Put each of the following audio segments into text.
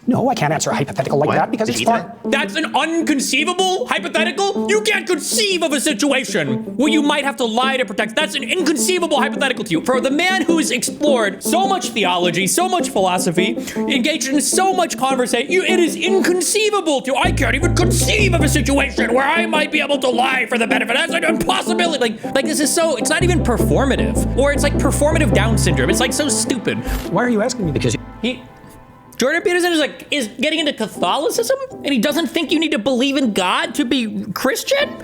No, I can't answer a hypothetical like that because it's far. That's an unconceivable hypothetical? You can't conceive of a situation where you might have to lie to protect. That's an inconceivable hypothetical to you. For the man who's explored so much theology, so much philosophy, engaged in so much conversation, it is inconceivable to, I can't even conceive of a situation where I might be able to lie for the benefit. That's an impossibility. Like this is so, it's not even performative. Or it's like performative Down syndrome. It's like so stupid. Why are you asking me? Because Jordan Peterson is getting into Catholicism, and he doesn't think you need to believe in God to be Christian?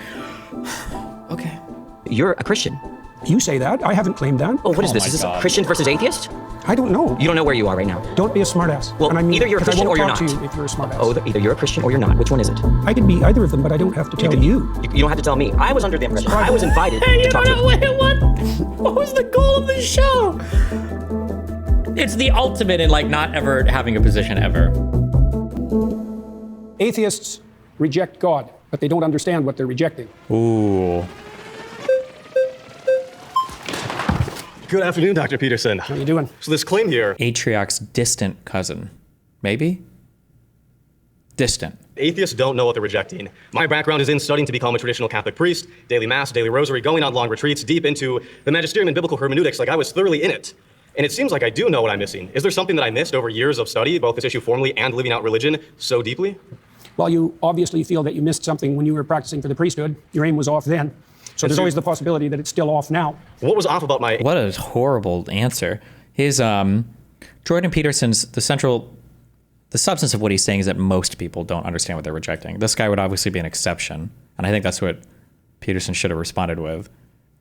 Okay. You're a Christian. You say that. I haven't claimed that. Oh, what is this? Is this Christian versus atheist? I don't know. You don't know where you are right now. Don't be a smartass. Well, and I mean, either you're a Christian or you're not. To you if you're a smartass. Oh, either you're a Christian or you're not. Which one is it? I can be either of them, but I don't have to tell you. You don't have to tell me. I was under the impression. I was invited to talk to you. What was the goal of the show? It's the ultimate in like not ever having a position ever. Atheists reject God, but they don't understand what they're rejecting. Ooh. Good afternoon, Dr. Peterson. How are you doing? So this claim here... Atriarch's distant cousin. Maybe? Distant. Atheists don't know what they're rejecting. My background is in studying to become a traditional Catholic priest, daily mass, daily rosary, going on long retreats, deep into the magisterium and biblical hermeneutics, like I was thoroughly in it. And it seems like I do know what I'm missing. Is there something that I missed over years of study, both this issue formally and living out religion so deeply? Well, you obviously feel that you missed something when you were practicing for the priesthood. Your aim was off then. So there's always the possibility that it's still off now. What was off about my... What a horrible answer. His, Jordan Peterson's, the substance of what he's saying is that most people don't understand what they're rejecting. This guy would obviously be an exception. And I think that's what Peterson should have responded with.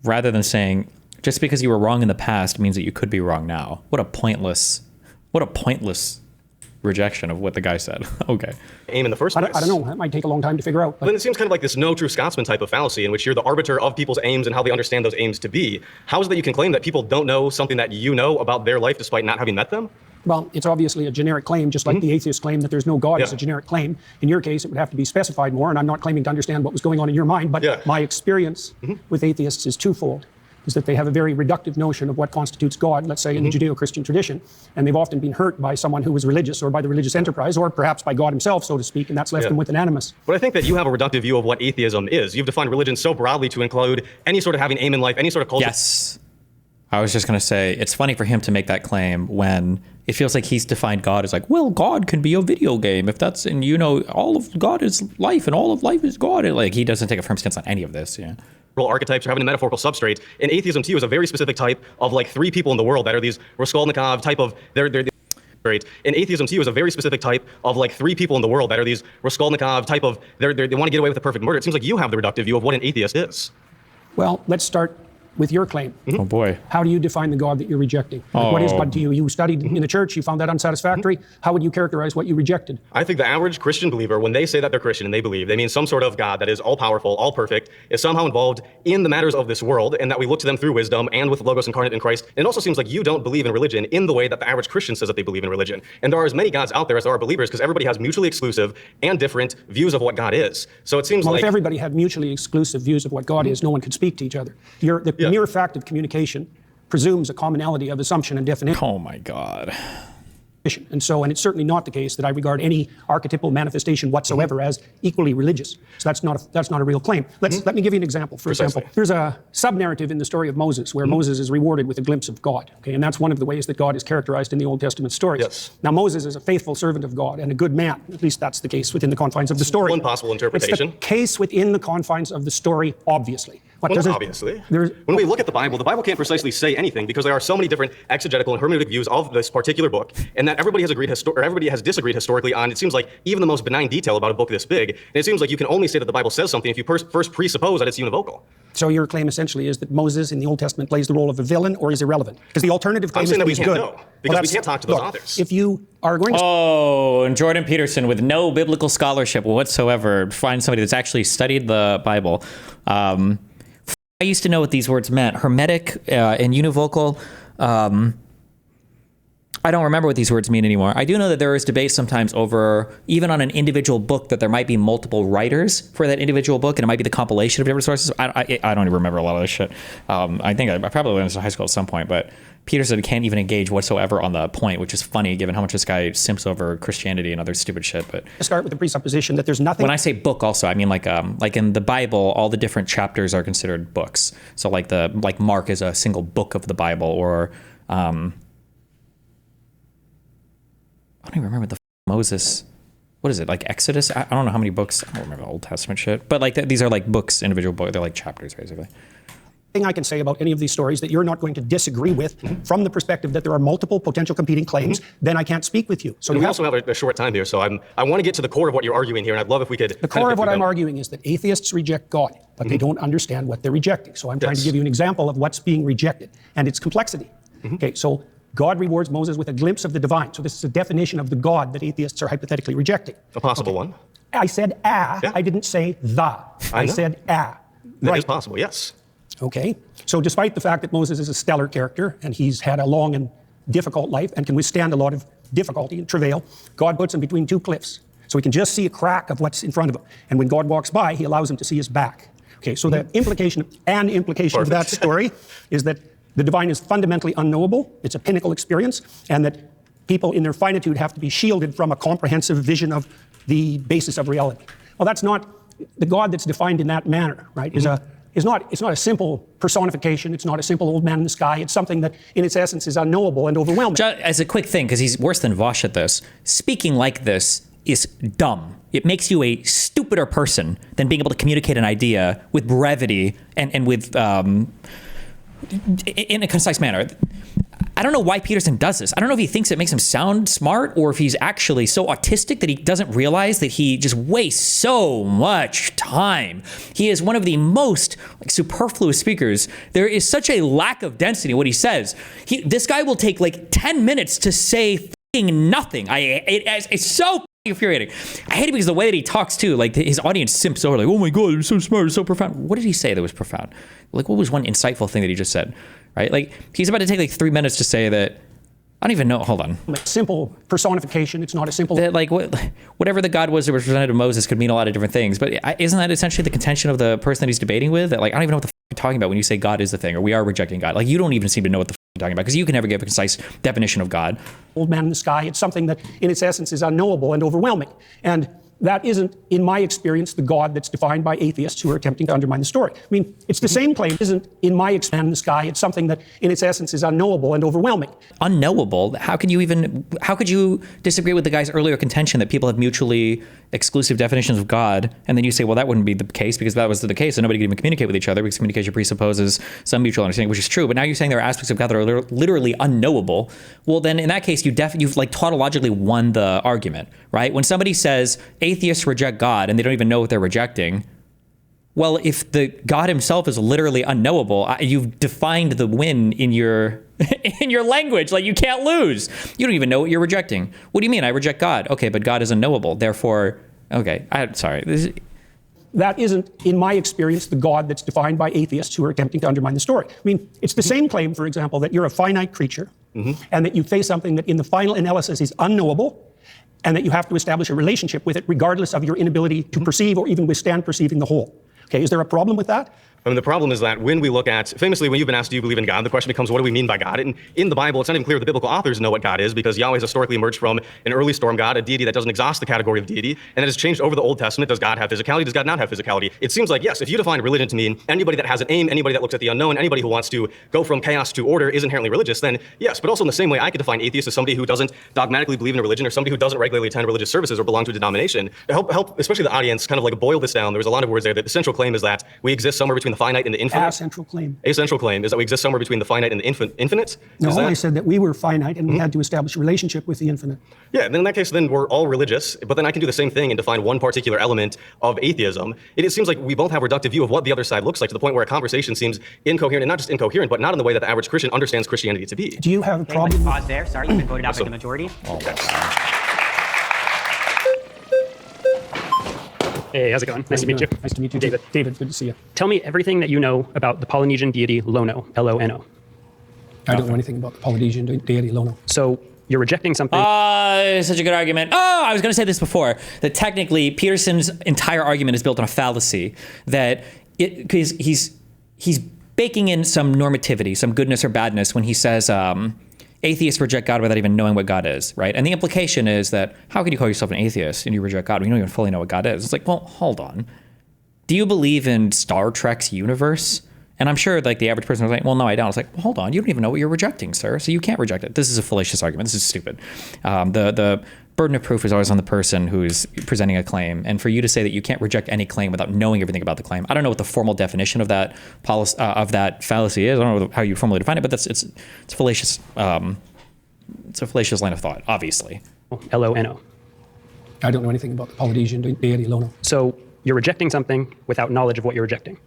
Rather than saying, just because you were wrong in the past means that you could be wrong now. What a pointless rejection of what the guy said. Okay. Aim in the first place. I don't know. That might take a long time to figure out. But then it seems kind of like this no true Scotsman type of fallacy in which you're the arbiter of people's aims and how they understand those aims to be. How is it that you can claim that people don't know something that you know about their life despite not having met them? Well, it's obviously a generic claim, just like the atheist claim that there's no God is a generic claim. In your case, it would have to be specified more, and I'm not claiming to understand what was going on in your mind, but my experience with atheists is twofold. Is that they have a very reductive notion of what constitutes God, let's say in the Judeo-Christian tradition, and they've often been hurt by someone who was religious or by the religious enterprise or perhaps by God himself, so to speak, and that's left them with an animus. But I think that you have a reductive view of what atheism is. You've defined religion so broadly to include any sort of having aim in life, any sort of culture. Yes. I was just going to say, it's funny for him to make that claim when it feels like he's defined God as like, well, God can be a video game if that's, and you know, all of God is life and all of life is God. And like, he doesn't take a firm stance on any of this. Yeah. Archetypes or having a metaphorical substrate. And atheism to you is a very specific type of like three people in the world that are these Raskolnikov type of, they're great. And atheism to you is a very specific type of like three people in the world that are these Raskolnikov type of, they want to get away with the perfect murder. It seems like you have the reductive view of what an atheist is. Well, let's start with your claim. Oh boy. How do you define the God that you're rejecting? Like, what is God to you? You studied in the church, you found that unsatisfactory. How would you characterize what you rejected? I think the average Christian believer, when they say that they're Christian and they believe, they mean some sort of God that is all-powerful, all-perfect, is somehow involved in the matters of this world, and that we look to them through wisdom and with Logos incarnate in Christ. And it also seems like you don't believe in religion in the way that the average Christian says that they believe in religion. And there are as many gods out there as there are believers because everybody has mutually exclusive and different views of what God is. So it seems well, like... if everybody had mutually exclusive views of what God is, no one could speak to each other. The mere fact of communication presumes a commonality of assumption and definition. Oh my God. And it's certainly not the case that I regard any archetypal manifestation whatsoever as equally religious. So that's not a real claim. Let me give you an example. For example, there's a sub-narrative in the story of Moses where Moses is rewarded with a glimpse of God. Okay, and that's one of the ways that God is characterized in the Old Testament stories. Yes. Now Moses is a faithful servant of God and a good man. At least that's the case within the confines of the story. One possible interpretation. It's the case within the confines of the story, obviously. Obviously. When we look at the Bible can't precisely say anything because there are so many different exegetical and hermeneutic views of this particular book, and that everybody has disagreed historically on. It seems like even the most benign detail about a book this big, and it seems like you can only say that the Bible says something if you first presuppose that it's univocal. So your claim essentially is that Moses in the Old Testament plays the role of a villain or is irrelevant? Because the alternative claim is that he's good. I'm saying that we can't know, because we can't talk to those authors. If you are going to... Oh, and Jordan Peterson with no biblical scholarship whatsoever, find somebody that's actually studied the Bible. I used to know what these words meant. Hermetic and univocal. I don't remember what these words mean anymore. I do know that there is debate sometimes over, even on an individual book, that there might be multiple writers for that individual book, and it might be the compilation of different sources. I don't even remember a lot of this shit. I think I probably learned this in high school at some point, but Peterson can't even engage whatsoever on the point, which is funny given how much this guy simps over Christianity and other stupid shit. But start with the presupposition that there's nothing. When I say book, also I mean like in the Bible, all the different chapters are considered books. So like Mark is a single book of the Bible, or I don't even remember the Moses. What is it, like Exodus? I don't know how many books. I don't remember the Old Testament shit. But like these are like books, individual books. They're like chapters, basically. Thing I can say about any of these stories that you're not going to disagree with from the perspective that there are multiple potential competing claims, then I can't speak with you. So we also have a short time here, so I want to get to the core of what you're arguing here, and I'd love if we could. The core of what I'm arguing is that atheists reject God, but they don't understand what they're rejecting. So I'm trying to give you an example of what's being rejected and its complexity. Okay, so God rewards Moses with a glimpse of the divine. So this is a definition of the God that atheists are hypothetically rejecting. A possible one. I said I didn't say the. I said That is possible, yes. Okay, so despite the fact that Moses is a stellar character and he's had a long and difficult life and can withstand a lot of difficulty and travail, God puts him between two cliffs. So he can just see a crack of what's in front of him. And when God walks by, he allows him to see his back. Okay, so the implication of that story is that the divine is fundamentally unknowable. It's a pinnacle experience, and that people in their finitude have to be shielded from a comprehensive vision of the basis of reality. Well, that's not the God that's defined in that manner, right? It's not a simple personification. It's not a simple old man in the sky. It's something that, in its essence, is unknowable and overwhelming. As a quick thing, because he's worse than Vosh at this, speaking like this is dumb. It makes you a stupider person than being able to communicate an idea with brevity and with in a concise manner. I don't know why Peterson does this. I don't know if he thinks it makes him sound smart, or if he's actually so autistic that he doesn't realize that he just wastes so much time. He is one of the most superfluous speakers. There is such a lack of density in what he says. This guy will take like 10 minutes to say f***ing nothing. It's so infuriating. I hate it because the way that he talks too, like his audience simps over, like, oh my God, you're so smart, you're so profound. What did he say that was profound? Like, what was one insightful thing that he just said? Right? Like, he's about to take like 3 minutes to say that. I don't even know. Hold on. Simple personification. It's not a simple. That, like, whatever the God was that was presented to Moses could mean a lot of different things. But isn't that essentially the contention of the person that he's debating with? That, like, I don't even know what the you're talking about when you say God is the thing, or we are rejecting God. Like, you don't even seem to know what the you're talking about, because you can never give a concise definition of God. Old man in the sky. It's something that, in its essence, is unknowable and overwhelming. And that isn't, in my experience, the God that's defined by atheists who are attempting to undermine the story. I mean, it's the same claim. Isn't, in my experience, in the sky. It's something that, in its essence, is unknowable and overwhelming. Unknowable? How could you disagree with the guy's earlier contention that people have mutually exclusive definitions of God, and then you say, well, that wouldn't be the case, because if that was the case, then nobody could even communicate with each other, because communication presupposes some mutual understanding, which is true. But now you're saying there are aspects of God that are literally unknowable. Well, then in that case, you've like tautologically won the argument, right? When somebody says atheists reject God and they don't even know what they're rejecting, well, if the God himself is literally unknowable, you've defined the win in your in your language. Like, you can't lose. You don't even know what you're rejecting. What do you mean? I reject God. Okay, but God is unknowable. Therefore, okay, sorry. That isn't, in my experience, the God that's defined by atheists who are attempting to undermine the story. I mean, it's the same claim, for example, that you're a finite creature, and that you face something that in the final analysis is unknowable, and that you have to establish a relationship with it regardless of your inability to perceive or even withstand perceiving the whole. Okay, is there a problem with that? I mean, the problem is that when we look at, famously, when you've been asked, do you believe in God? The question becomes, what do we mean by God? And in the Bible, it's not even clear the biblical authors know what God is, because Yahweh has historically emerged from an early storm god, a deity that doesn't exhaust the category of deity, and that has changed over the Old Testament. Does God have physicality? Does God not have physicality? It seems like, yes, if you define religion to mean anybody that has an aim, anybody that looks at the unknown, anybody who wants to go from chaos to order is inherently religious, then yes. But also in the same way, I could define atheist as somebody who doesn't dogmatically believe in a religion, or somebody who doesn't regularly attend religious services or belong to a denomination. To help especially the audience, kind of like boil this down, there was a lot of words there. That the central claim is that we exist somewhere between the finite and the infinite. Central claim. A central claim is that we exist somewhere between the finite and the infinite? No, I said that we were finite and we had to establish a relationship with the infinite. Yeah, then in that case, then we're all religious, but then I can do the same thing and define one particular element of atheism. It seems like we both have a reductive view of what the other side looks like, to the point where a conversation seems incoherent, and not just incoherent, but not in the way that the average Christian understands Christianity to be. Do you have a problem? Let's pause there. Sorry, you've been voted out by the majority. Hey, how's it going? Nice to meet you. Nice to meet you, David. David, good to see you. Tell me everything that you know about the Polynesian deity Lono, L-O-N-O. I don't know anything about the Polynesian deity Lono. So you're rejecting something. Such a good argument. Oh, I was going to say this before, that technically Peterson's entire argument is built on a fallacy, that because he's baking in some normativity, some goodness or badness when he says atheists reject God without even knowing what God is, right? And the implication is that how can you call yourself an atheist and you reject God when you don't even fully know what God is? It's like, well, hold on. Do you believe in Star Trek's universe? And I'm sure like the average person was like, well, no, I don't. It's like, well, hold on. You don't even know what you're rejecting, sir. So you can't reject it. This is a fallacious argument. This is stupid. The burden of proof is always on the person who's presenting a claim. And for you to say that you can't reject any claim without knowing everything about the claim, I don't know what the formal definition of that fallacy is. I don't know how you formally define it, but it's fallacious. It's a fallacious line of thought, obviously. L-O-N-O. I don't know anything about the Polynesian deity Lono. So you're rejecting something without knowledge of what you're rejecting.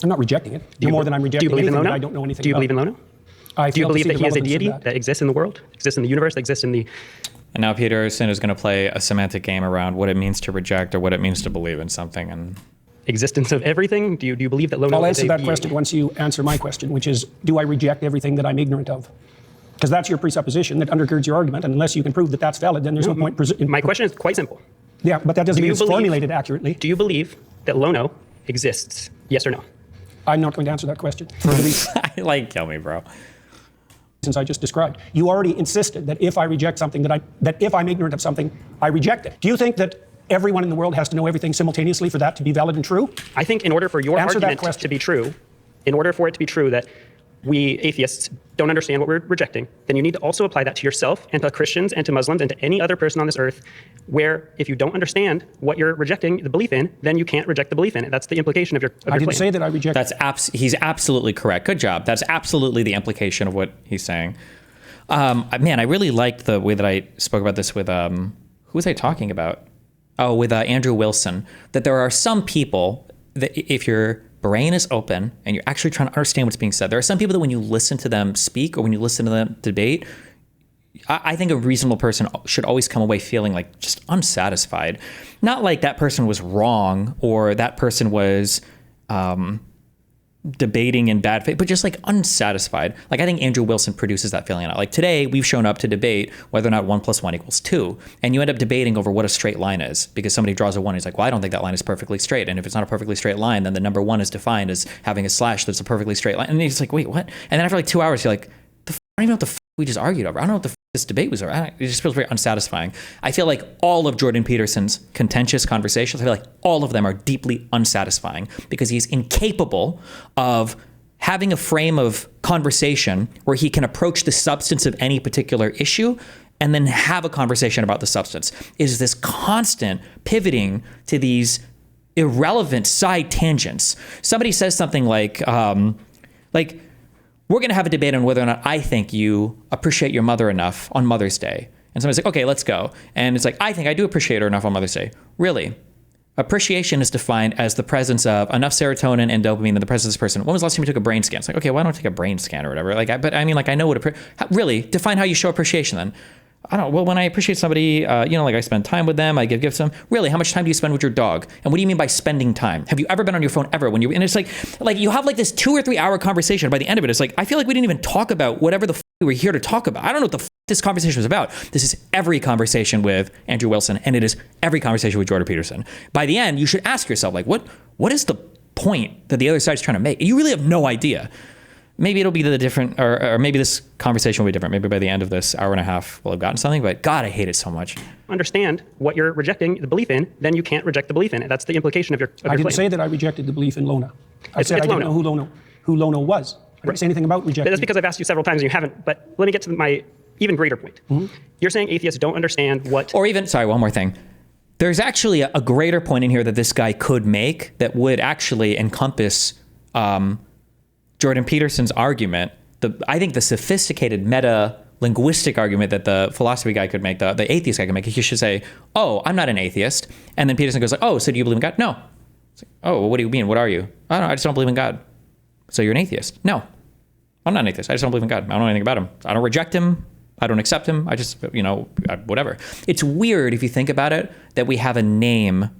I'm not rejecting it. No more than I'm rejecting anything that I don't know anything about. Do you believe in Lono? Do you believe that he is a deity that exists in the world, exists in the universe, that exists in the... And now Peterson is going to play a semantic game around what it means to reject or what it means to believe in something. And existence of everything? Do you believe that Lono I'll is answer that question once you answer my question, which is, do I reject everything that I'm ignorant of? Because that's your presupposition that undergirds your argument, and unless you can prove that that's valid, then there's no point... My question is quite simple. Yeah, but that doesn't mean it's formulated accurately. Do you believe that Lono exists? Yes or no? I'm not going to answer that question. Kill me, bro. Since I just described, you already insisted that if I reject something, that if I'm ignorant of something, I reject it. Do you think that everyone in the world has to know everything simultaneously for that to be valid and true? I think in order for your argument to be true, in order for it to be true that we atheists don't understand what we're rejecting, then you need to also apply that to yourself and to Christians and to Muslims and to any other person on this earth, where if you don't understand what you're rejecting the belief in, then you can't reject the belief in it. That's the implication of your I didn't say that I reject. He's absolutely correct. Good job. That's absolutely the implication of what he's saying. Man, I really liked the way that I spoke about this with who was I talking about? Oh, with Andrew Wilson. That there are some people that if your brain is open and you're actually trying to understand what's being said, there are some people that when you listen to them speak or when you listen to them debate, I think a reasonable person should always come away feeling like just unsatisfied. Not like that person was wrong or that person was debating in bad faith, but just like unsatisfied. Like I think Andrew Wilson produces that feeling. Like today we've shown up to debate whether or not 1 + 1 = 2. And you end up debating over what a straight line is because somebody draws a 1. He's like, well, I don't think that line is perfectly straight. And if it's not a perfectly straight line, then the number 1 is defined as having a slash that's a perfectly straight line. And he's like, wait, what? And then after like 2 hours, you're like, I don't even know what the we just argued over. I don't know what the this debate was over. It just feels very unsatisfying. I feel like all of Jordan Peterson's contentious conversations, I feel like all of them are deeply unsatisfying because he's incapable of having a frame of conversation where he can approach the substance of any particular issue and then have a conversation about the substance. It is this constant pivoting to these irrelevant side tangents. Somebody says something like, we're going to have a debate on whether or not I think you appreciate your mother enough on Mother's Day. And somebody's like, okay, let's go. And it's like, I think I do appreciate her enough on Mother's Day. Really? Appreciation is defined as the presence of enough serotonin and dopamine in the presence of this person. When was the last time you took a brain scan? It's like, okay, why don't I take a brain scan or whatever? I know what, really, define how you show appreciation then. Well, when I appreciate somebody, I spend time with them, I give gifts to them. Really, how much time do you spend with your dog? And what do you mean by spending time? Have you ever been on your phone ever and it's like you have like this 2 or 3 hour conversation. By the end of it, it's like, I feel like we didn't even talk about whatever the we were here to talk about. I don't know what the this conversation was about. This is every conversation with Andrew Wilson, and it is every conversation with Jordan Peterson. By the end, you should ask yourself, like, what is the point that the other side is trying to make? You really have no idea. Maybe it'll be the different, or maybe this conversation will be different. Maybe by the end of this hour and a half, we'll have gotten something, but God, I hate it so much. Understand what you're rejecting the belief in, then you can't reject the belief in it. That's the implication of your I didn't claim. say that I rejected the belief in Lona. I said I didn't know who Lono was. I didn't say anything about rejecting. That's because I've asked you several times and you haven't, but let me get to my even greater point. Mm-hmm. You're saying atheists don't understand what... Or even, sorry, one more thing. There's actually a greater point in here that this guy could make that would actually encompass Jordan Peterson's argument. I think the sophisticated meta-linguistic argument that the philosophy guy could make, the atheist guy could make, he should say, oh, I'm not an atheist. And then Peterson goes like, oh, so do you believe in God? No. It's like, oh, well, what do you mean? What are you? I don't know, I just don't believe in God. So you're an atheist? No, I'm not an atheist. I just don't believe in God. I don't know anything about him. I don't reject him. I don't accept him. I just, whatever. It's weird if you think about it that we have a name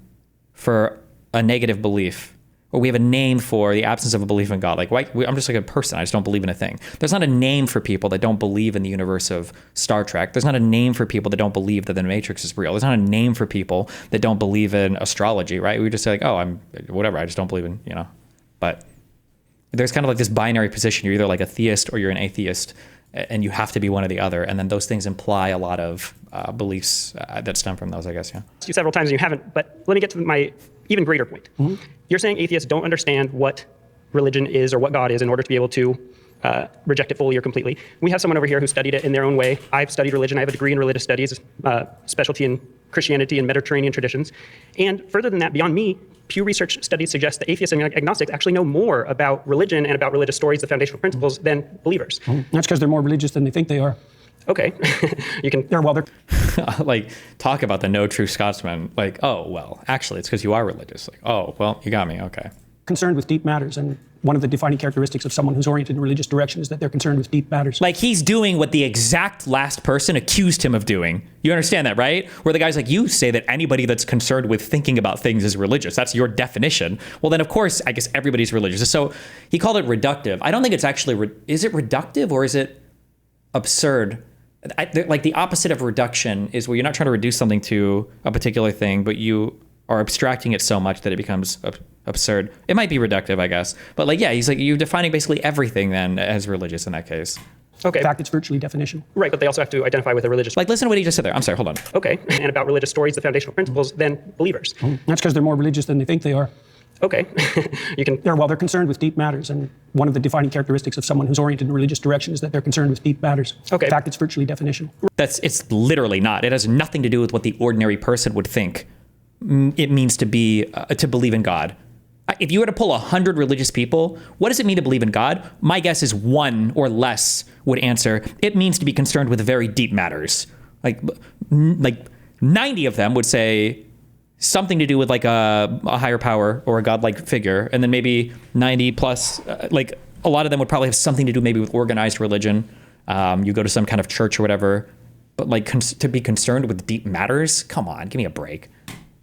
for a negative belief, or we have a name for the absence of a belief in God. Like, why? I'm just like a person. I just don't believe in a thing. There's not a name for people that don't believe in the universe of Star Trek. There's not a name for people that don't believe that the Matrix is real. There's not a name for people that don't believe in astrology, right? We just say like, oh, I'm whatever. I just don't believe in, But there's kind of like this binary position. You're either like a theist or you're an atheist, and you have to be one or the other. And then those things imply a lot of beliefs that stem from those, I guess, yeah. You several times and you haven't, but let me get to my even greater point. Mm-hmm. You're saying atheists don't understand what religion is or what God is in order to be able to reject it fully or completely. We have someone over here who studied it in their own way. I've studied religion. I have a degree in religious studies, specialty in Christianity and Mediterranean traditions. And further than that, beyond me, Pew Research studies suggest that atheists and agnostics actually know more about religion and about religious stories, the foundational principles, than believers. That's because they're more religious than they think they are. Okay, you can. They're like talk about the no true Scotsman. Like, oh well, actually, it's because you are religious. Like, oh well, you got me. Okay. Concerned with deep matters, and one of the defining characteristics of someone who's oriented in religious direction is that they're concerned with deep matters. Like he's doing what the exact last person accused him of doing. You understand that, right? Where the guy's like, you say that anybody that's concerned with thinking about things is religious. That's your definition. Well, then of course, I guess everybody's religious. So he called it reductive. I don't think it's actually, is it reductive or is it absurd? Like the opposite of reduction is where you're not trying to reduce something to a particular thing, but you are abstracting it so much that it becomes absurd. It might be reductive, I guess. But like, yeah, he's like, you're defining basically everything then as religious in that case. Okay. In fact, it's virtually definitional. Right, but they also have to identify with a religious... Like, listen to what he just said there. I'm sorry, hold on. Okay, and about religious stories, the foundational principles, than believers. That's because they're more religious than they think they are. Okay, you can... They're concerned with deep matters, and one of the defining characteristics of someone who's oriented in religious direction is that they're concerned with deep matters. Okay. In fact, it's virtually definitional. It's literally not. It has nothing to do with what the ordinary person would think it means to believe in God. If you were to pull 100 religious people, what does it mean to believe in God? My guess is one or less would answer, it means to be concerned with very deep matters. Like 90 of them would say something to do with like a higher power or a godlike figure. And then maybe 90 plus, like a lot of them would probably have something to do maybe with organized religion. You go to some kind of church or whatever, but like to be concerned with deep matters? Come on, give me a break.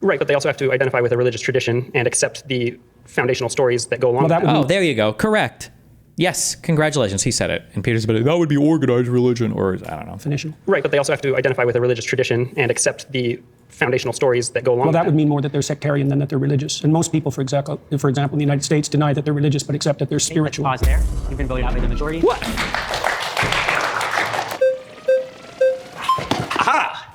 Right, but they also have to identify with a religious tradition and accept the foundational stories that go along with that. Oh, there you go. Correct. Yes, congratulations. He said it. And Peterson, but that would be organized religion, or I don't know. Definition. Right, but they also have to identify with a religious tradition and accept the foundational stories that go along with that. Well, that would mean more that they're sectarian than that they're religious. And most people, for example, in the United States, deny that they're religious, but accept that they're spiritual. Pause there. You've been voted out by the majority. What? Aha!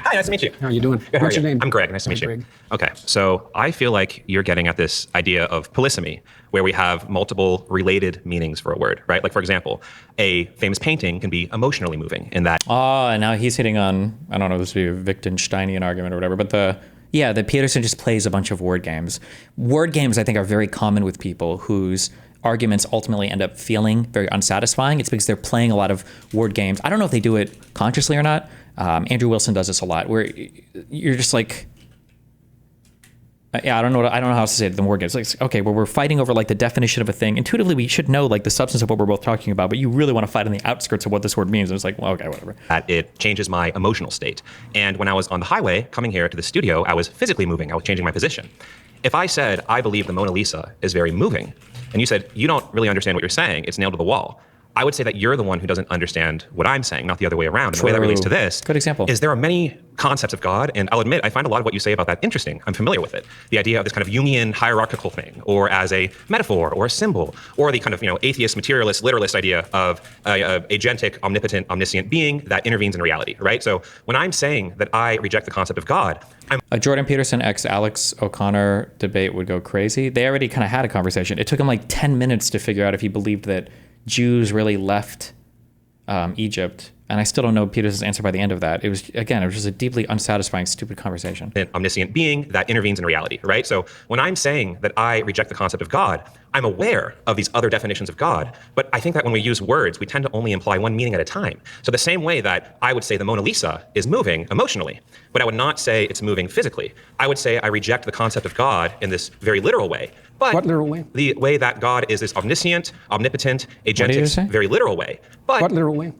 Hi, nice to meet you. How are you doing? Good, What's your name? I'm Greg. Nice to meet you. Greg. Okay, so I feel like you're getting at this idea of polysemy, where we have multiple related meanings for a word, right? Like, for example, a famous painting can be emotionally moving in that. Oh, and now he's hitting on, I don't know, this would be a Wittgensteinian argument or whatever, but the Peterson just plays a bunch of word games. Word games, I think, are very common with people whose arguments ultimately end up feeling very unsatisfying. It's because they're playing a lot of word games. I don't know if they do it consciously or not. Andrew Wilson does this a lot, where you're just like, I don't know how else to say it than word games. Like, okay, well, we're fighting over like the definition of a thing. Intuitively, we should know like the substance of what we're both talking about, but you really want to fight on the outskirts of what this word means. And it's like, well, okay, whatever. That it changes my emotional state. And when I was on the highway coming here to the studio, I was physically moving. I was changing my position. If I said, I believe the Mona Lisa is very moving, and you said, you don't really understand what you're saying, it's nailed to the wall, I would say that you're the one who doesn't understand what I'm saying, not the other way around. And the way that relates to this Good example. is there are many concepts of God, and I'll admit, I find a lot of what you say about that interesting. I'm familiar with it. The idea of this kind of Jungian hierarchical thing, or as a metaphor, or a symbol, or the kind of atheist, materialist, literalist idea of a agentic, omnipotent, omniscient being that intervenes in reality, right? So when I'm saying that I reject the concept of God, A Jordan Peterson x Alex O'Connor debate would go crazy. They already kind of had a conversation. It took him like 10 minutes to figure out if he believed that Jews really left Egypt. And I still don't know Peterson's answer by the end of that. It was just a deeply unsatisfying, stupid conversation. An omniscient being that intervenes in reality, right? So when I'm saying that I reject the concept of God, I'm aware of these other definitions of God, but I think that when we use words, we tend to only imply one meaning at a time. So the same way that I would say the Mona Lisa is moving emotionally, but I would not say it's moving physically. I would say I reject the concept of God in this very literal way. But what literal way? The way that God is this omniscient, omnipotent, agentic, very literal way. But what literal way?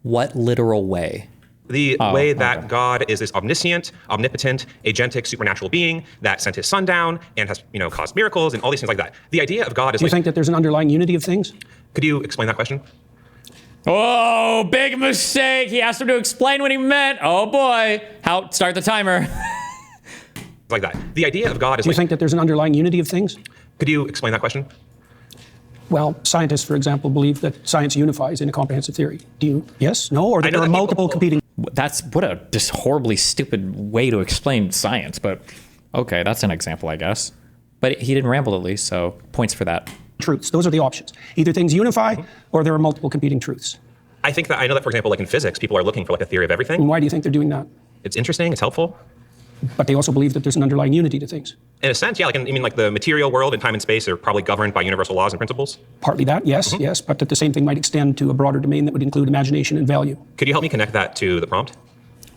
What literal way? The way that God is this omniscient, omnipotent, agentic, supernatural being that sent his son down and has, caused miracles and all these things like that. The idea of God is Do you think that there's an underlying unity of things? Could you explain that question? Oh, big mistake. He asked him to explain what he meant. Oh boy. Start the timer. Like that. The idea of God is Do you think that there's an underlying unity of things? Could you explain that question? Well, scientists, for example, believe that science unifies in a comprehensive theory. Do you? Yes? No? Or that there are multiple competing... That's what a just horribly stupid way to explain science, but okay, that's an example, I guess. But he didn't ramble at least, so points for that. Truths. Those are the options. Either things unify or there are multiple competing truths. I know that, for example, like in physics, people are looking for like a theory of everything. And why do you think they're doing that? It's interesting, it's helpful. But they also believe that there's an underlying unity to things. In a sense, yeah. Like the material world and time and space are probably governed by universal laws and principles. Partly that, yes, yes. But that the same thing might extend to a broader domain that would include imagination and value. Could you help me connect that to the prompt?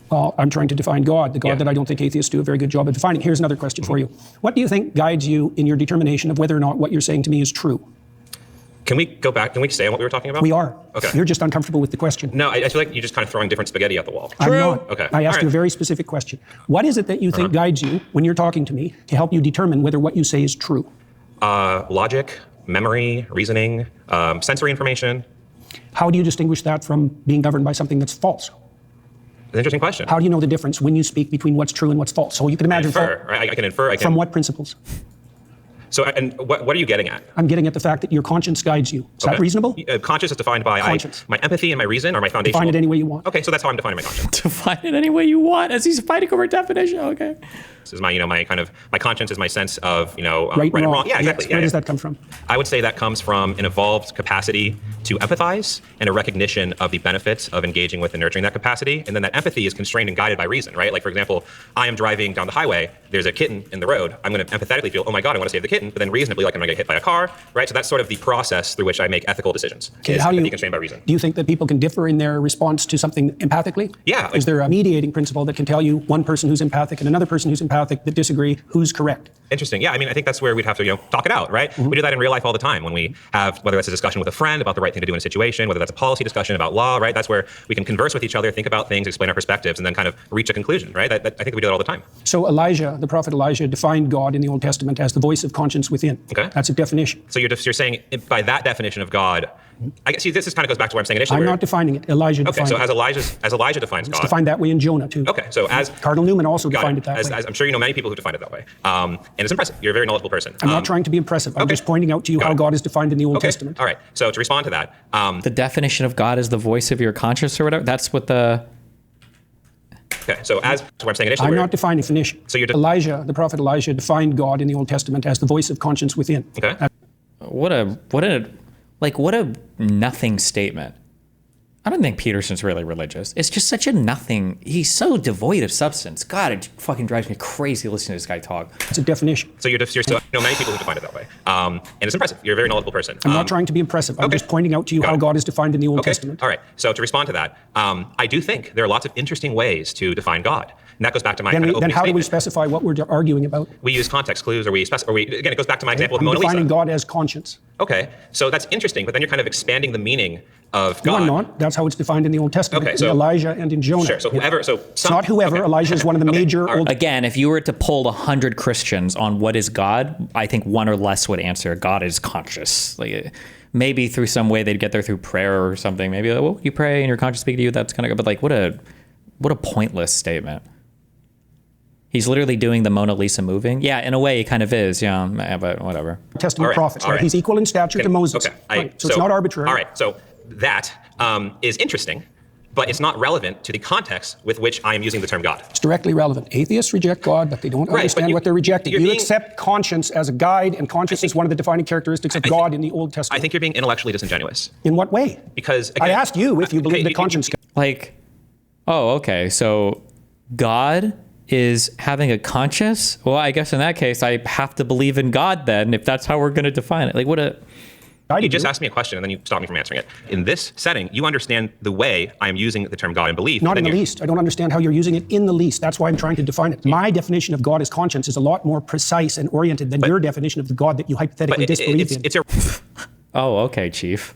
Well, I'm trying to define God, the God that I don't think atheists do a very good job of defining. Here's another question for you. What do you think guides you in your determination of whether or not what you're saying to me is true? Can we go back? Can we stay on what we were talking about? We are. Okay. You're just uncomfortable with the question. No, I feel like you're just kind of throwing different spaghetti at the wall. I'm not. Okay. I asked you a very specific question. What is it that you think guides you when you're talking to me to help you determine whether what you say is true? Logic, memory, reasoning, sensory information. How do you distinguish that from being governed by something that's false? An interesting question. How do you know the difference when you speak between what's true and what's false? So you can imagine... Infer, right? I can infer. From what principles? So, and what are you getting at? I'm getting at the fact that your conscience guides you. Is that reasonable? Conscience is defined by my empathy and my reason, or my foundational... Define it any way you want. Okay, so that's how I'm defining my conscience. Define it any way you want, as he's fighting over definition. Okay. This is my conscience is my sense of, right and wrong. Yeah, exactly. Yes. Where does that come from? I would say that comes from an evolved capacity to empathize and a recognition of the benefits of engaging with and nurturing that capacity. And then that empathy is constrained and guided by reason, right? Like, for example, I am driving down the highway, there's a kitten in the road. I'm going to empathetically feel, oh my God, I want to save the kitten. But then reasonably, like, I'm going to get hit by a car, right? So that's sort of the process through which I make ethical decisions. Okay, how do you constrained by reason? Do you think that people can differ in their response to something empathically? Yeah. Is there a mediating principle that can tell you one person who's empathic and another person who's empathic that disagree, who's correct? Interesting. Yeah, I think that's where we'd have to, talk it out, right? Mm-hmm. We do that in real life all the time when we have, whether that's a discussion with a friend about the right thing to do in a situation, whether that's a policy discussion about law, right? That's where we can converse with each other, think about things, explain our perspectives, and then kind of reach a conclusion, right? I think we do that all the time. So Elijah, the prophet Elijah, defined God in the Old Testament as the voice of conscience within. Okay. That's a definition. So you're saying by that definition of God, I guess, see, this kind of goes back to what I'm saying initially. I'm not defining it. Elijah defined it. Okay, so as Elijah defines God. It's defined that way in Jonah, too. Okay, so as... Cardinal Newman also defined it that way. As I'm sure you know many people who define it that way. And it's impressive. You're a very knowledgeable person. I'm not trying to be impressive. I'm just pointing out to you how God is defined in the Old Testament. All right, so to respond to that... the definition of God is the voice of your conscience or whatever? That's what the... Okay, so as to what I'm saying initially... I'm not defining definition. So you're... Elijah, the prophet Elijah, defined God in the Old Testament as the voice of conscience within. Okay. What a nothing statement. I don't think Peterson's really religious. It's just such a nothing. He's so devoid of substance. God, it fucking drives me crazy listening to this guy talk. It's a definition. So you're many people who define it that way. And it's impressive. You're a very knowledgeable person. I'm not trying to be impressive. I'm just pointing out to you how God is defined in the Old Testament. All right. So to respond to that, I do think there are lots of interesting ways to define God. And that goes back to my kind of opening Then how do we statement. specify what we're arguing about? We use context clues, again, it goes back to my example of the I'm Mona Lisa. defining God as conscience. Okay, so that's interesting, but then you're kind of expanding the meaning of God. No, I'm not. That's how it's defined in the Old Testament, Okay, so- in Elijah and in Jonah. Sure, so whoever, It's not whoever. okay. Elijah is one of the major Old Again, if you were to poll 100 Christians on what is God, I think one or less would answer God is conscious. Like, maybe through some way they'd get there through prayer or something. Maybe like, well, you pray and your conscience speak to you. That's kind of good. But like, what a pointless statement. He's literally doing the Mona Lisa moving. Yeah, in a way, he kind of is. Yeah, but whatever. Testament prophets. Right? He's equal in stature to Moses. Okay. Right. So it's not arbitrary. All right. So that is interesting, but it's not relevant to the context with which I am using the term God. It's directly relevant. Atheists reject God, but they don't understand what they're rejecting. You accept conscience as a guide, and conscience is one of the defining characteristics of God in the Old Testament. I think you're being intellectually disingenuous. In what way? Because I again, asked you if you believe that conscience... Like, oh, okay. So God is having a conscience? Well, I guess in that case, I have to believe in God then, if that's how we're going to define it. Like, what a... You just asked me a question and then you stopped me from answering it. In this setting, you understand the way I am using the term God and belief. Not in the least. I don't understand how you're using it in the least. That's why I'm trying to define it. My definition of God as conscience is a lot more precise and oriented than your definition of the God that you hypothetically disbelieve in. Oh, okay, Chief.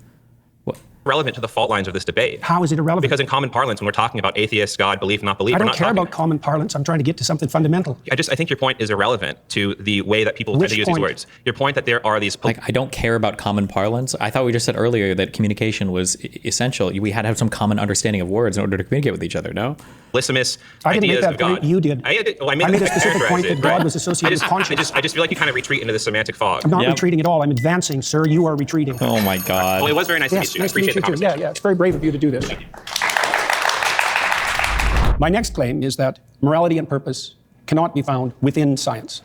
relevant to the fault lines of this debate. How is it irrelevant? Because in common parlance, when we're talking about atheists, God, belief, not belief, I we're don't not care talking about common parlance. I'm trying to get to something fundamental. I think your point is irrelevant to the way that people tend Which to use point? these words. Your point that there are these... Like, I don't care about common parlance. I thought we just said earlier that communication was essential. We had to have some common understanding of words in order to communicate with each other, no? Polysemous I didn't make ideas that of God. point. You did. I made a specific point that God was associated with conscience. I just feel like you kind of retreat into the semantic fog. I'm not retreating at all. I'm advancing, sir. You are retreating. Oh my God. Well, it was very nice to Yes, meet you. nice I to meet appreciate you the too. conversation. Yeah, it's very brave of you to do this. My next claim is that morality and purpose cannot be found within science.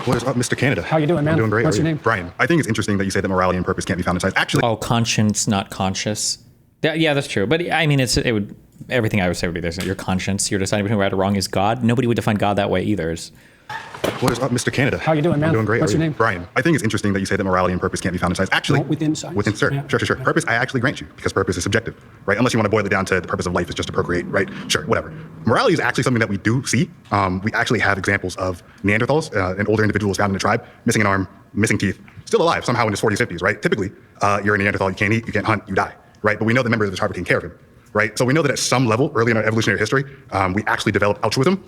What is up, Mr. Canada? How you doing, man? I'm doing great. What's your name? Brian. I think it's interesting that you say that morality and purpose can't be found in science. Actually, Oh, conscience, not conscious. Yeah, that's true. But I mean, everything I would say would be this. Your conscience, you're deciding between right or wrong is God. Nobody would define God that way either. what is up, Mr. Canada? How you doing, man? I'm doing great. What's How are your you? name? Brian. I think it's interesting that you say that morality and purpose can't be found in science. Actually, Not within science. Sure. Yeah. Sure. Purpose, I actually grant you, because purpose is subjective, right? Unless you want to boil it down to the purpose of life is just to procreate, right? Sure, whatever. Morality is actually something that we do see. We actually have examples of Neanderthals and older individuals found in the tribe, missing an arm, missing teeth, still alive somehow in his 40s, 50s, right? Typically, you're a Neanderthal, you can't eat, you can't hunt, you die, right? But we know the members of the tribe are taking care of him. Right? So we know that at some level, early in our evolutionary history, we actually developed altruism.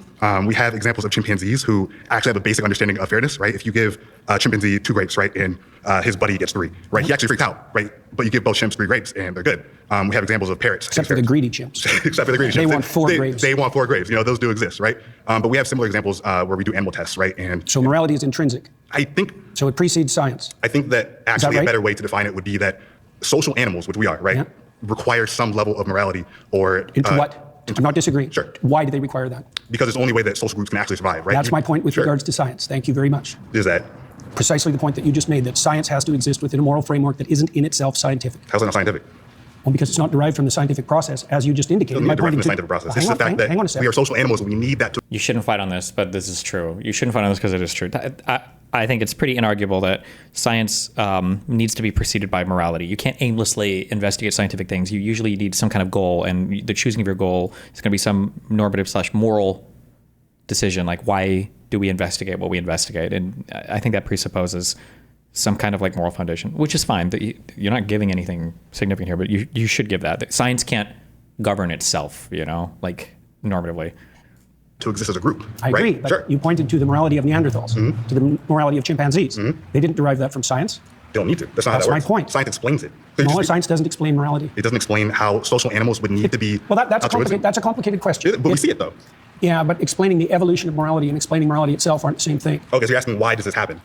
We have examples of chimpanzees who actually have a basic understanding of fairness, right? If you give a chimpanzee 2 grapes, right, and his buddy gets 3, right? He actually freaks out, right? But you give both chimps 3 grapes and they're good. We have examples of parrots. Except for the greedy chimps. Except for the greedy chimps. They want 4 grapes. They want 4 grapes. You know, those do exist, right? But we have similar examples where we do animal tests, right? And So morality is intrinsic. I think So it precedes science. I think that actually right? a better way to define it would be that social animals, which we are, right, Yeah. require some level of morality or Into what? I'm not disagreeing. Sure. Why do they require that? because it's the only way that social groups can actually survive, right? That's my point with Sure. regards to science. Thank you very much. Is that Precisely the point that you just made, that science has to exist within a moral framework that isn't in itself scientific. how's that not scientific? Well, because it's not derived from the scientific process, as you just indicated. Doesn't My need to point from the is- scientific process. Hang It's on, the fact that hang on a we second. are social animals. We need that to. You shouldn't fight on this, but this is true. You shouldn't fight on this because it is true. I think it's pretty inarguable that science needs to be preceded by morality. You can't aimlessly investigate scientific things. You usually need some kind of goal, and the choosing of your goal is going to be some normative/moral decision, like why do we investigate what we investigate? And I think that presupposes some kind of like moral foundation, which is fine. You're not giving anything significant here, but you should give that. Science can't govern itself, like normatively. To exist as a group. I right? agree, but Sure. you pointed to the morality of Neanderthals, to the morality of chimpanzees. They didn't derive that from science. They don't need to. That's not That's how that my works. point. Science explains it. No, science doesn't explain morality. It doesn't explain how social animals would need to be. Well, that's altruistic. a complicated question. But we see it though. Yeah, but explaining the evolution of morality and explaining morality itself aren't the same thing. Okay, so you're asking why does this happen?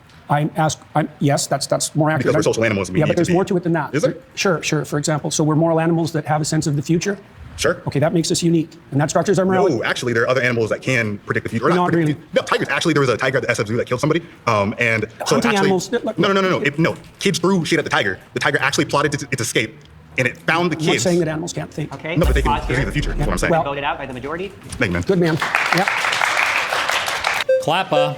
Yes, that's more accurate. Because we're social animals and we Yeah, need but there's to be. more to it than that. Is there? Sure. For example, so we're moral animals that have a sense of the future. Sure. Okay, that makes us unique, and that structures our morality. No, actually, there are other animals that can predict the future. Or Not predict really. the future. No, tigers. Actually, there was a tiger at the SF Zoo that killed somebody. And so Hunting actually, animals- look- No. Kids threw shit at the tiger. The tiger actually plotted its escape, and it found the I'm not kids. saying that animals can't think. Okay, No, but they can let's pause see here. the future. That's what I'm saying. Well- Voted out by the majority. Thank you, man. Good man. Yeah. Clappa.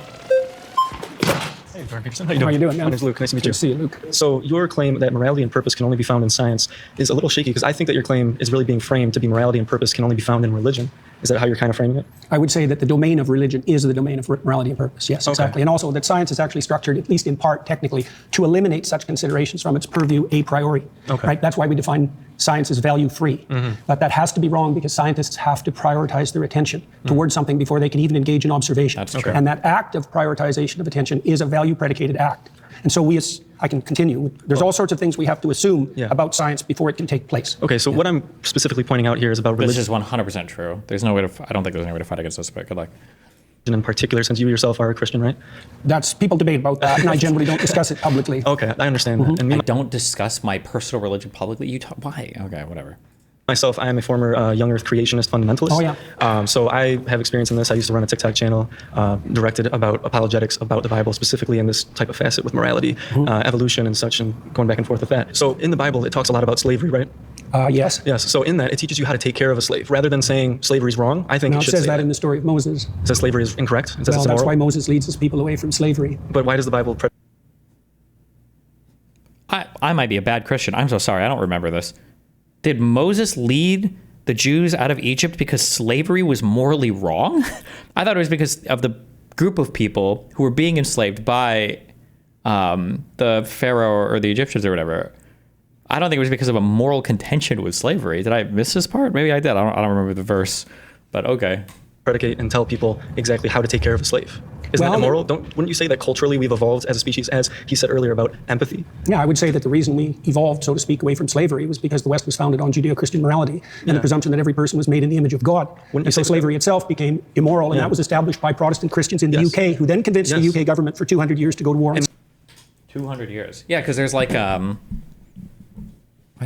Hey, Brian Peterson. How How you doing, man? My name's Luke. Nice to meet Good you. to see you, Luke. So your claim that morality and purpose can only be found in science is a little shaky because I think that your claim is really being framed to be morality and purpose can only be found in religion. Is that how you're kind of framing it? I would say that the domain of religion is the domain of morality and purpose. Yes, Okay. exactly. And also that science is actually structured, at least in part, technically, to eliminate such considerations from its purview a priori. Okay. Right? That's why we define science as value-free. But that has to be wrong because scientists have to prioritize their attention towards something before they can even engage in observation. That's true. And that act of prioritization of attention is a value-predicated act. And so I can continue. There's all sorts of things we have to assume Yeah. about science before it can take place. Okay, so what I'm specifically pointing out here is about This religion is 100% true. There's no way to. I don't think there's any way to fight against this, but good luck. in particular, since you yourself are a Christian, right? That's people debate about that, and I generally don't discuss it publicly. Okay, I understand that. And me, I don't discuss my personal religion publicly. Why? Okay, whatever. myself, I am a former young earth creationist fundamentalist. Oh, yeah. So I have experience in this. I used to run a TikTok channel directed about apologetics about the Bible, specifically in this type of facet with morality, evolution and such, and going back and forth with that. So in the Bible, it talks a lot about slavery, right? Yes. Yes. So in that, it teaches you how to take care of a slave. Rather than saying slavery is wrong, I think Now, it it should says say that in the story of Moses. It says slavery is incorrect. It says Well, it's that's immoral. why Moses leads his people away from slavery. But why does the Bible... I might be a bad Christian. I'm so sorry. I don't remember this. Did Moses lead the Jews out of Egypt because slavery was morally wrong? I thought it was because of the group of people who were being enslaved by the Pharaoh or the Egyptians or whatever, I don't think it was because of a moral contention with slavery. Did I miss this part? Maybe I did. I don't remember the verse, but okay. Predicate and tell people exactly how to take care of a slave. Isn't that immoral? Wouldn't you say that culturally we've evolved as a species, as he said earlier about empathy? Yeah, I would say that the reason we evolved, so to speak, away from slavery was because the West was founded on Judeo-Christian morality and the presumption that every person was made in the image of God. And so slavery itself became immoral, and that was established by Protestant Christians in the UK, who then convinced the UK government for 200 years to go to war. 200 years. Yeah, because there's like, I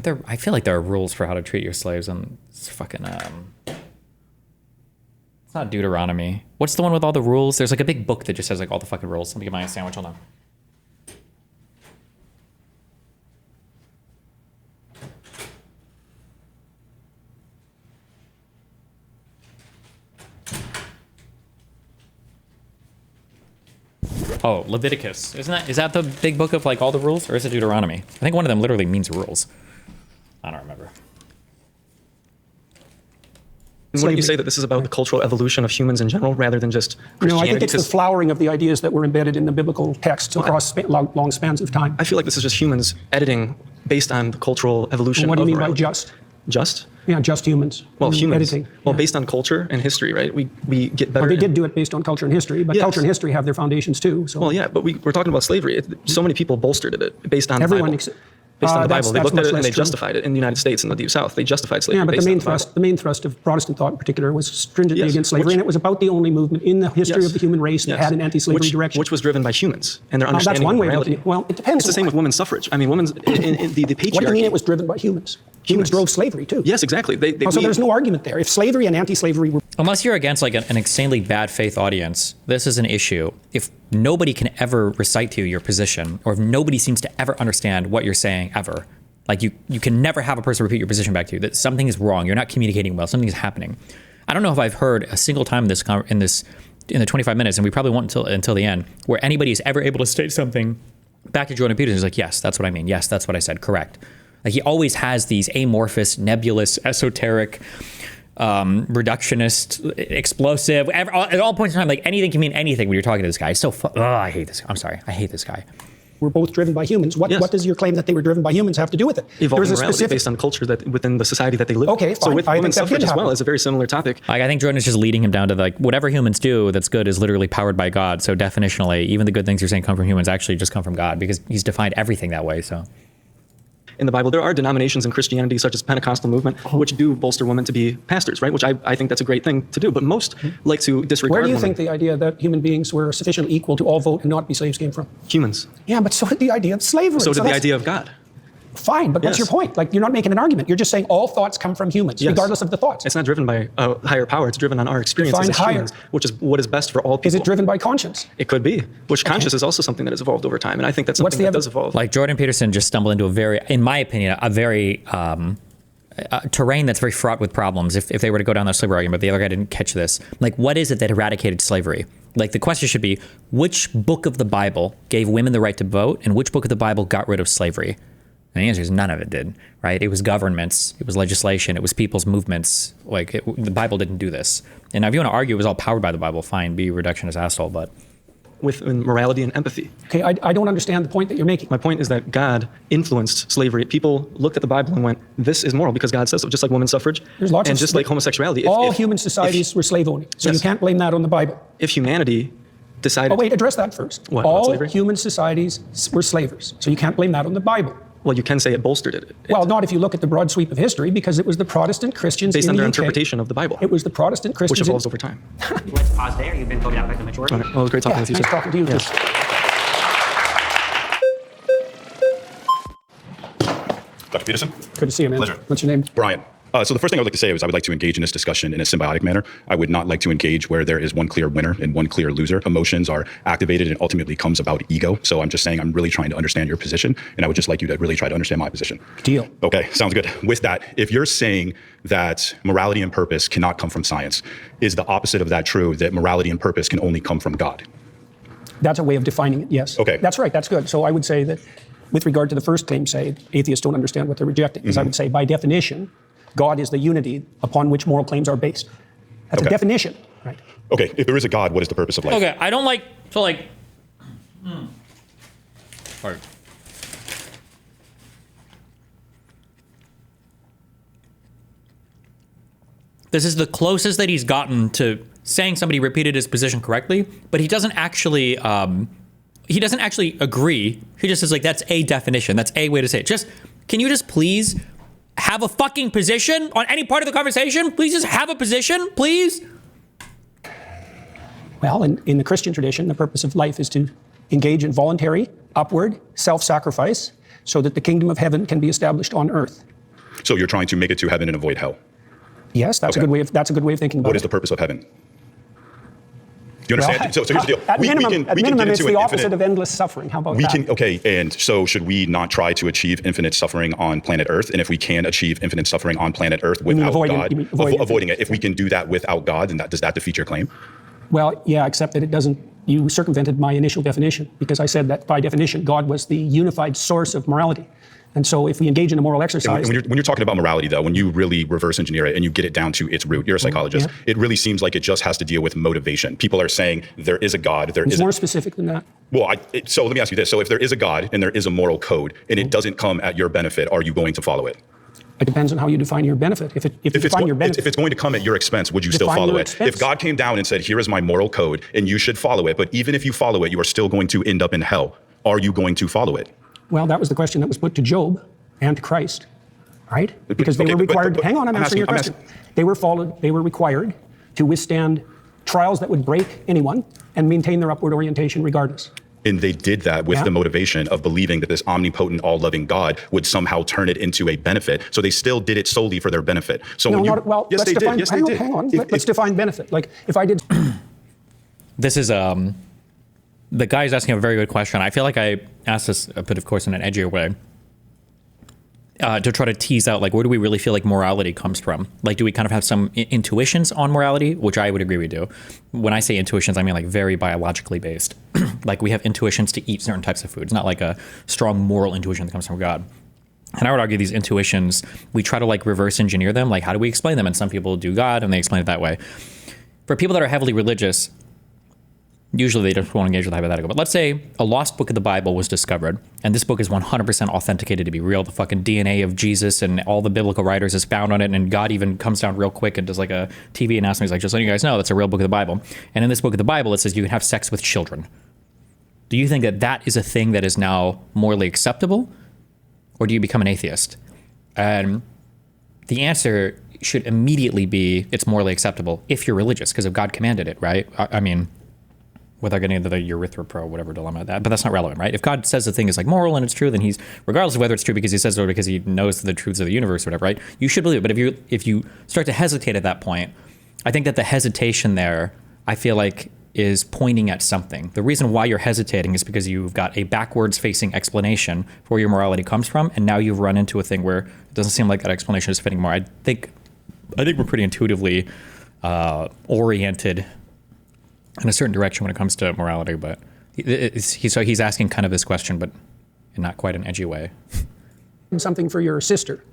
feel like there are rules for how to treat your slaves, and it's fucking, it's not Deuteronomy. What's the one with all the rules? There's like a big book that just has like all the fucking rules. Let me get my sandwich, hold on. Oh, Leviticus. Is that the big book of like all the rules, or is it Deuteronomy? I think one of them literally means rules. I don't remember. Wouldn't you say that this is about the cultural evolution of humans in general, rather than just Christianity? No, I think it's the flowering of the ideas that were embedded in the biblical texts across long spans of time. I feel like this is just humans editing based on the cultural evolution. What do you mean by morality. just? Just? Yeah, just humans. Well, humans. Editing. Well, based on culture and history, right? We get better. Well, they did do it based on culture and history, but Yes. culture and history have their foundations too. So. Well, yeah, but we're talking about slavery. So many people bolstered it based on the Bible. Based on the Bible. They looked at it and they justified it in the United States and the Deep South. They justified slavery. Yeah, but based the main thrust of Protestant thought in particular was stringently against slavery, and it was about the only movement in the history of the human race that had an anti-slavery direction. Which was driven by humans and their understanding that's one of way of morality. looking at it. Well, it depends. It's the same with women's suffrage. I mean, women's in the patriarchy. What do you mean it was driven by humans? Humans drove slavery too. Yes, exactly. So there's no argument there. If slavery and anti-slavery were... Unless you're against like an insanely bad faith audience, this is an issue. If nobody can ever recite to you your position, or if nobody seems to ever understand what you're saying ever, like you can never have a person repeat your position back to you, that something is wrong, you're not communicating well, something is happening. I don't know if I've heard a single time in the 25 minutes, and we probably won't until the end, where anybody is ever able to state something back to Jordan Peterson is like, yes, that's what I mean. Yes, that's what I said. Correct. Like he always has these amorphous, nebulous, esoteric, reductionist, explosive, at all points in time, like anything can mean anything when you're talking to this guy. It's so I hate this. I'm sorry. I hate this guy. Were both driven by humans. What does your claim that they were driven by humans have to do with it? Evolving morality based on culture that within the society that they live. Okay, fine. So with women's suffrage as well is a very similar topic. Like I think Jordan is just leading him down to like whatever humans do that's good is literally powered by God. So definitionally, even the good things you're saying come from humans actually just come from God, because he's defined everything that way. So. In the Bible, there are denominations in Christianity, such as Pentecostal movement, which do bolster women to be pastors, right? Which I think that's a great thing to do. But most like to disregard Where do you women. think the idea that human beings were sufficiently equal to all vote and not be slaves came from? Humans. Yeah, but so did the idea of slavery. So did the idea of God. Fine, but what's your point? Like, you're not making an argument. You're just saying all thoughts come from humans, regardless of the thoughts. It's not driven by a higher power. It's driven on our experiences as humans, which is what is best for all people. Is it driven by conscience? It could be. Which conscience is also something that has evolved over time, and I think that's something that does evolve. Like Jordan Peterson just stumbled into a very, in my opinion, a very terrain that's very fraught with problems. If they were to go down the slavery argument, but the other guy didn't catch this. Like, what is it that eradicated slavery? Like, the question should be, which book of the Bible gave women the right to vote, and which book of the Bible got rid of slavery? And the answer is none of it did, right? It was governments, it was legislation, it was people's movements. Like, the Bible didn't do this. And now if you want to argue it was all powered by the Bible, fine, be a reductionist asshole, but... With morality and empathy. Okay, I don't understand the point that you're making. My point is that God influenced slavery. People looked at the Bible and went, this is moral because God says so, just like women's suffrage. There's lots and just like homosexuality. All human societies were slave-owning, so you can't blame that on the Bible. If humanity decided... Oh, wait, address that first. What, all slavery? human societies were slavers, so you can't blame that on the Bible. Well, you can say it bolstered it. Well, not if you look at the broad sweep of history, because it was the Protestant Christians based in on the their UK. interpretation of the Bible. It was the Protestant Christians... Which evolves over time. Let's pause there. You've been voted out by the majority. Well, it was great talking with you, nice sir. talking to you, Yes. Dr. Peterson? Good to see you, man. Pleasure. What's your name? Brian. So the first thing I would like to say is I would like to engage in this discussion in a symbiotic manner. I would not like to engage where there is one clear winner and one clear loser. Emotions are activated and ultimately comes about ego. So I'm just saying I'm really trying to understand your position, and I would just like you to really try to understand my position. Deal. Okay, sounds good. With that, if you're saying that morality and purpose cannot come from science, is the opposite of that true, that morality and purpose can only come from God? That's a way of defining it, yes. Okay. That's right, that's good. So I would say that with regard to the first claim, say, atheists don't understand what they're rejecting, because I would say by definition, God is the unity upon which moral claims are based. That's a definition, right? Okay, if there is a God, what is the purpose of life? Okay, I don't like, so like, All right. This is the closest that he's gotten to saying somebody repeated his position correctly, but he doesn't actually agree. He just says, like, that's a definition. That's a way to say it. Just, can you just please have a fucking position on any part of the conversation? Please just have a position, please. Well, in the Christian tradition, the purpose of life is to engage in voluntary, upward, self-sacrifice so that the kingdom of heaven can be established on earth. So you're trying to make it to heaven and avoid hell? Yes, that's a good way of thinking about it. What is the purpose of heaven? Do you understand? Well, so here's the deal. At minimum, it's the opposite infinite, of endless suffering. How about that? Okay, and so should we not try to achieve infinite suffering on planet Earth? And if we can achieve infinite suffering on planet Earth without God, avoiding it, if we can do that without God, then does that defeat your claim? Well, yeah, except that it doesn't. You circumvented my initial definition because I said that by definition, God was the unified source of morality. And so if we engage in a moral exercise... When you're talking about morality, though, when you really reverse engineer it and you get it down to its root, you're a psychologist, it really seems like it just has to deal with motivation. People are saying there is a God. It's more specific than that. Well, so let me ask you this. So if there is a God and there is a moral code and it doesn't come at your benefit, are you going to follow it? It depends on how you define your benefit. If it's going to come at your expense, would you still follow it? If God came down and said, here is my moral code and you should follow it, but even if you follow it, you are still going to end up in hell. Are you going to follow it? Well, that was the question that was put to Job and to Christ, right? Because they were required. Hang on, I'm answering your question. They were required to withstand trials that would break anyone and maintain their upward orientation regardless. And they did that with the motivation of believing that this omnipotent, all-loving God would somehow turn it into a benefit. So they still did it solely for their benefit. So yes, they did. Yes, they did. Hang on. Let's define benefit. Like if I did. This is the guy's asking a very good question. I feel like I asked this, but of course in an edgier way. To try to tease out, like, where do we really feel like morality comes from? Like, do we kind of have some intuitions on morality? Which I would agree we do. When I say intuitions, I mean like very biologically based. Like we have intuitions to eat certain types of foods, not like a strong moral intuition that comes from God. And I would argue these intuitions, we try to like reverse engineer them. Like, how do we explain them? And some people do God and they explain it that way. For people that are heavily religious, usually they don't want to engage with the hypothetical. But let's say a lost book of the Bible was discovered, and this book is 100% authenticated to be real. The fucking DNA of Jesus and all the biblical writers is found on it, and God even comes down real quick and does like a TV announcement. He's like, just letting you guys know, that's a real book of the Bible. And in this book of the Bible, it says you can have sex with children. Do you think that that is a thing that is now morally acceptable? Or do you become an atheist? And the answer should immediately be it's morally acceptable if you're religious, because if God commanded it, right? I mean... without getting into the urethra pro, whatever dilemma that, but that's not relevant, right? If God says the thing is like moral and it's true, then he's, regardless of whether it's true because he says it or because he knows the truths of the universe or whatever, right? You should believe it. But if you start to hesitate at that point, I think that the hesitation there, I feel like, is pointing at something. The reason why you're hesitating is because you've got a backwards facing explanation for where your morality comes from, and now you've run into a thing where it doesn't seem like that explanation is fitting more. I think we're pretty intuitively oriented in a certain direction when it comes to morality, but he's asking kind of this question, but in not quite an edgy way. Something for your sister,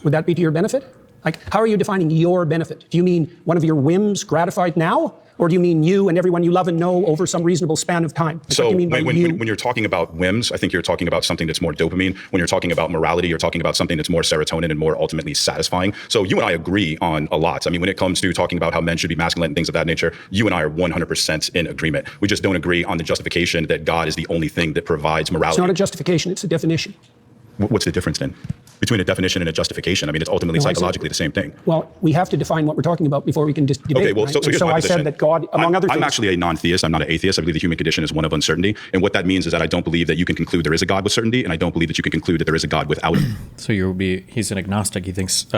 would that be to your benefit? Like, how are you defining your benefit? Do you mean one of your whims gratified now? Or do you mean you and everyone you love and know over some reasonable span of time? Like, so when you're talking about whims, I think you're talking about something that's more dopamine. When you're talking about morality, you're talking about something that's more serotonin and more ultimately satisfying. So you and I agree on a lot. I mean, when it comes to talking about how men should be masculine and things of that nature, you and I are 100% in agreement. We just don't agree on the justification that God is the only thing that provides morality. It's not a justification, it's a definition. What's the difference then between a definition and a justification? I mean, it's ultimately psychologically the same thing. Well, we have to define what we're talking about before we can just debate. Okay, well, right? so here's my position. I said that God, among other things... I'm actually a non-theist. I'm not an atheist. I believe the human condition is one of uncertainty. And what that means is that I don't believe that you can conclude there is a God with certainty, and I don't believe that you can conclude that there is a God without him. So he's an agnostic. He thinks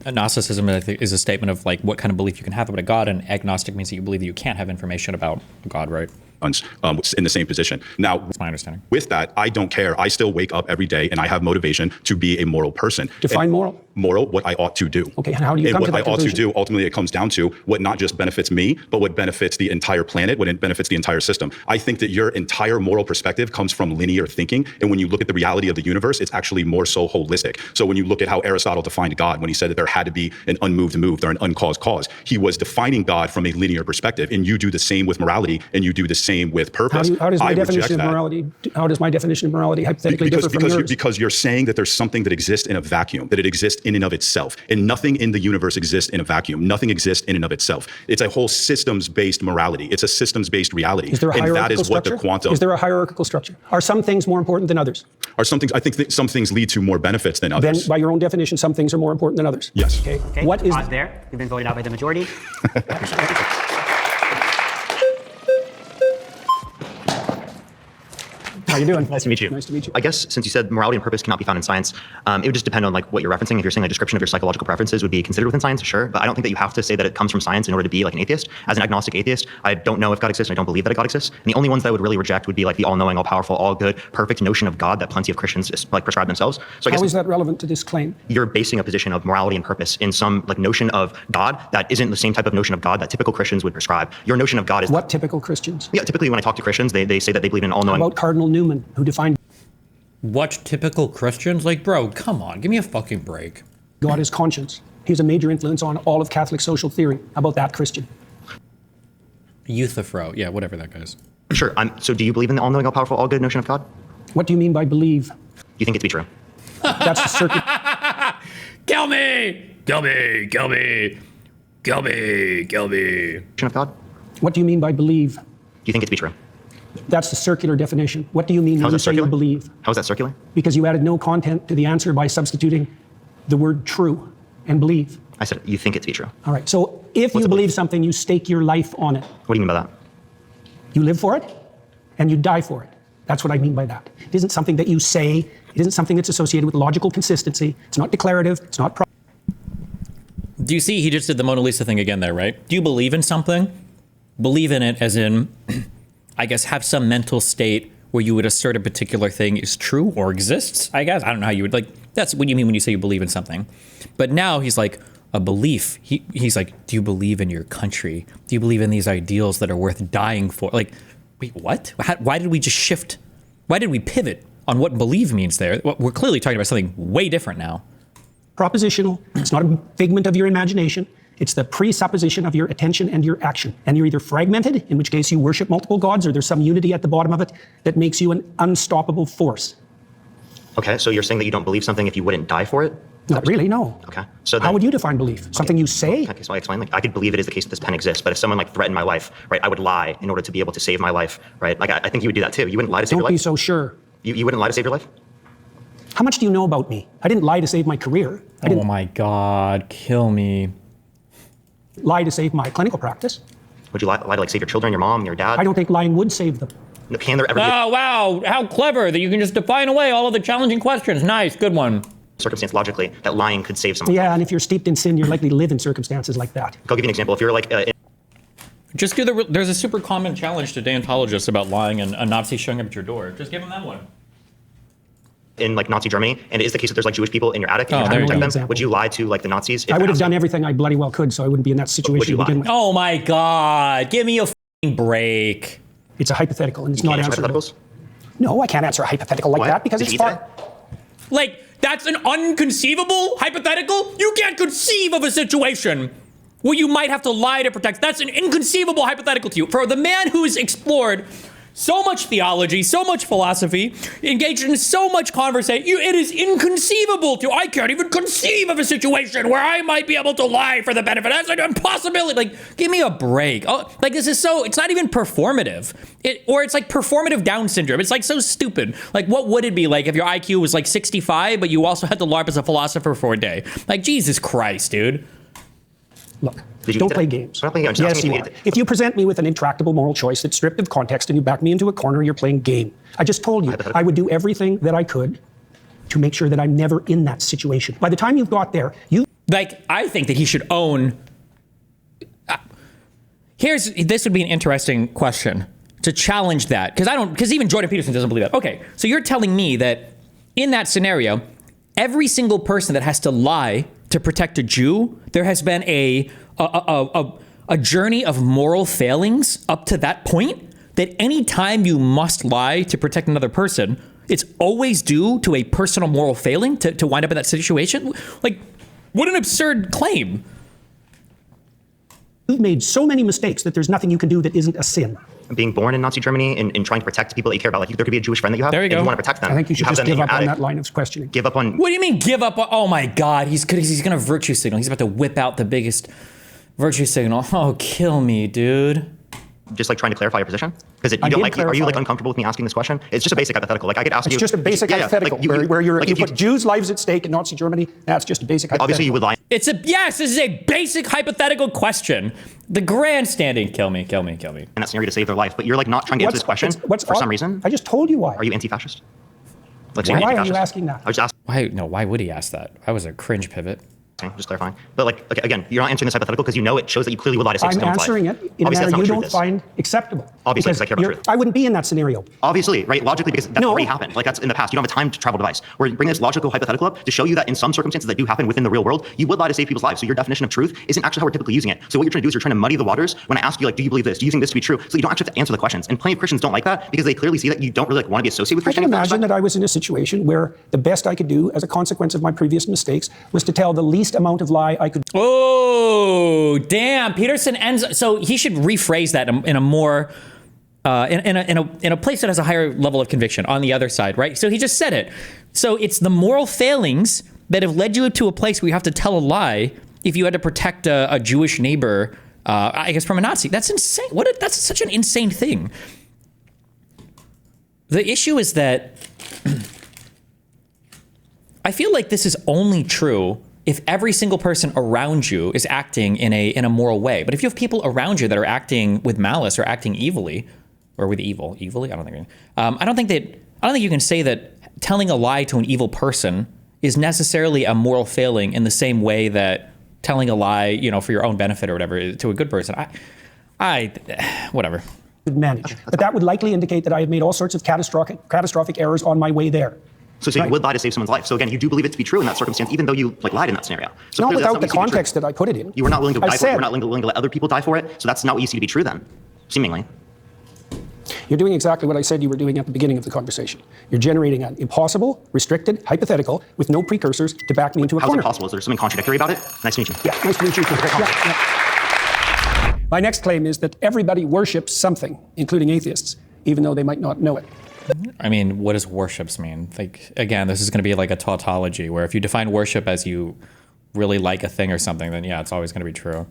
Gnosticism, I think, is a statement of like what kind of belief you can have about a God, and agnostic means that you believe that you can't have information about God, right? In the same position. Now, that's my understanding. With that, I don't care. I still wake up every day and I have motivation to be a moral person. Define moral. Moral, what I ought to do. Okay, and how do you come to that conclusion? What I ought to do, ultimately, it comes down to what not just benefits me, but what benefits the entire planet, what benefits the entire system. I think that your entire moral perspective comes from linear thinking, and when you look at the reality of the universe, it's actually more so holistic. So when you look at how Aristotle defined God, when he said that there had to be an unmoved moved or an uncaused cause, he was defining God from a linear perspective, and you do the same with morality, and you do the same with purpose. How does my I definition reject of that. morality? How does my definition of morality hypothetically differ from yours? Because you're saying that there's something that exists in a vacuum, that it exists in and of itself, and nothing in the universe exists in a vacuum. Nothing exists in and of itself. It's a whole systems-based morality. It's a systems-based reality. Is there a hierarchical and that is structure? what the quantum. Is there a hierarchical structure? Are some things more important than others? Are some things? I think that some things lead to more benefits than others. Then, by your own definition, some things are more important than others. Yes. Okay. Okay, What is pause there? You've been voted out by the majority. How you doing? Nice to meet you. Nice to meet you. I guess since you said morality and purpose cannot be found in science, it would just depend on like what you're referencing. If you're saying a description of your psychological preferences would be considered within science, sure. But I don't think that you have to say that it comes from science in order to be like an atheist. As an agnostic atheist, I don't know if God exists and I don't believe that God exists. And the only ones that I would really reject would be like the all-knowing, all-powerful, all-good, perfect notion of God that plenty of Christians like prescribe themselves. So I guess How is that relevant to this claim? you're basing a position of morality and purpose in some like notion of God that isn't the same type of notion of God that typical Christians would prescribe. Your notion of God is What typical Christians? Yeah, typically when I talk to Christians, they say that they believe in an all-knowing. About Cardinal Newman, who defined What typical Christians? Like, bro, come on, give me a fucking break. God as conscience. He's a major influence on all of Catholic social theory. How about that, Christian? Euthyphro, yeah, whatever that guy's. Sure. So do you believe in the all-knowing, all-powerful, all-good notion of God? What do you mean by believe? You think it to be true? That's the circuit. Kill me! Kill me! Kill me! Kill me! Kill me! Notion of God? What do you mean by believe? Do you think it to be true? That's the circular definition. What do you mean How when is you that say you circular? believe? How is that circular? Because you added no content to the answer by substituting the word true and believe. I said you think it to be true. All right, so if you a believe belief? something, you stake your life on it. What do you mean by that? You live for it, and you die for it. That's what I mean by that. It isn't something that you say. It isn't something that's associated with logical consistency. It's not declarative. It's not. Do you see he just did the Mona Lisa thing again there, right? Do you believe in something? Believe in it as in, I guess, have some mental state where you would assert a particular thing is true or exists, I guess. I don't know how you would, like, that's what you mean when you say you believe in something. But now he's like, a belief. He's like, do you believe in your country? Do you believe in these ideals that are worth dying for? Like, wait, what? Why did we just shift? Why did we pivot on what believe means there? We're clearly talking about something way different now. Propositional. It's not a figment of your imagination. It's the presupposition of your attention and your action. And you're either fragmented, in which case you worship multiple gods, or there's some unity at the bottom of it that makes you an unstoppable force. Okay, so you're saying that you don't believe something if you wouldn't die for it? Not really, no. Okay. So then, How would you define belief? Something you say? Okay, so I explain. Like, I could believe it is the case that this pen exists, but if someone like threatened my life, right, I would lie in order to be able to save my life, right? Like, I think you would do that too. You wouldn't lie to save your Don't be life. so sure. You wouldn't lie to save your life? How much do you know about me? I didn't lie to save my career. I Oh didn't my God, kill me. lie to save my clinical practice. Would you lie to like save your children, your mom, your dad? I don't think lying would save them. No, can there ever be Oh, wow, how clever that you can just define away all of the challenging questions. Nice, good one. a circumstance logically that lying could save someone? Yeah, and if you're steeped in sin, you're likely to live in circumstances like that. I'll give you an example. If you're like Just do there's a super common challenge to deontologists about lying and a Nazi showing up at your door. Just give them that one. in like Nazi Germany, and it is the case that there's like Jewish people in your attic, and Oh, you're there trying to you protect go. them, would you lie to like the Nazis? I would have done everything I bloody well could, so I wouldn't be in that situation you to begin lie? with. Oh my God, give me a f***ing break. It's a hypothetical, and it's You not can't answer answerable. hypotheticals? No, I can't answer a hypothetical like Why? that because Did it's you eat far. Like, that's an unconceivable hypothetical? You can't conceive of a situation where you might have to lie to protect. That's an inconceivable hypothetical to you. For the man who's explored so much theology, so much philosophy, engaged in so much conversation, it is inconceivable to, I can't even conceive of a situation where I might be able to lie for the benefit. That's an impossibility. Like, give me a break. Oh, like, this is so, it's not even performative. Or it's like performative Down syndrome. It's like so stupid. Like, what would it be like if your IQ was like 65, but you also had to LARP as a philosopher for a day? Like, Jesus Christ, dude. Look, Did you don't eat play that? games. I'm not playing games. I'm Yes, asking you if are. you ate it. If you present me with an intractable moral choice that's stripped of context and you back me into a corner, you're playing game. I just told you, Hypothetical. I would do everything that I could to make sure that I'm never in that situation. By the time you've got there, you... Like, I think that he should own. This would be an interesting question to challenge that, because even Jordan Peterson doesn't believe that. Okay, so you're telling me that in that scenario, every single person that has to lie to protect a Jew, there has been a journey of moral failings up to that point, that any time you must lie to protect another person, it's always due to a personal moral failing to wind up in that situation? Like, what an absurd claim. You've made so many mistakes that there's nothing you can do that isn't a sin. being born in Nazi Germany and trying to protect people that you care about. Like there could be a Jewish friend that you have. There you go. And you want to protect them. I think you should have just them give in up your on attic. that line of questioning. Give up on. What do you mean give up? Oh my God, he's gonna virtue signal. He's about to whip out the biggest virtue signal. Oh, kill me, dude. Just like trying to clarify your position? Because you don't like, are you like uncomfortable with me asking this question? It's just a basic hypothetical. Like I could ask you. It's just a basic hypothetical where you put Jews' lives at stake in Nazi Germany. That's just a basic hypothetical. Obviously, you would lie. Yes, this is a basic hypothetical question. The grandstanding, kill me. In that scenario to save their life, but you're like not trying to answer this question for some reason. I just told you why. Are you anti-fascist? Let's Why say are anti-fascist. you asking that? I was just asking. Why? No, why would he ask that? That was a cringe pivot. Just clarifying. But like, okay, again, you're not answering this hypothetical because you know it shows that you clearly would lie to save I'm someone's life. answering it in a Obviously, manner that's you not what don't truth is. find acceptable. Obviously, because I care about truth. I wouldn't be in that scenario. Obviously, right? Logically, because that's already happened. Like that's in the past. You don't have a time to travel device. We're bringing this logical hypothetical up to show you that in some circumstances that do happen within the real world, you would lie to save people's lives. So your definition of truth isn't actually how we're typically using it. So what you're trying to do is you're trying to muddy the waters when I ask you like, do you believe this? Do you think this to be true? So you don't actually have to answer the questions. And plenty of Christians don't like that because they clearly see that you don't really like want to be associated with I can Christianity. imagine that I was in a situation where the best I could do as a consequence of my previous mistakes was to tell the least amount of lie I could. Oh, damn. Peterson ends. So he should rephrase that in a more, in a place that has a higher level of conviction on the other side, right? So he just said it. So it's the moral failings that have led you to a place where you have to tell a lie if you had to protect a Jewish neighbor, I guess, from a Nazi. That's insane. That's such an insane thing. The issue is that I feel like this is only true if every single person around you is acting in a moral way. But if you have people around you that are acting with malice or acting evilly, or with evilly, I don't think you can say that telling a lie to an evil person is necessarily a moral failing in the same way that telling a lie, for your own benefit or whatever to a good person. Whatever. Manage. But that would likely indicate that I have made all sorts of catastrophic errors on my way there. So you would lie to save someone's life. So again, you do believe it to be true in that circumstance, even though you lied in that scenario. So not without the context that I put it in. You were not willing to die for it. You were not willing to let other people die for it. So that's not what you see to be true then, seemingly. You're doing exactly what I said you were doing at the beginning of the conversation. You're generating an impossible, restricted, hypothetical with no precursors to back me into a corner. How's it possible? Is there something contradictory about it? Nice to meet you. Yeah, nice to meet you too. Yeah. My next claim is that everybody worships something, including atheists, even though they might not know it. I mean, what does worships mean? Like, again, this is going to be like a tautology where if you define worship as you really like a thing or something, then yeah, it's always going to be true.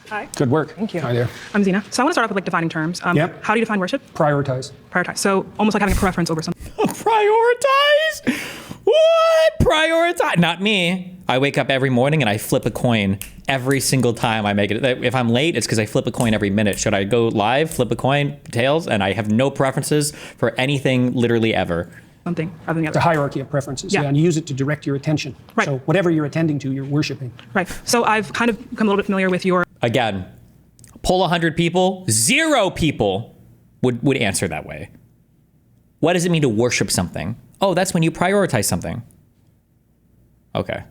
Hi. Good work. Thank you. Hi there. I'm Zena. So I want to start off with defining terms. Yep. How do you define worship? Prioritize. Prioritize. So almost like having a preference over something. Prioritize? What? Prioritize? Not me. I wake up every morning and I flip a coin every single time I make it. If I'm late, it's because I flip a coin every minute. Should I go live, flip a coin, tails? And I have no preferences for anything literally ever. Something other than the The other. hierarchy of preferences. Yeah. And you use it to direct your attention. Right. So whatever you're attending to, you're worshiping. Right. So I've kind of become a little bit familiar with your. Again, poll 100 people, 0 people would answer that way. What does it mean to worship something? Oh, that's when you prioritize something. Okay.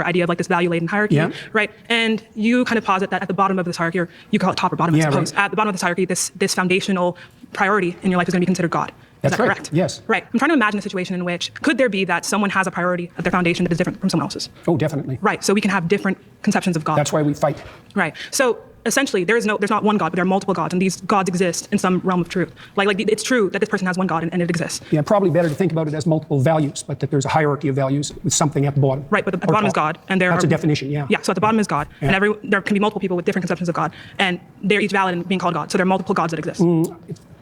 Idea of like this value-laden hierarchy, Yeah. right? And you kind of posit that at the bottom of this hierarchy, or you call it top or bottom, I Yeah, suppose. right. At the bottom of this hierarchy, this foundational priority in your life is going to be considered God. That's Is that right. correct? Yes. Right. I'm trying to imagine a situation in which could there be that someone has a priority at their foundation that is different from someone else's? Oh, definitely. Right. So we can have different conceptions of God. That's why we fight. Right. So essentially, there's not one God, but there are multiple gods, and these gods exist in some realm of truth. Like it's true that this person has one God and it exists. Yeah, probably better to think about it as multiple values, but that there's a hierarchy of values with something at the bottom. Right, but at the bottom is God, and there That's are, a definition, yeah. Yeah, so at the bottom is God, Yeah. and there can be multiple people with different conceptions of God, and they're each valid in being called God. So there are multiple gods that exist.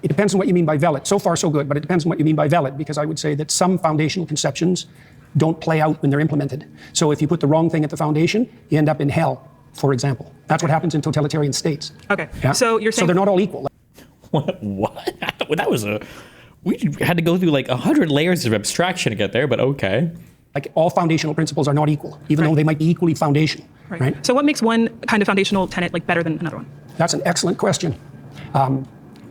It depends on what you mean by valid. So far, so good, but it depends on what you mean by valid, because I would say that some foundational conceptions don't play out when they're implemented. So if you put the wrong thing at the foundation, you end up in hell, for example. That's what happens in totalitarian states. Okay, Yeah? so you're saying... So they're not all equal. What? Well, that was we had to go through like 100 layers of abstraction to get there, but okay. Like all foundational principles are not equal, even though they might be equally foundational. Right? So what makes one kind of foundational tenet like better than another one? That's an excellent question.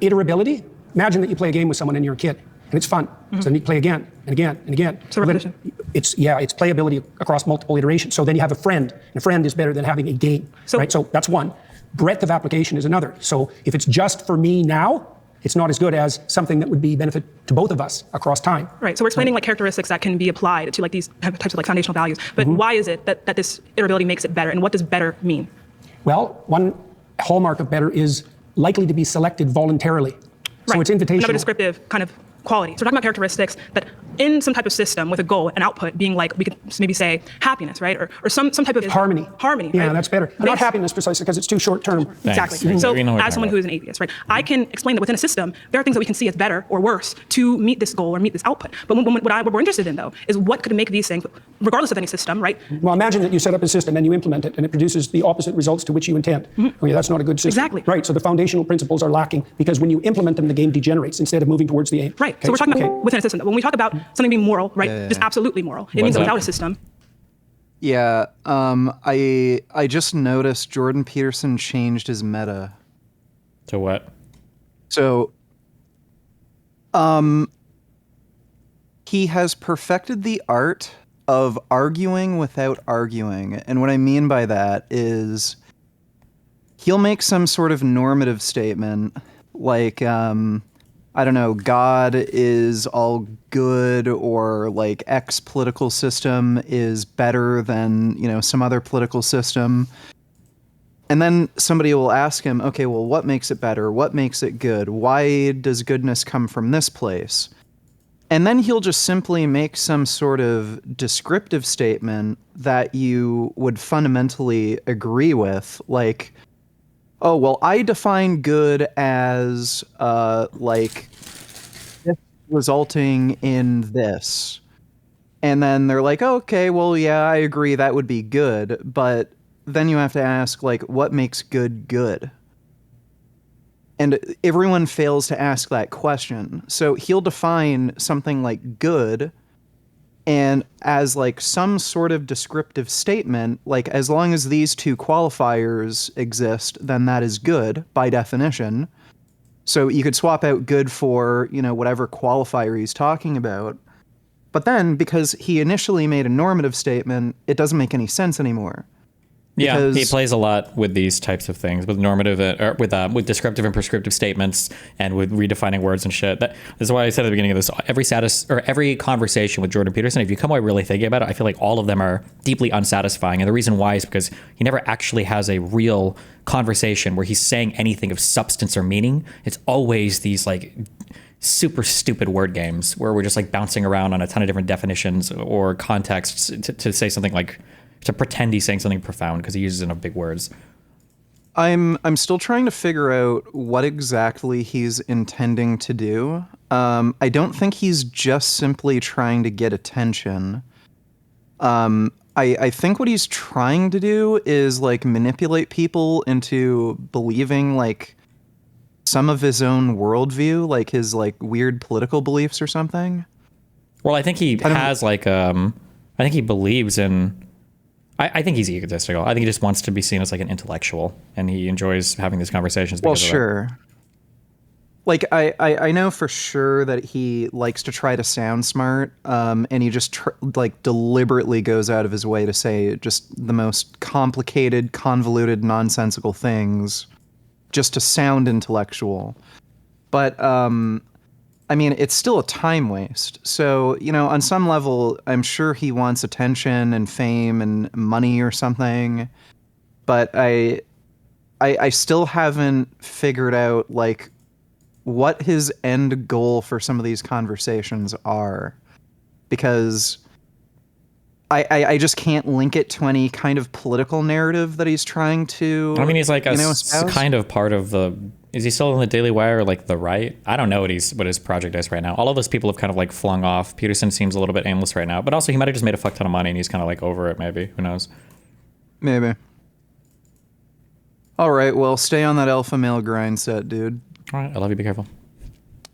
Iterability. Imagine that you play a game with someone and you're a kid, and it's fun. So then you play again and again and again. So repetition. It's playability across multiple iterations. So then you have a friend, and a friend is better than having a game. Right? So that's one. Breadth of application is another. So if it's just for me now, it's not as good as something that would be benefit to both of us across time. Right. So we're explaining like characteristics that can be applied to like these types of like foundational values. But why is it that this iterability makes it better, and what does better mean? Well, one hallmark of better is likely to be selected voluntarily. So it's invitational. Another descriptive kind of quality. So we're talking about characteristics that in some type of system with a goal, an output being like, we could maybe say happiness, right? Or some type of harmony. Harmony, yeah, right? that's better. Not happiness precisely, because it's too short term. Exactly. Thanks. So as someone who is an atheist, right, I can explain that within a system, there are things that we can see as better or worse to meet this goal or meet this output. But what we're interested in, though, is what could make these things, regardless of any system, right? Well, imagine that you set up a system and you implement it, and it produces the opposite results to which you intend. Okay, that's not a good system. Exactly. Right, so the foundational principles are lacking, because when you implement them, the game degenerates instead of moving towards the aim. Right, so we're talking about within a system. When we talk about something being moral, right, just absolutely moral, it means that without a system. Yeah, I just noticed Jordan Peterson changed his meta. To what? So, he has perfected the art of arguing without arguing. And what I mean by that is he'll make some sort of normative statement like, I don't know, God is all good, or like X political system is better than, you know, some other political system. And then somebody will ask him, okay, well, what makes it better? What makes it good? Why does goodness come from this place? And then he'll just simply make some sort of descriptive statement that you would fundamentally agree with, like, oh, well, I define good as, like, this resulting in this. And then they're like, oh, okay, well, yeah, I agree, that would be good. But then you have to ask, like, what makes good good? And everyone fails to ask that question. So he'll define something like good, and as like some sort of descriptive statement, like as long as these two qualifiers exist, then that is good by definition. So you could swap out good for, you know, whatever qualifier he's talking about. But then because he initially made a normative statement, it doesn't make any sense anymore. Yeah, he plays a lot with these types of things, with normative, or with descriptive and prescriptive statements, and with redefining words and shit. That is why I said at the beginning of this: every conversation with Jordan Peterson, if you come away really thinking about it, I feel like all of them are deeply unsatisfying. And the reason why is because he never actually has a real conversation where he's saying anything of substance or meaning. It's always these like super stupid word games where we're just like bouncing around on a ton of different definitions or contexts to say something like, to pretend he's saying something profound because he uses enough big words. I'm still trying to figure out what exactly he's intending to do. I don't think he's just simply trying to get attention. I think what he's trying to do is like manipulate people into believing like some of his own worldview, like his like weird political beliefs or something. Well, I think he has like I think he believes in. I think he's egotistical. I think he just wants to be seen as like an intellectual, and he enjoys having these conversations. Well, sure. Like I know for sure that he likes to try to sound smart, and he just like deliberately goes out of his way to say just the most complicated, convoluted, nonsensical things, just to sound intellectual. But I mean, it's still a time waste. So, you know, on some level, I'm sure he wants attention and fame and money or something. But I still haven't figured out, like, what his end goal for some of these conversations are. Because I just can't link it to any kind of political narrative that he's trying to. I mean, he's like kind of part of the. Is he still in the Daily Wire or like the right? I don't know what his project is right now. All of those people have kind of like flung off. Peterson seems a little bit aimless right now, but also he might have just made a fuck ton of money and he's kind of like over it. Maybe, who knows? Maybe. All right, well, stay on that alpha male grind set, dude. All right, I love you. Be careful.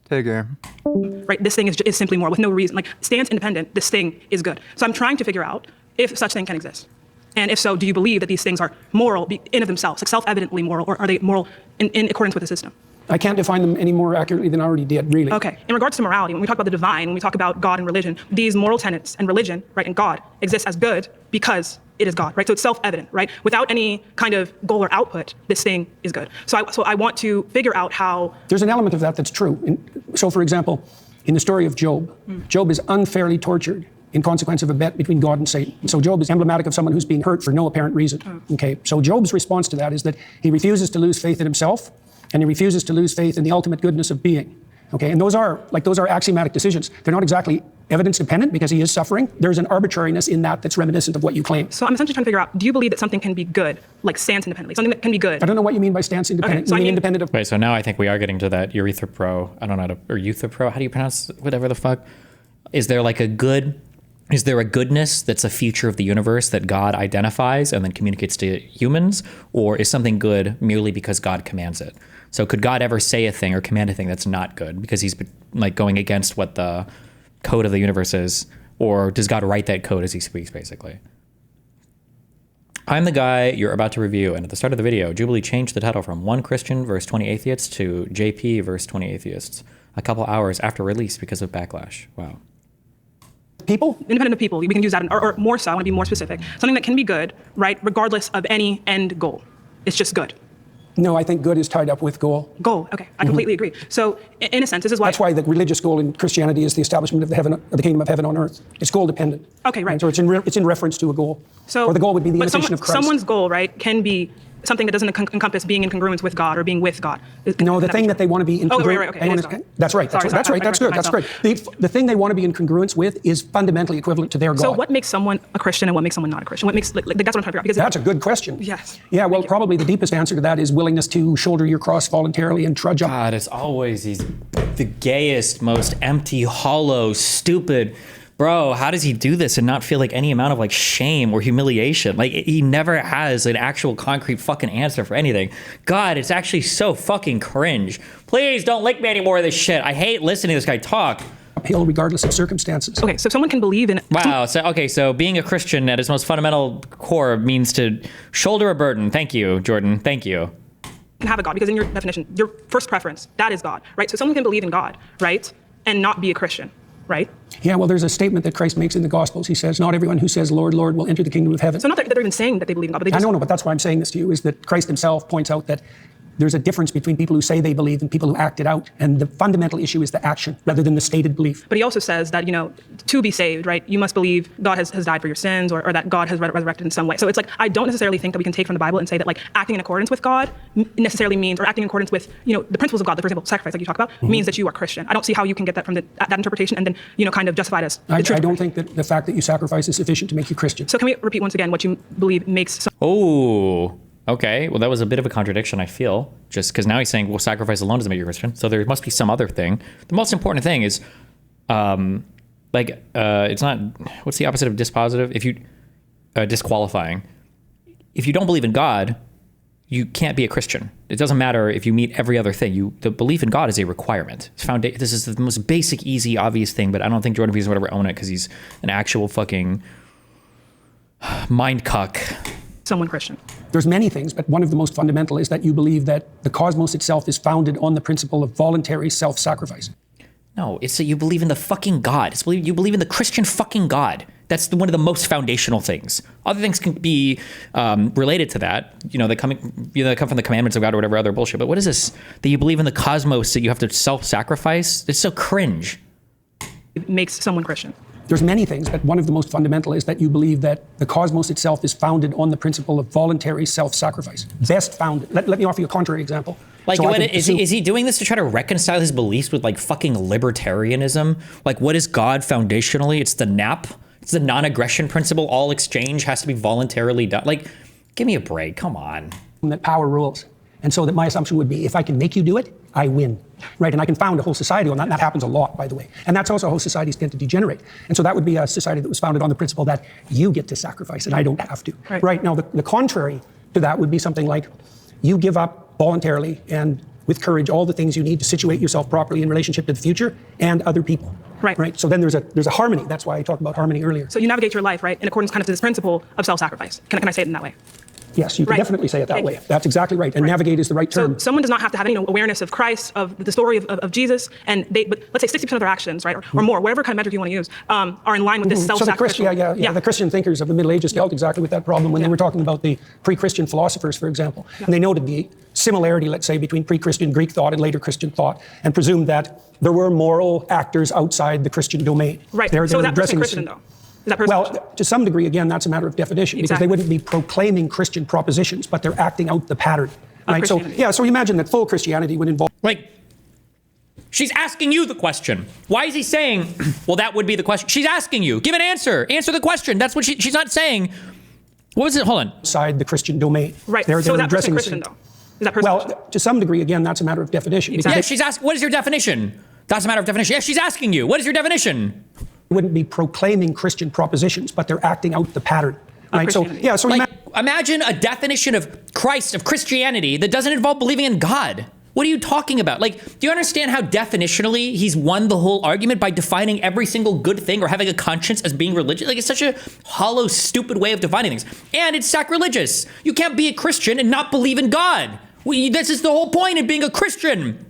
Take care. Right, this thing is simply more with no reason. Like, stands independent, this thing is good. So I'm trying to figure out if such thing can exist. And if so, do you believe that these things are moral in of themselves, like self-evidently moral, or are they moral in accordance with the system? I can't define them any more accurately than I already did, really. Okay. In regards to morality, when we talk about the divine, when we talk about God and religion, these moral tenets and religion, right, and God exists as good because it is God, right? So it's self-evident, right? Without any kind of goal or output, this thing is good. So I want to figure out how... There's an element of that that's true. So, for example, in the story of Job, Job is unfairly tortured in consequence of a bet between God and Satan. And so Job is emblematic of someone who's being hurt for no apparent reason. Okay, so Job's response to that is that he refuses to lose faith in himself, and he refuses to lose faith in the ultimate goodness of being. Okay, and those are axiomatic decisions. They're not exactly evidence dependent because he is suffering. There's an arbitrariness in that that's reminiscent of what you claim. So I'm essentially trying to figure out, do you believe that something can be good, like stance independently, something that can be good? I don't know what you mean by stance independent. Okay, so you mean independent of... Wait, so now I think we are getting to that urethropro. I don't know how to, or euthropro. How do you pronounce whatever the fuck? Is there a goodness that's a feature of the universe that God identifies and then communicates to humans? Or is something good merely because God commands it? So could God ever say a thing or command a thing that's not good because he's like going against what the code of the universe is? Or does God write that code as he speaks, basically? I'm the guy you're about to review, and at the start of the video, Jubilee changed the title from 1 Christian versus 20 Atheists to JP versus 20 Atheists a couple hours after release because of backlash. Wow. People? Independent of people. We can use that, or more so, I want to be more specific. Something that can be good, right, regardless of any end goal. It's just good. No, I think good is tied up with goal. Goal, okay. I completely agree. So, in a sense, this is why... That's why the religious goal in Christianity is the establishment of the kingdom of heaven on earth. It's goal dependent. Okay, right. And so it's in reference to a goal. So, or the goal would be the imitation of Christ. Someone's goal, right, can be something that doesn't encompass being in congruence with God or being with God. No, the thing that they want to be in congruence... Oh, right, okay. That's right. That's right. That's good. That's great. The thing they want to be in congruence with is fundamentally equivalent to their God. So what makes someone a Christian and what makes someone not a Christian? What makes, that's what I'm trying to figure out. Because that's a good question. Yes. Yeah, well, probably the deepest answer to that is willingness to shoulder your cross voluntarily and trudge up. God, it's always the gayest, most empty, hollow, stupid... Bro, how does he do this and not feel like any amount of like shame or humiliation? Like he never has an actual concrete fucking answer for anything. God, it's actually so fucking cringe. Please don't link me anymore of this shit. I hate listening to this guy talk. Hill regardless of circumstances. Okay, so someone can believe in... Wow, so being a Christian at its most fundamental core means to shoulder a burden. Thank you, Jordan. Thank you. Can have a God because in your definition, your first preference, that is God, right? So someone can believe in God, right? And not be a Christian. Right? Yeah, well, there's a statement that Christ makes in the Gospels. He says, not everyone who says, Lord, Lord, will enter the kingdom of heaven. So not that they're even saying that they believe in God, but they just... I know, but that's why I'm saying this to you, is that Christ himself points out that there's a difference between people who say they believe and people who act it out. And the fundamental issue is the action rather than the stated belief. But he also says that, to be saved, right, you must believe God has died for your sins or that God has resurrected in some way. So it's like, I don't necessarily think that we can take from the Bible and say that like acting in accordance with God necessarily means, or acting in accordance with, the principles of God, like, for example, sacrifice, like you talk about, means that you are Christian. I don't see how you can get that from that interpretation and then, kind of justify it as the truth. I don't think that the fact that you sacrifice is sufficient to make you Christian. So can we repeat once again what you believe makes... Oh... Okay, well, that was a bit of a contradiction, I feel, just because now he's saying, well, sacrifice alone doesn't make you a Christian. So there must be some other thing. The most important thing is, it's not, what's the opposite of dispositive? If you, disqualifying. If you don't believe in God, you can't be a Christian. It doesn't matter if you meet every other thing. The belief in God is a requirement. This is the most basic, easy, obvious thing, but I don't think Jordan Peterson would ever own it because he's an actual fucking mind cuck. Someone Christian. There's many things, but one of the most fundamental is that you believe that the cosmos itself is founded on the principle of voluntary self-sacrifice. No, it's that you believe in the fucking God. You believe in the Christian fucking God. That's one of the most foundational things. Other things can be related to that, that come from the commandments of God or whatever other bullshit. But what is this? That you believe in the cosmos, that you have to self-sacrifice? It's so cringe. It makes someone Christian. There's many things, but one of the most fundamental is that you believe that the cosmos itself is founded on the principle of voluntary self-sacrifice. Best founded. Let me offer you a contrary example. Like, is he doing this to try to reconcile his beliefs with like fucking libertarianism? Like, what is God foundationally? It's the NAP. It's the non-aggression principle. All exchange has to be voluntarily done. Like, give me a break. Come on. That power rules. And so that my assumption would be, if I can make you do it, I win, right? And I can found a whole society on that, and that happens a lot, by the way. And that's also how societies tend to degenerate. And so that would be a society that was founded on the principle that you get to sacrifice and I don't have to. Right? Now, the contrary to that would be something like, you give up voluntarily and with courage all the things you need to situate yourself properly in relationship to the future and other people. Right. So then there's a harmony. That's why I talked about harmony earlier. So you navigate your life, right, in accordance kind of to this principle of self-sacrifice. Can I say it in that way? Yes, you can definitely say it that way. That's exactly right. And navigate is the right term. So someone does not have to have any awareness of Christ, of the story of Jesus, but let's say 60% of their actions, right, or more, whatever kind of metric you want to use, are in line with this self-sacrifice. So the Christian thinkers of the Middle Ages dealt exactly with that problem when they were talking about the pre-Christian philosophers, for example. And they noted the similarity, let's say, between pre-Christian Greek thought and later Christian thought, and presumed that there were moral actors outside the Christian domain. Right. So is that person Christian, though? that persecution? Well, to some degree, again, that's a matter of definition, because they wouldn't be proclaiming Christian propositions, but they're acting out the pattern. Right? So, yeah, so imagine that full Christianity would involve... Like, she's asking you the question. Why is he saying, well, that would be the question? She's asking you. Give an answer. Answer the question. That's what she's not saying. What was it? Hold on. ...side the Christian domain. Right. So is that person Christian, though? Is that persecution? Well, to some degree, again, that's a matter of definition. Yeah, she's asking, what is your definition? That's a matter of definition. Yeah, she's asking you, what is your definition? Wouldn't be proclaiming Christian propositions, but they're acting out the pattern. Right? So, yeah, so like, imagine a definition of Christ, of Christianity, that doesn't involve believing in God. What are you talking about? Like, do you understand how definitionally he's won the whole argument by defining every single good thing or having a conscience as being religious? Like, it's such a hollow, stupid way of defining things. And it's sacrilegious. You can't be a Christian and not believe in God. This is the whole point of being a Christian.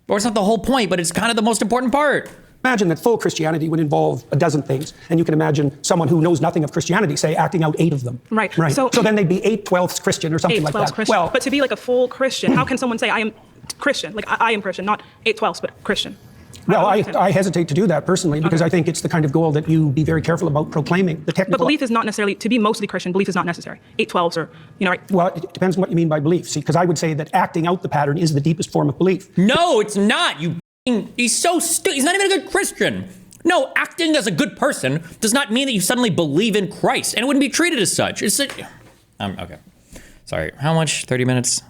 Or it's not the whole point, but it's kind of the most important part. Imagine that full Christianity would involve a dozen things. And you can imagine someone who knows nothing of Christianity, say, acting out 8 of them. Right. So then they'd be 8/12 Christian or something like that. Christian. Well, but to be like a full Christian, how can someone say, I am Christian? Like, I am Christian, not 8/12, but Christian. Well, I hesitate to do that personally, because I think it's the kind of goal that you be very careful about proclaiming. The technical. But belief is not necessarily, to be mostly Christian, belief is not necessary. 8/12s or, right? Well, it depends on what you mean by belief. See, because I would say that acting out the pattern is the deepest form of belief. No, it's not. He's so stupid. He's not even a good Christian. No, acting as a good person does not mean that you suddenly believe in Christ, and it wouldn't be treated as such. Okay. Sorry. How much? 30 minutes?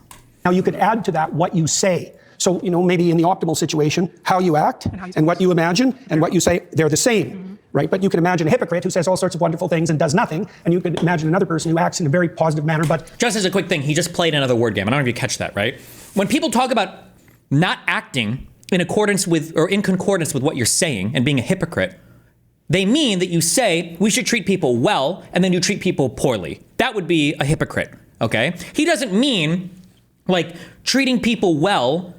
Now, you could add to that what you say. So, maybe in the optimal situation, how you act and what you imagine and what you say, they're the same, right? But you can imagine a hypocrite who says all sorts of wonderful things and does nothing, and you could imagine another person who acts in a very positive manner, but... Just as a quick thing, he just played another word game. I don't know if you catch that, right? When people talk about not acting in accordance with or in concordance with what you're saying and being a hypocrite, they mean that you say we should treat people well and then you treat people poorly. That would be a hypocrite, okay? He doesn't mean like treating people well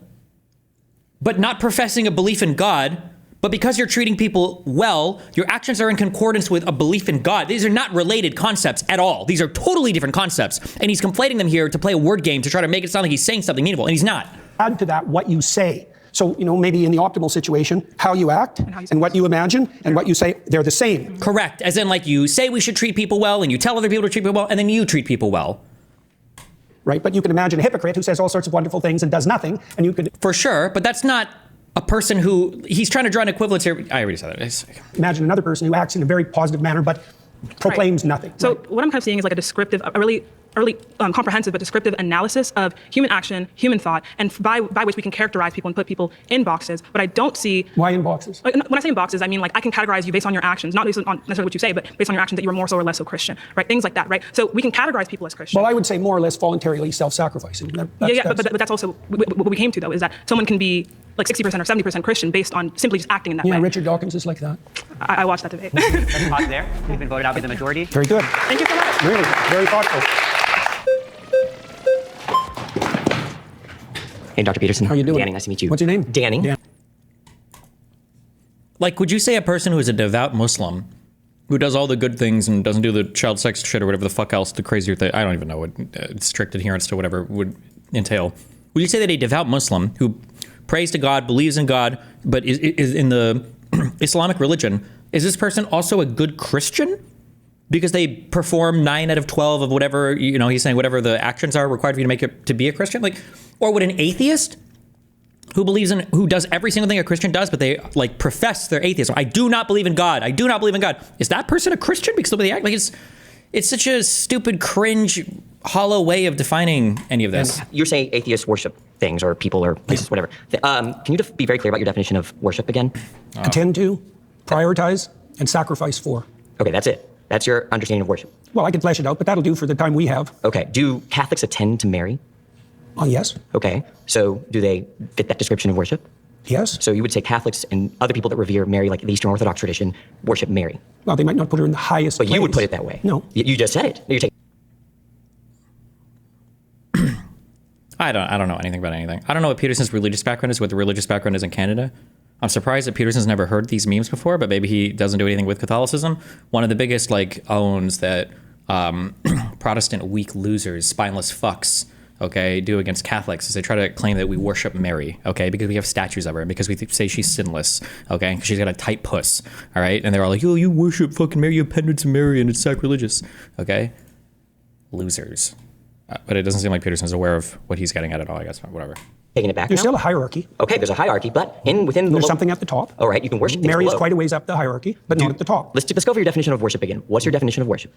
but not professing a belief in God, but because you're treating people well, your actions are in concordance with a belief in God. These are not related concepts at all. These are totally different concepts, and he's conflating them here to play a word game to try to make it sound like he's saying something meaningful, and he's not. Add to that what you say. So, maybe in the optimal situation, how you act and what you imagine and what you say, they're the same. Correct. As in, like, you say we should treat people well and you tell other people to treat people well and then you treat people well. Right, but you can imagine a hypocrite who says all sorts of wonderful things and does nothing, and you could... For sure, but that's not a person who... He's trying to draw an equivalence here. I already said that. Imagine another person who acts in a very positive manner but proclaims nothing. So what I'm kind of seeing is like a descriptive, a really comprehensive but descriptive analysis of human action, human thought, and by which we can characterize people and put people in boxes. But I don't see... Why in boxes? When I say in boxes, I mean like I can categorize you based on your actions, not based on necessarily what you say, but based on your actions that you are more so or less so Christian, right? Things like that, right? So we can categorize people as Christian. Well, I would say more or less voluntarily self-sacrificing. But that's also what we came to, though, is that someone can be like 60% or 70% Christian based on simply just acting in that way. Yeah, Richard Dawkins is like that. I watched that debate. Let's pause there. We've been voted out by the majority. Very good. Thank you so much. Really, very thoughtful. Hey, Dr. Peterson. How are you doing? Danny, nice to meet you. What's your name? Danny. Dan. Like, would you say a person who is a devout Muslim, who does all the good things and doesn't do the child sex shit or whatever the fuck else, the crazier thing, I don't even know what strict adherence to whatever would entail. Would you say that a devout Muslim who prays to God, believes in God, but is in the Islamic religion, is this person also a good Christian? Because they perform 9 out of 12 of whatever, he's saying whatever the actions are required for you to make it to be a Christian? Like, or would an atheist who does every single thing a Christian does, but they like profess their atheism? I do not believe in God. I do not believe in God. Is that person a Christian because of the way they act? Like it's such a stupid, cringe, hollow way of defining any of this. You're saying atheists worship things or people or places, whatever. Can you be very clear about your definition of worship again? Attend to, prioritize, and sacrifice for. Okay, that's it. That's your understanding of worship. Well, I can flesh it out, but that'll do for the time we have. Okay. Do Catholics attend to Mary? Yes. Okay. So do they fit that description of worship? Yes. So you would say Catholics and other people that revere Mary, like the Eastern Orthodox tradition, worship Mary? Well, they might not put her in the highest place. But you would put it that way. No. You just said it. You're taking... I don't know anything about anything. I don't know what Peterson's religious background is, what the religious background is in Canada. I'm surprised that Peterson's never heard these memes before, but maybe he doesn't do anything with Catholicism. One of the biggest owns that Protestant weak losers, spineless fucks, okay, do against Catholics is they try to claim that we worship Mary, okay, because we have statues of her and because we say she's sinless, okay, because she's got a tight puss, all right, and they're all like, oh, you worship fucking Mary, you have pendants of Mary, and it's sacrilegious, okay, losers. But it doesn't seem like Peterson's aware of what he's getting at all, I guess, whatever. Taking it back There's now? still a hierarchy. Okay, there's a hierarchy, but within the There's something at the top. All right, you can worship things Mary is below. quite a ways up the hierarchy, but not at the top. Let's go over your definition of worship again. What's your definition of worship?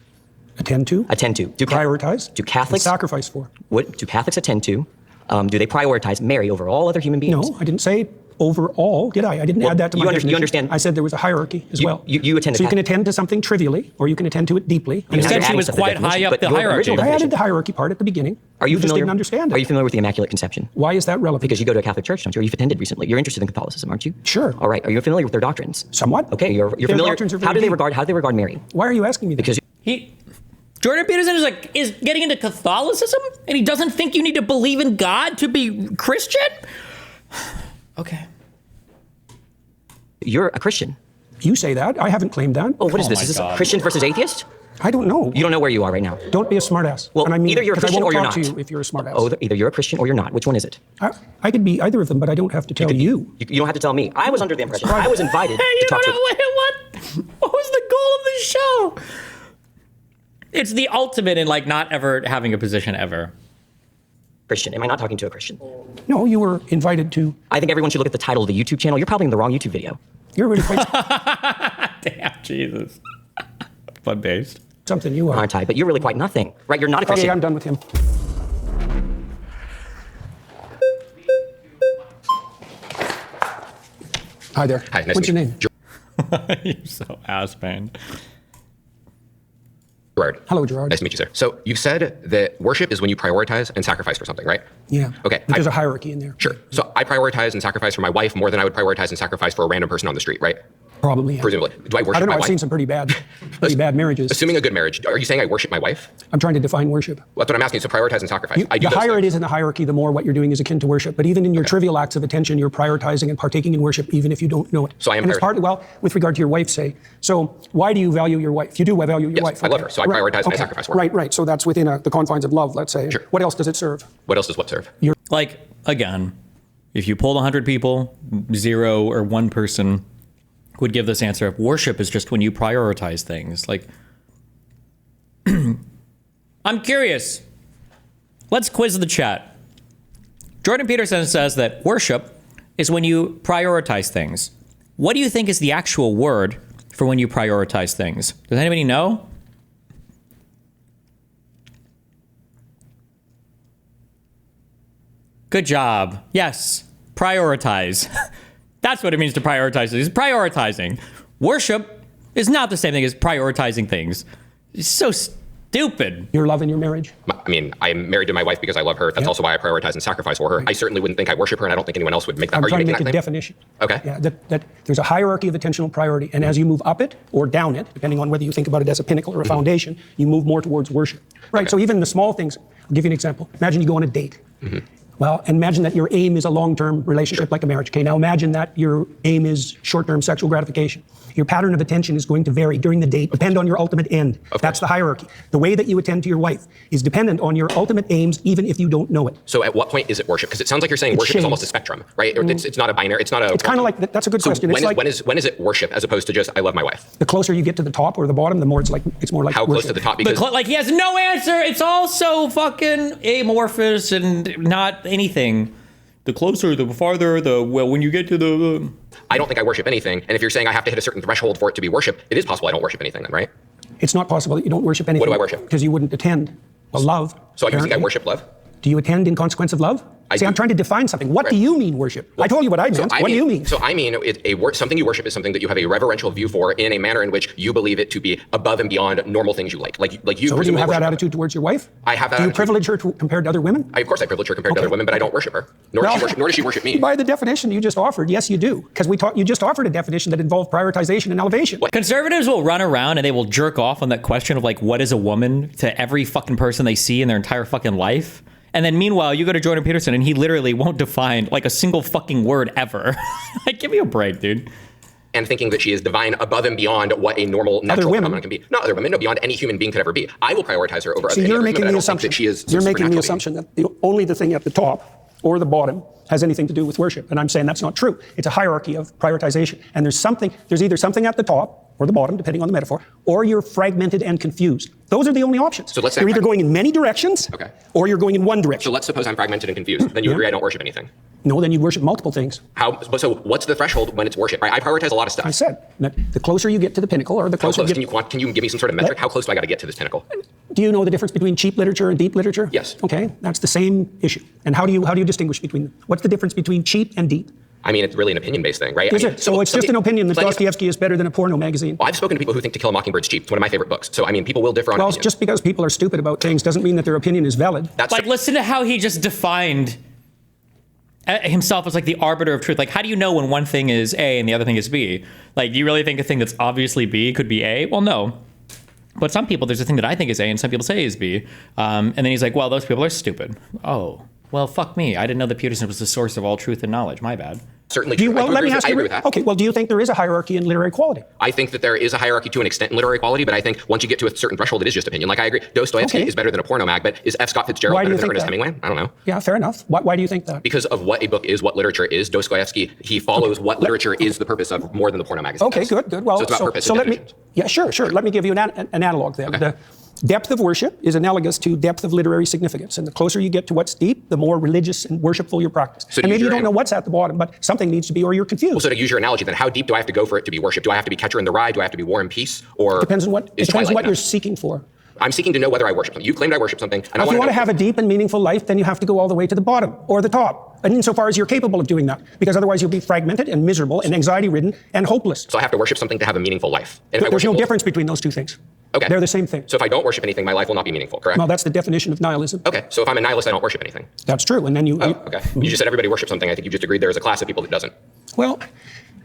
Attend to. Attend to. Prioritize. Do Catholics and sacrifice for. What do Catholics attend to? Do they prioritize Mary over all other human beings? No, I didn't say overall, did I? I didn't add that to my definition. You understand? I said there was a hierarchy as well. You attend. So you can attend to something trivially, or you can attend to it deeply. You said she was quite high up the hierarchy. I added the hierarchy part at the beginning. Are you just familiar? didn't understand it. Are you familiar with the Immaculate Conception? Why is that relevant? Because you go to a Catholic church, don't you? Or you've attended recently. You're interested in Catholicism, aren't you? Sure. All right. Are you familiar with their doctrines? Somewhat. Okay. You're Their familiar. doctrines are very How do they deep. regard Mary? Why are you asking me that? Because Jordan Peterson is getting into Catholicism, and he doesn't think you need to believe in God to be Christian? Okay. You're a Christian. You say that. I haven't claimed that. Oh, what is this? Is this Christian versus atheist? I don't know. You don't know where you are right now. Don't be a smartass. Well, and I mean, either you're a 'cause Christian I won't or you're talk not. to you if you're a smartass. Oh, either you're a Christian or you're not. Which one is it? I could be either of them, but I don't have to tell you. You don't have to tell me. I was under the impression. I was invited Hey, to you talk don't to. know what was the goal of the show? It's the ultimate in like not ever having a position ever. Christian. Am I not talking to a Christian? No, you were invited to. I think everyone should look at the title of the YouTube channel. You're probably in the wrong YouTube video. You're really quite Damn, Jesus. Fun-based. something you are. Aren't I? But you're really quite nothing, right? You're not a Christian. Okay, I'm done with him. Hi there. Hi, nice What's to your meet name? You're so ass-man. Gerard. Hello, Gerard. Nice to meet you, sir. So you said that worship is when you prioritize and sacrifice for something, right? Yeah. Okay. But there's a hierarchy in there. Sure. So I prioritize and sacrifice for my wife more than I would prioritize and sacrifice for a random person on the street, right? Probably. Yeah. Presumably. Do I worship I don't know. my I've wife? seen some pretty bad marriages. Assuming a good marriage, are you saying I worship my wife? I'm trying to define worship. Well, that's what I'm asking. So prioritize and sacrifice. I do The those higher things. it is in the hierarchy, the more what you're doing is akin to worship. But even in your trivial acts of attention, you're prioritizing and partaking in worship, even if you don't know it. So I am and it's partly, well, with regard to your wife, say. So why do you value your wife? You do value your Yes, wife. I love her, so I prioritize and I sacrifice for her. Right. So that's within the confines of love, let's say. Sure. What else does it serve? What else does what serve? Like, again, if you pulled 100 people, 0 or 1 person would give this answer of worship is just when you prioritize things. Like, I'm curious. Let's quiz the chat. Jordan Peterson says that worship is when you prioritize things. What do you think is the actual word for when you prioritize things? Does anybody know? Good job. Yes, prioritize. That's what it means to prioritize. It's prioritizing. Worship is not the same thing as prioritizing things. It's so stupid. Your love in your marriage? I mean, I'm married to my wife because I love her. That's also why I prioritize and sacrifice for her. I certainly wouldn't think I worship her, and I don't think anyone else would make that. I'm Are you trying to making make that a claim? definition. Okay. Yeah, that there's a hierarchy of attentional priority, and as you move up it or down it, depending on whether you think about it as a pinnacle or a foundation, you move more towards worship. Right. So even the small things. I'll give you an example. Imagine you go on a date. Well, imagine that your aim is a long-term relationship like a marriage. Okay, now imagine that your aim is short-term sexual gratification. Your pattern of attention is going to vary during the date, depend on your ultimate end. That's the hierarchy. The way that you attend to your wife is dependent on your ultimate aims, even if you don't know it. So at what point is it worship? Because it sounds like you're saying It's worship is shame. almost a spectrum, right? Or it's not a binary. It's not a. It's kind of like, that's a good So question. when It's is, like, when is it worship as opposed to just I love my wife? the closer you get to the top or the bottom, the more it's more like How close worship. to the top? Because Like he has no answer. It's all so fucking amorphous and not anything. The closer, the farther, when you get to the. I don't think I worship anything. And if you're saying I have to hit a certain threshold for it to be worship, it is possible I don't worship anything then, right? It's not possible that you don't worship anything. What do I worship? Because you wouldn't attend. Well, love. So you think I apparently. worship love? Do you attend in consequence of love? See, I'm trying to define something. What do you mean worship? I told you what I meant. What do you mean? So I mean, something you worship is something that you have a reverential view for in a manner in which you believe it to be above and beyond normal things you like. Like you. So do you presumably have that worship her. attitude towards your wife? I have that Do you attitude. privilege her compared to other women? Of course, I privilege her compared to other women, but I don't worship her. Nor does she worship me. By the definition you just offered, yes, you do. Because you just offered a definition that involved prioritization and elevation. Conservatives will run around and they will jerk off on that question of like, what is a woman to every fucking person they see in their entire fucking life. And then meanwhile, you go to Jordan Peterson and he literally won't define like a single fucking word ever. Like, give me a break, dude. and thinking that she is divine above and beyond what a normal natural phenomenon can be. Not other women, no, beyond any human being could ever be. I will prioritize her over other you're making the assumption. You're making the assumption that only the thing at the top or the bottom has anything to do with worship. And I'm saying that's not true. It's a hierarchy of prioritization. And there's either something at the top or the bottom, depending on the metaphor, or you're fragmented and confused. Those are the only options. So let's say you're either going in many directions, or you're going in one direction. So let's suppose I'm fragmented and confused. Then you agree I don't worship anything. No, then you worship multiple things. So what's the threshold when it's worship? Right? I prioritize a lot of stuff. I said that the closer you get to the pinnacle, or the closer you get... Can you give me some sort of metric? How close do I got to get to this pinnacle? Do you know the difference between cheap literature and deep literature? Yes. Okay, that's the same issue. And how do you distinguish between them? What's the difference between cheap and deep? I mean, it's really an opinion-based thing, right? Is it? So it's just an opinion that Dostoevsky is better than a porno magazine? Well, I've spoken to people who think To Kill a Mockingbird's cheap. It's one of my favorite books. So, I mean, people will differ on opinion. Just because people are stupid about things doesn't mean that their opinion is valid. Listen to how he just defined himself as like the arbiter of truth. Like, how do you know when one thing is A and the other thing is B? Like, do you really think a thing that's obviously B could be A? Well, no. But some people, there's a thing that I think is A and some people say is B. And then he's like, well, those people are stupid. Oh, well, fuck me. I didn't know that Peterson was the source of all truth and knowledge. My bad. Certainly true. Let me ask you. I agree with that. Okay, well, do you think there is a hierarchy in literary quality? I think that there is a hierarchy to an extent in literary quality, but I think once you get to a certain threshold, it is just opinion. Like, I agree. Dostoevsky is better than a porno mag, but is F. Scott Fitzgerald better than Ernest Hemingway? I don't know. Yeah, fair enough. Why do you think that? Because of what a book is, what literature is. Dostoevsky, he follows what literature is the purpose of more than the porno magazine. Okay, good. Well, so it's about purpose. So let me. Yeah, sure. Let me give you an analog then. Okay. The depth of worship is analogous to depth of literary significance. And the closer you get to what's deep, the more religious and worshipful your practice. So and maybe you don't know what's at the bottom, but something needs to be, or you're confused. Well, so to use your analogy, then how deep do I have to go for it to be worship? Do I have to be Catcher in the Rye? Do I have to be War and Peace? Or depends on what you're seeking for. I'm seeking to know whether I worship something. You claimed I worship something. And if you want to have a deep and meaningful life, then you have to go all the way to the bottom or the top. And insofar as you're capable of doing that, because otherwise you'll be fragmented and miserable and anxiety-ridden and hopeless. So I have to worship something to have a meaningful life. And there's no difference between those two things. Okay. They're the same thing. So if I don't worship anything, my life will not be meaningful, correct? Well, that's the definition of nihilism. Okay. So if I'm a nihilist, I don't worship anything. That's true. And then you... okay. You just said everybody worships something. I think you just agreed there is a class of people that doesn't. Well,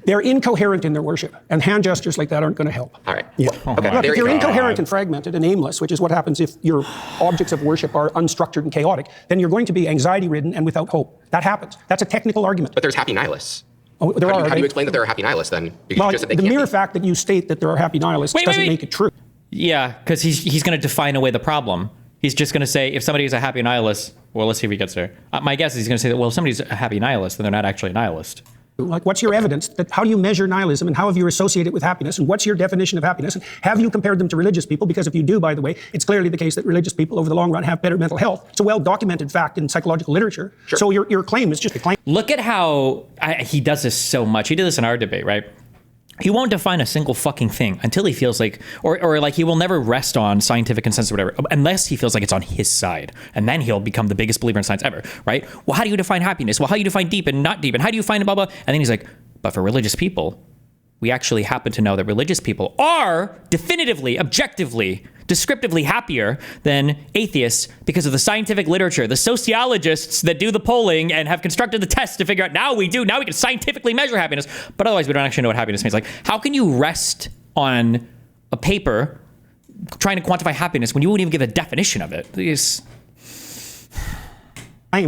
they're incoherent in their worship, and hand gestures like that aren't going to help. All right. Yeah. Okay. Look, if you're incoherent and fragmented and aimless, which is what happens if your objects of worship are unstructured and chaotic, then you're going to be anxiety-ridden and without hope. That happens. That's a technical argument. But there's happy nihilists. Oh, how do you explain that there are happy nihilists then? Well, the mere fact that you state that there are happy nihilists doesn't make it true. Yeah, because he's going to define away the problem. He's just going to say, if somebody is a happy nihilist, well, let's see if he gets there. My guess is he's going to say that, well, if somebody's a happy nihilist, then they're not actually a nihilist. Like, what's your evidence? How do you measure nihilism, and how have you associated it with happiness? And what's your definition of happiness? And have you compared them to religious people? Because if you do, by the way, it's clearly the case that religious people over the long run have better mental health. It's a well-documented fact in psychological literature. Sure. So your claim is just a claim. Look at how he does this so much. He did this in our debate, right? He won't define a single fucking thing until he feels like, or like he will never rest on scientific consensus or whatever, unless he feels like it's on his side. And then he'll become the biggest believer in science ever, right? Well, how do you define happiness? Well, how do you define deep and not deep? And how do you find blah, blah? And then he's like, but for religious people, we actually happen to know that religious people are definitively, objectively, descriptively happier than atheists because of the scientific literature, the sociologists that do the polling and have constructed the tests to figure out now we can scientifically measure happiness, but otherwise we don't actually know what happiness means. Like, how can you rest on a paper trying to quantify happiness when you wouldn't even give a definition of it? It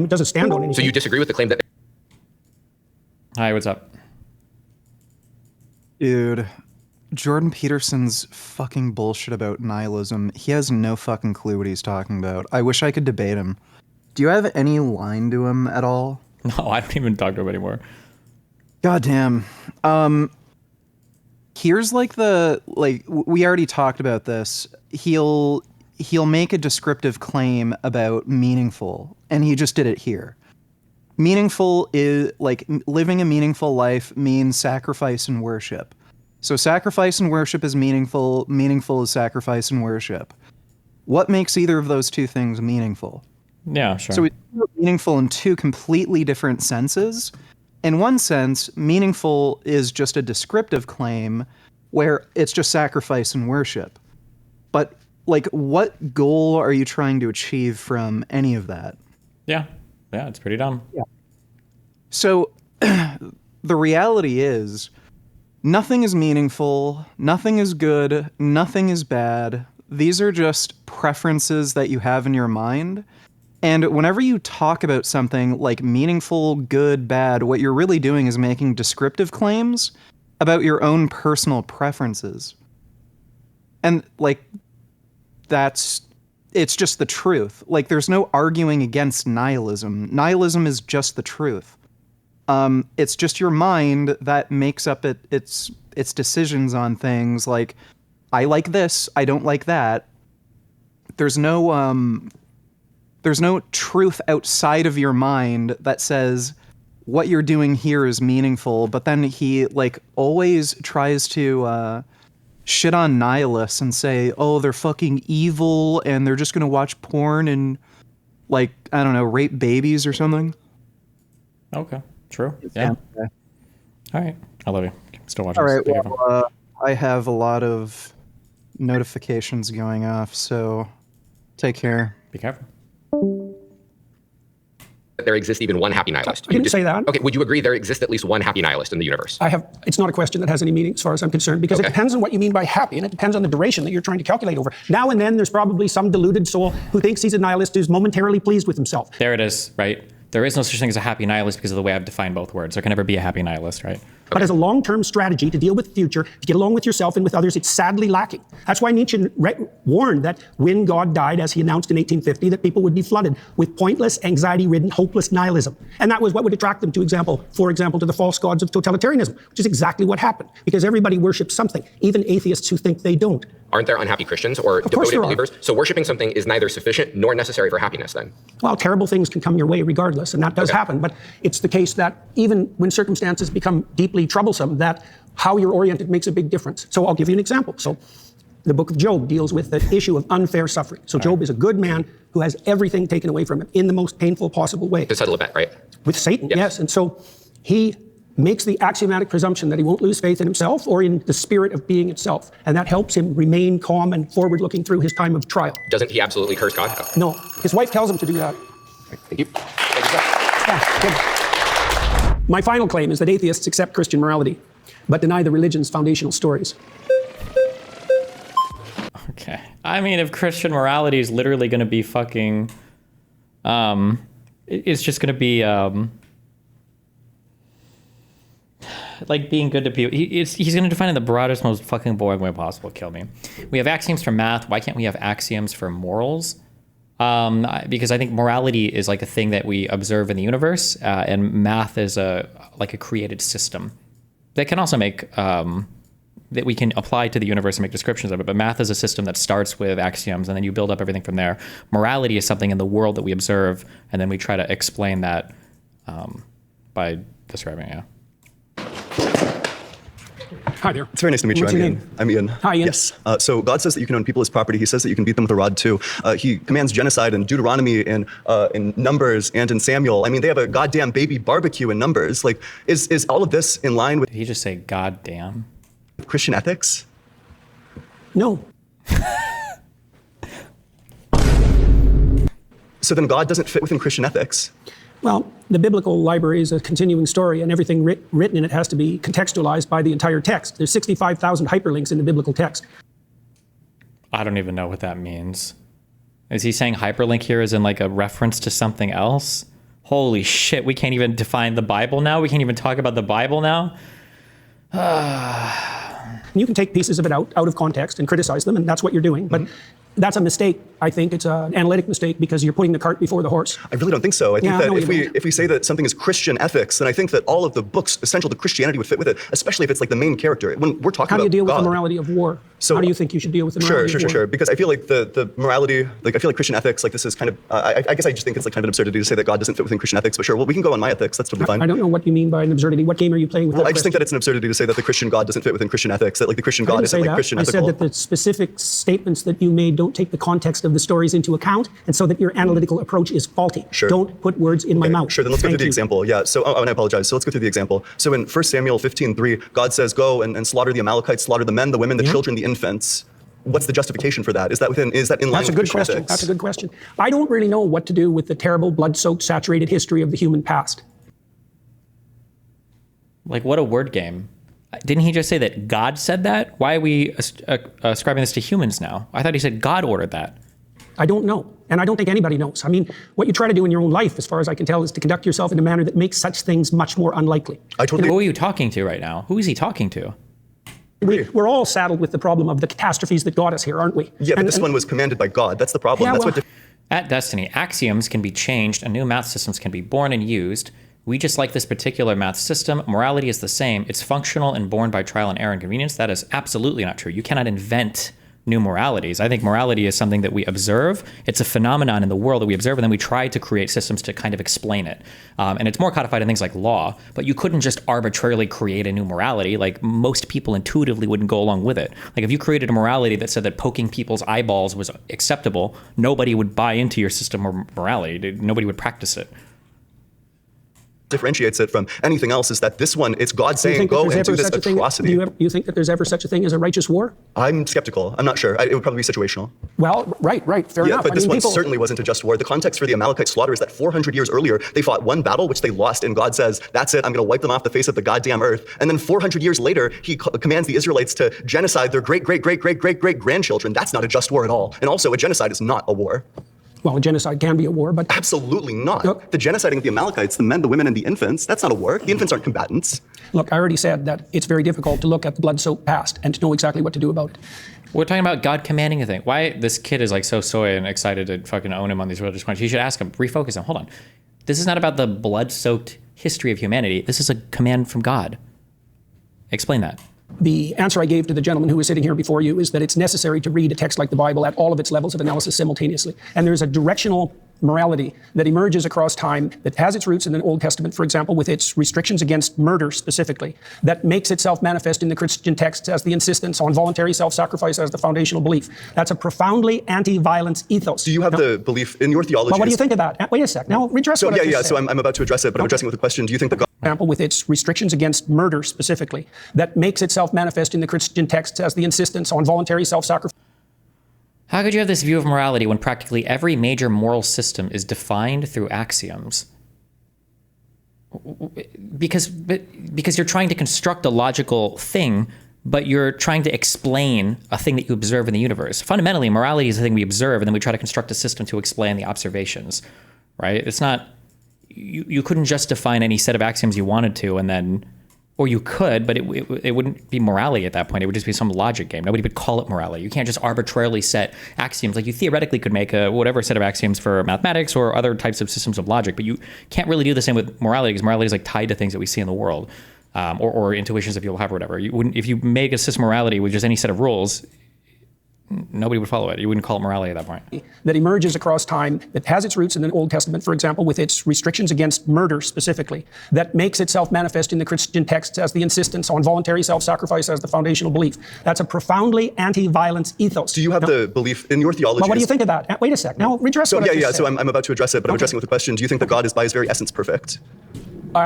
doesn't stand on anything. So you disagree with the claim that... Hi, what's up? Dude, Jordan Peterson's fucking bullshit about nihilism. He has no fucking clue what he's talking about. I wish I could debate him. Do you have any line to him at all? No, I don't even talk to him anymore. Goddamn. Here's we already talked about this. He'll make a descriptive claim about meaningful, and he just did it here. Meaningful is, like, living a meaningful life means sacrifice and worship. So sacrifice and worship is meaningful. Meaningful is sacrifice and worship. What makes either of those two things meaningful? Yeah, sure. So it's meaningful in two completely different senses. In one sense, meaningful is just a descriptive claim where it's just sacrifice and worship. But, like, what goal are you trying to achieve from any of that? Yeah, it's pretty dumb. Yeah. So the reality is nothing is meaningful, nothing is good, nothing is bad. These are just preferences that you have in your mind. And whenever you talk about something like meaningful, good, bad, what you're really doing is making descriptive claims about your own personal preferences. And like, it's just the truth. Like, there's no arguing against nihilism. Nihilism is just the truth. It's just your mind that makes up its decisions on things like, I like this, I don't like that. There's no truth outside of your mind that says what you're doing here is meaningful, but then he like always tries to shit on nihilists and say, oh, they're fucking evil and they're just gonna watch porn and like, I don't know, rape babies or something. Okay, true. Yeah. All right, I love you. Still watching. All right, well, I have a lot of notifications going off, so take care. Be careful. There exists even one happy nihilist. I didn't say that. Okay, would you agree there exists at least one happy nihilist in the universe? It's not a question that has any meaning as far as I'm concerned, because it depends on what you mean by happy, and it depends on the duration that you're trying to calculate over. Now and then there's probably some deluded soul who thinks he's a nihilist who's momentarily pleased with himself. There it is, right? There is no such thing as a happy nihilist because of the way I've defined both words. There can never be a happy nihilist, right? But as a long-term strategy to deal with the future, to get along with yourself and with others, it's sadly lacking. That's why Nietzsche warned that when God died, as he announced in 1850, that people would be flooded with pointless, anxiety-ridden, hopeless nihilism. And that was what would attract them to, for example, to the false gods of totalitarianism, which is exactly what happened. Because everybody worships something, even atheists who think they don't. Aren't there unhappy Christians or devoted believers? So worshiping something is neither sufficient nor necessary for happiness then? Well, terrible things can come your way regardless, and that does happen. But it's the case that even when circumstances become deeply troublesome, that how you're oriented makes a big difference. So I'll give you an example. So the book of Job deals with the issue of unfair suffering. So Job is a good man who has everything taken away from him in the most painful possible way. To settle a bet, right? With Satan, yes. And so he makes the axiomatic presumption that he won't lose faith in himself or in the spirit of being itself. And that helps him remain calm and forward-looking through his time of trial. Doesn't he absolutely curse God? No. His wife tells him to do that. Thank you. My final claim is that atheists accept Christian morality, but deny the religion's foundational stories. Okay. I mean, if Christian morality is literally going to be fucking, it's just going to be, like being good to people. He's going to define it in the broadest, most fucking boring way possible. Kill me. We have axioms for math. Why can't we have axioms for morals? Because I think morality is like a thing that we observe in the universe, and math is like a created system that can also make that we can apply to the universe and make descriptions of it. But math is a system that starts with axioms, and then you build up everything from there. Morality is something in the world that we observe, and then we try to explain that by describing it. Hi there. It's very nice to meet you. What's your name? I'm Ian. Hi, Ian. Yes. So God says that you can own people as property. He says that you can beat them with a rod too. He commands genocide in Deuteronomy and in Numbers and in Samuel. I mean, they have a goddamn baby barbecue in Numbers. Like, is all of this in line with? Did he just say goddamn? Christian ethics? No. So then God doesn't fit within Christian ethics. Well, the biblical library is a continuing story, and everything written in it has to be contextualized by the entire text. There's 65,000 hyperlinks in the biblical text. I don't even know what that means. Is he saying hyperlink here is in like a reference to something else? Holy shit, we can't even define the Bible now? We can't even talk about the Bible now? You can take pieces of it out of context and criticize them, and that's what you're doing. But that's a mistake. I think it's an analytic mistake because you're putting the cart before the horse. I really don't think so. I think that if we say that something is Christian ethics, then I think that all of the books essential to Christianity would fit with it, especially if it's like the main character. When we're talking about how do you deal with God, the morality of war? So how do you think you should deal with the morality of war? Sure. Because I feel like the morality, like I feel like Christian ethics, like this is kind of, I guess I just think it's like kind of an absurdity to say that God doesn't fit within Christian ethics. But sure, well, we can go on my ethics. That's totally fine. I don't know what you mean by an absurdity. What game are you playing with? Well, I just think that it's an absurdity to say that the Christian God doesn't fit within Christian ethics. That like the Christian God isn't like Christian ethical. I said that the specific statements that you made don't take the context of the stories into account, and so that your analytical approach is faulty. Sure. Don't put words in my mouth. Sure, then let's go through the example. Yeah, so, and I apologize. So let's go through the example. So in 1 Samuel 15:3, God says, go and slaughter the Amalekites, slaughter the men, the women, the children, the infants. What's the justification for that? Is that in line That's a good question. That's a good question. I don't really know what to do with the terrible, blood-soaked, saturated history of the human past. Like, what a word game. Didn't he just say that God said that? Why are we ascribing this to humans now? I thought he said God ordered that. I don't know. And I don't think anybody knows. I mean, what you try to do in your own life, as far as I can tell, is to conduct yourself in a manner that makes such things much more unlikely. Who are you talking to right now? Who is he talking to? We're all saddled with the problem of the catastrophes that got us here, aren't we? Yeah, but this one was commanded by God. That's the problem. Yeah, That's at Destiny, axioms can be changed and new math systems can be born and used. We just like this particular math system. Morality is the same. It's functional and born by trial and error and convenience. That is absolutely not true. You cannot invent new moralities. I think morality is something that we observe. It's a phenomenon in the world that we observe, and then we try to create systems to kind of explain it. And it's more codified in things like law, but you couldn't just arbitrarily create a new morality. Like, most people intuitively wouldn't go along with it. Like, if you created a morality that said that poking people's eyeballs was acceptable, nobody would buy into your system of morality. Nobody would practice it. differentiates it from anything else is that this one, it's God saying, go and do this atrocity. Do you think that there's ever such a thing as a righteous war? I'm skeptical. I'm not sure. It would probably be situational. Well, right, fair enough. But this one certainly wasn't a just war. The context for the Amalekite slaughter is that 400 years earlier, they fought one battle, which they lost, and God says, that's it, I'm going to wipe them off the face of the goddamn earth. And then 400 years later, he commands the Israelites to genocide their great-great-great-great-great-great-grandchildren. That's not a just war at all. And also, a genocide is not a war. Well, a genocide can be a war, but... Absolutely not. Look, the genociding of the Amalekites, the men, the women, and the infants, that's not a war. The infants aren't combatants. Look, I already said that it's very difficult to look at the blood-soaked past and to know exactly what to do about it. We're talking about God commanding a thing. Why this kid is like so soy and excited to fucking own him on these religious points. You should ask him, refocus him. Hold on. This is not about the blood-soaked history of humanity. This is a command from God. Explain that. The answer I gave to the gentleman who was sitting here before you is that it's necessary to read a text like the Bible at all of its levels of analysis simultaneously. And there's a directional morality that emerges across time that has its roots in the Old Testament, for example, with its restrictions against murder specifically, that makes itself manifest in the Christian texts as the insistence on voluntary self-sacrifice as the foundational belief. That's a profoundly anti-violence ethos. Do you have the belief in your theology? Well, what do you think of that? Wait a sec. Now, redress what I just said. So I'm about to address it, but I'm addressing it with a question. Do you think that God... example, with its restrictions against murder specifically, that makes itself manifest in the Christian texts as the insistence on voluntary self-sacrifice. How could you have this view of morality when practically every major moral system is defined through axioms? Because you're trying to construct a logical thing, but you're trying to explain a thing that you observe in the universe. Fundamentally, morality is a thing we observe, and then we try to construct a system to explain the observations, right? It's not, you couldn't just define any set of axioms you wanted to, and then, or you could, but it wouldn't be morality at that point. It would just be some logic game. Nobody would call it morality. You can't just arbitrarily set axioms. Like, you theoretically could make a whatever set of axioms for mathematics or other types of systems of logic, but you can't really do the same with morality, because morality is like tied to things that we see in the world, or intuitions that people have or whatever. You wouldn't, if you make a system of morality with just any set of rules, nobody would follow it. You wouldn't call it morality at that point. That emerges across time, that has its roots in the Old Testament, for example, with its restrictions against murder specifically, that makes itself manifest in the Christian texts as the insistence on voluntary self-sacrifice as the foundational belief. That's a profoundly anti-violence ethos. Do you have the belief in your theology? Well, what do you think of that? Wait a sec. Now, redress what I just said. So I'm about to address it, but I'm addressing it with a question. Do you think that God is by his very essence perfect?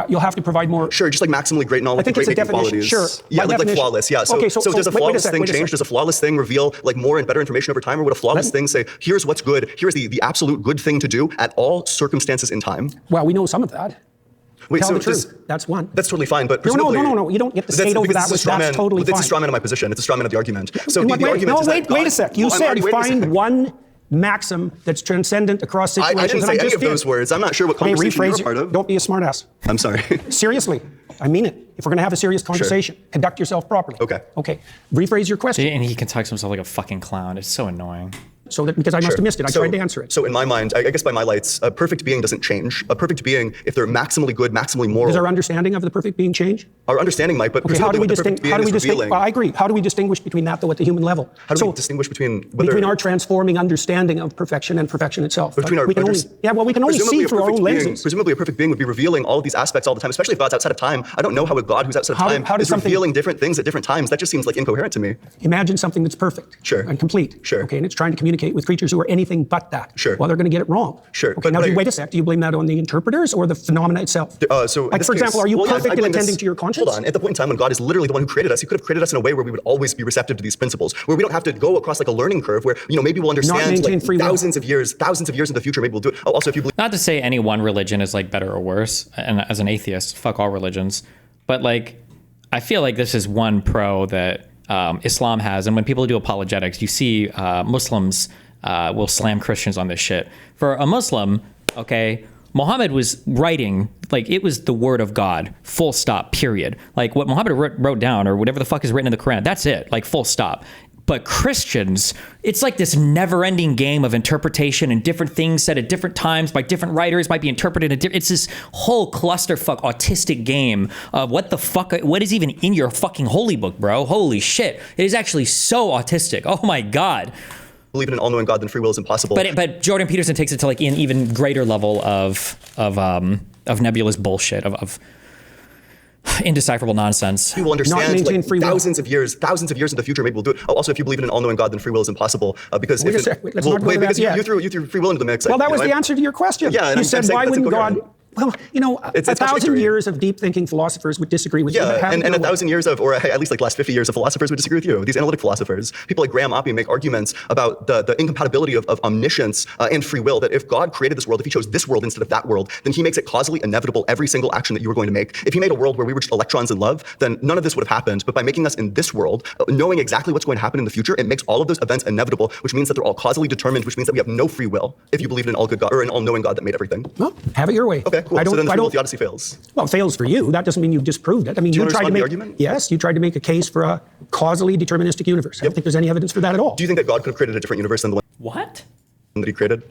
You'll have to provide more. Sure, just like maximally great knowledge, I think great it's a qualities. Sure. Yeah, like flawless. Yeah. So, okay, so does a flawless thing change? Does a flawless thing reveal like more and better information over time, or would a flawless thing say, here's what's good, here's the absolute good thing to do at all circumstances in time? Well, we know some of that. Wait, Tell so the truth. That's one. That's totally fine, but no. You don't get to skate over that. That's totally fine. It's a straw man of my position. It's a straw man of the argument. So the argument is that wait a sec. You said find one maxim that's transcendent across situations. I didn't say any of those words. I'm not sure what conversation you're a part of. Don't be a smartass. I'm sorry. Seriously, I mean it. If we're going to have a serious conversation, conduct yourself properly. Okay. Rephrase your question. And he can talk to himself like a fucking clown. It's so annoying. So that because I must have missed it, I tried to answer it. So in my mind, I guess by my lights, a perfect being doesn't change. A perfect being, if they're maximally good, maximally moral. Does our understanding of the perfect being change? Our understanding might, but how do we distinguish? Well, I agree. How do we distinguish between that, though, at the human level? How do we distinguish between our transforming understanding of perfection and perfection itself? We can only see through our own lenses. Presumably, a perfect being would be revealing all of these aspects all the time, especially if God's outside of time. I don't know how a God who's outside of time is revealing different things at different times. That just seems like incoherent to me. Imagine something that's perfect, and complete, okay, and it's trying to communicate with creatures who are anything but that. Well, they're going to get it wrong. Okay, now wait a sec. Do you blame that on the interpreters or the phenomena itself? Like, for example, are you perfectly attending to your conscience? Hold on. At the point in time when God is literally the one who created us, he could have created us in a way where we would always be receptive to these principles, where we don't have to go across like a learning curve, where maybe we'll understand like thousands of years in the future. Maybe we'll do it. Also, if you believe. Not to say any one religion is like better or worse, and as an atheist, fuck all religions, but like, I feel like this is one pro that Islam has, and when people do apologetics, you see Muslims will slam Christians on this shit. For a Muslim, okay, Muhammad was writing, like, it was the word of God, full stop, period. Like, what Muhammad wrote down, or whatever the fuck is written in the Quran, that's it, like, full stop. But Christians, it's like this never-ending game of interpretation, and different things said at different times by different writers might be interpreted. It's this whole clusterfuck autistic game of what the fuck, what is even in your fucking holy book, bro? Holy shit. It is actually so autistic. Oh my God. Believe in an all-knowing God, then free will is impossible. But Jordan Peterson takes it to like an even greater level of nebulous bullshit, of indecipherable nonsense. We will understand like, thousands of years in the future. Maybe we'll do it. Oh, also, if you believe in an all-knowing God, then free will is impossible because because you threw free will into the mix. Well, that was the answer to your question. Yeah, you said why wouldn't God? Well, you know, it's 1,000 years of deep-thinking philosophers would disagree with you. Yeah, and 1,000 years of, or at least like last 50 years of philosophers would disagree with you. These analytic philosophers, people like Graham Oppie make arguments about the incompatibility of omniscience and free will, that if God created this world, if he chose this world instead of that world, then he makes it causally inevitable every single action that you were going to make. If he made a world where we were just electrons in love, then none of this would have happened. But by making us in this world, knowing exactly what's going to happen in the future, it makes all of those events inevitable, which means that they're all causally determined, which means that we have no free will if you believe in an all-good God, or an all-knowing God that made everything. Well, have it your way. Okay, cool. So then the Odyssey fails. Well, it fails for you. That doesn't mean you've disproved it. I mean, you tried to make argument? Yes, you tried to make a case for a causally deterministic universe. I don't think there's any evidence for that at all. Do you think that God could have created a different universe than the one that he created?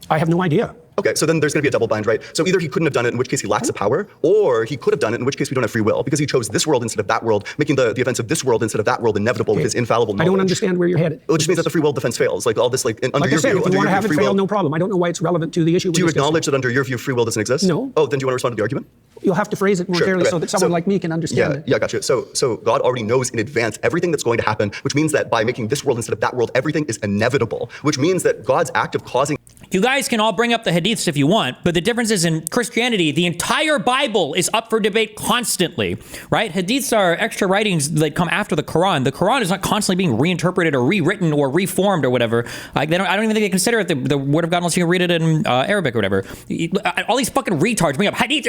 I have no idea. Okay, so then there's going to be a double bind, right? So either he couldn't have done it, in which case he lacks the power, or he could have done it, in which case we don't have free will, because he chose this world instead of that world, making the events of this world instead of that world inevitable with his infallible knowledge. I don't understand where you're headed. Well, it just means that the free will defense fails. Like all this, like under your view, if you want to have it fail, no problem. I don't know why it's relevant to the issue. Do you acknowledge that under your view, free will doesn't exist? No. Oh, then do you want to respond to the argument? You'll have to phrase it more clearly so that someone like me can understand it. Yeah, gotcha. So God already knows in advance everything that's going to happen, which means that by making this world instead of that world, everything is inevitable, which means that God's act of causing... You guys can all bring up the hadiths if you want, but the difference is in Christianity, the entire Bible is up for debate constantly, right? Hadiths are extra writings that come after the Quran. The Quran is not constantly being reinterpreted or rewritten or reformed or whatever. Like I don't even think they consider it the word of God unless you can read it in Arabic or whatever. All these fucking retards bring up hadiths.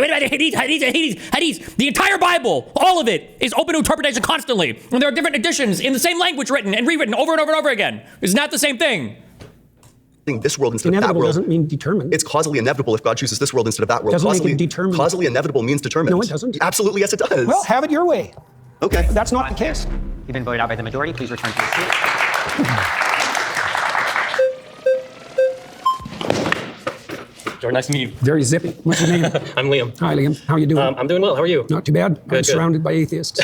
The entire Bible, all of it, is open to interpretation constantly. And there are different editions in the same language written and rewritten over and over and over again. It's not the same thing. This world instead of that world doesn't mean determined. It's causally inevitable if God chooses this world instead of that world. Doesn't make it determined. Causally inevitable means determined. No, it doesn't. Absolutely, yes, it does. Well, have it your way. Okay. But that's not the case. You've been voted out by the majority. Please return to your seat. Jordan, nice to meet you. Very zippy. What's your name? I'm Liam. Hi, Liam. How are you doing? I'm doing well. How are you? Not too bad. I'm surrounded by atheists.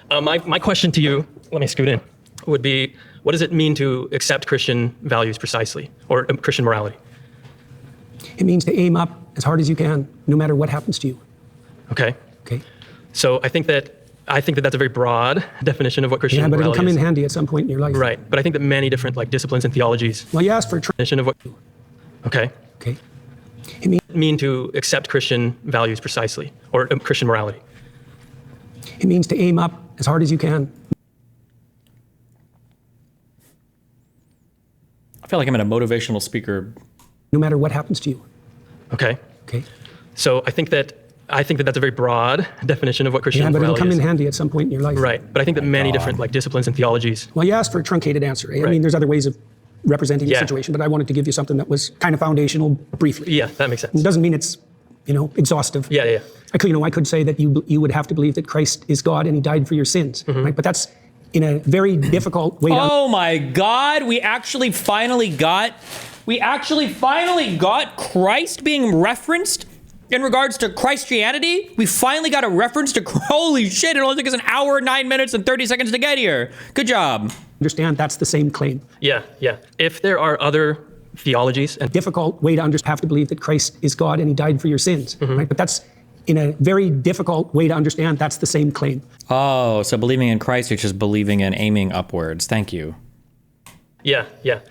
My question to you, let me scoot in, would be, what does it mean to accept Christian values precisely, or Christian morality? It means to aim up as hard as you can, no matter what happens to you. Okay. Okay. So I think that that's a very broad definition of what Christian morality is. Yeah, but it'll come in handy at some point in your life. Right. But I think that many different disciplines and theologies. Well, you asked for a definition of what. Okay. Okay. It mean to accept Christian values precisely, or Christian morality. It means to aim up as hard as you can. I feel like I'm in a motivational speaker. No matter what happens to you. Okay. Okay. So I think that that's a very broad definition of what Christian morality is. Yeah, but it'll come in handy at some point in your life. Right. But I think that many different disciplines and theologies. Well, you asked for a truncated answer. I mean, there's other ways of representing the situation, but I wanted to give you something that was kind of foundational briefly. Yeah, that makes sense. It doesn't mean it's, exhaustive. Yeah. I could say that you would have to believe that Christ is God and he died for your sins, right? But that's in a very difficult way. Oh my God, we actually finally got Christ being referenced in regards to Christianity. We finally got a reference to, holy shit, it only took us an hour, 9 minutes, and 30 seconds to get here. Good job. Understand that's the same claim. Yeah. If there are other theologies and difficult way to have to believe that Christ is God and he died for your sins, right? But that's in a very difficult way to understand that's the same claim. Oh, so believing in Christ is just believing and aiming upwards. Thank you. Yeah.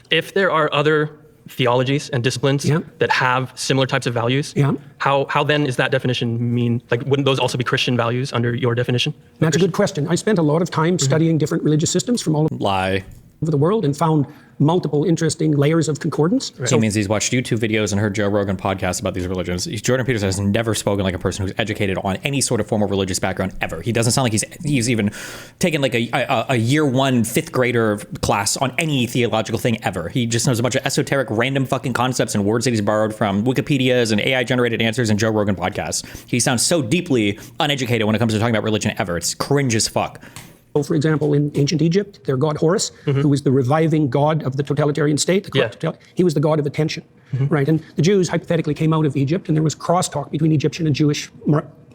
If there are other theologies and disciplines that have similar types of values, how then is that definition mean? Like, wouldn't those also be Christian values under your definition? That's a good question. I spent a lot of time studying different religious systems from all of Lie. over the world and found multiple interesting layers of concordance. So he means he's watched YouTube videos and heard Joe Rogan podcasts about these religions. Jordan Peterson has never spoken like a person who's educated on any sort of formal religious background ever. He doesn't sound like he's even taken like a year one, fifth grader class on any theological thing ever. He just knows a bunch of esoteric, random fucking concepts and words that he's borrowed from Wikipedias and AI-generated answers and Joe Rogan podcasts. He sounds so deeply uneducated when it comes to talking about religion ever. It's cringe as fuck. For example, in ancient Egypt, their god Horus, who was the reviving god of the totalitarian state, he was the god of attention, right? And the Jews hypothetically came out of Egypt, and there was crosstalk between Egyptian and Jewish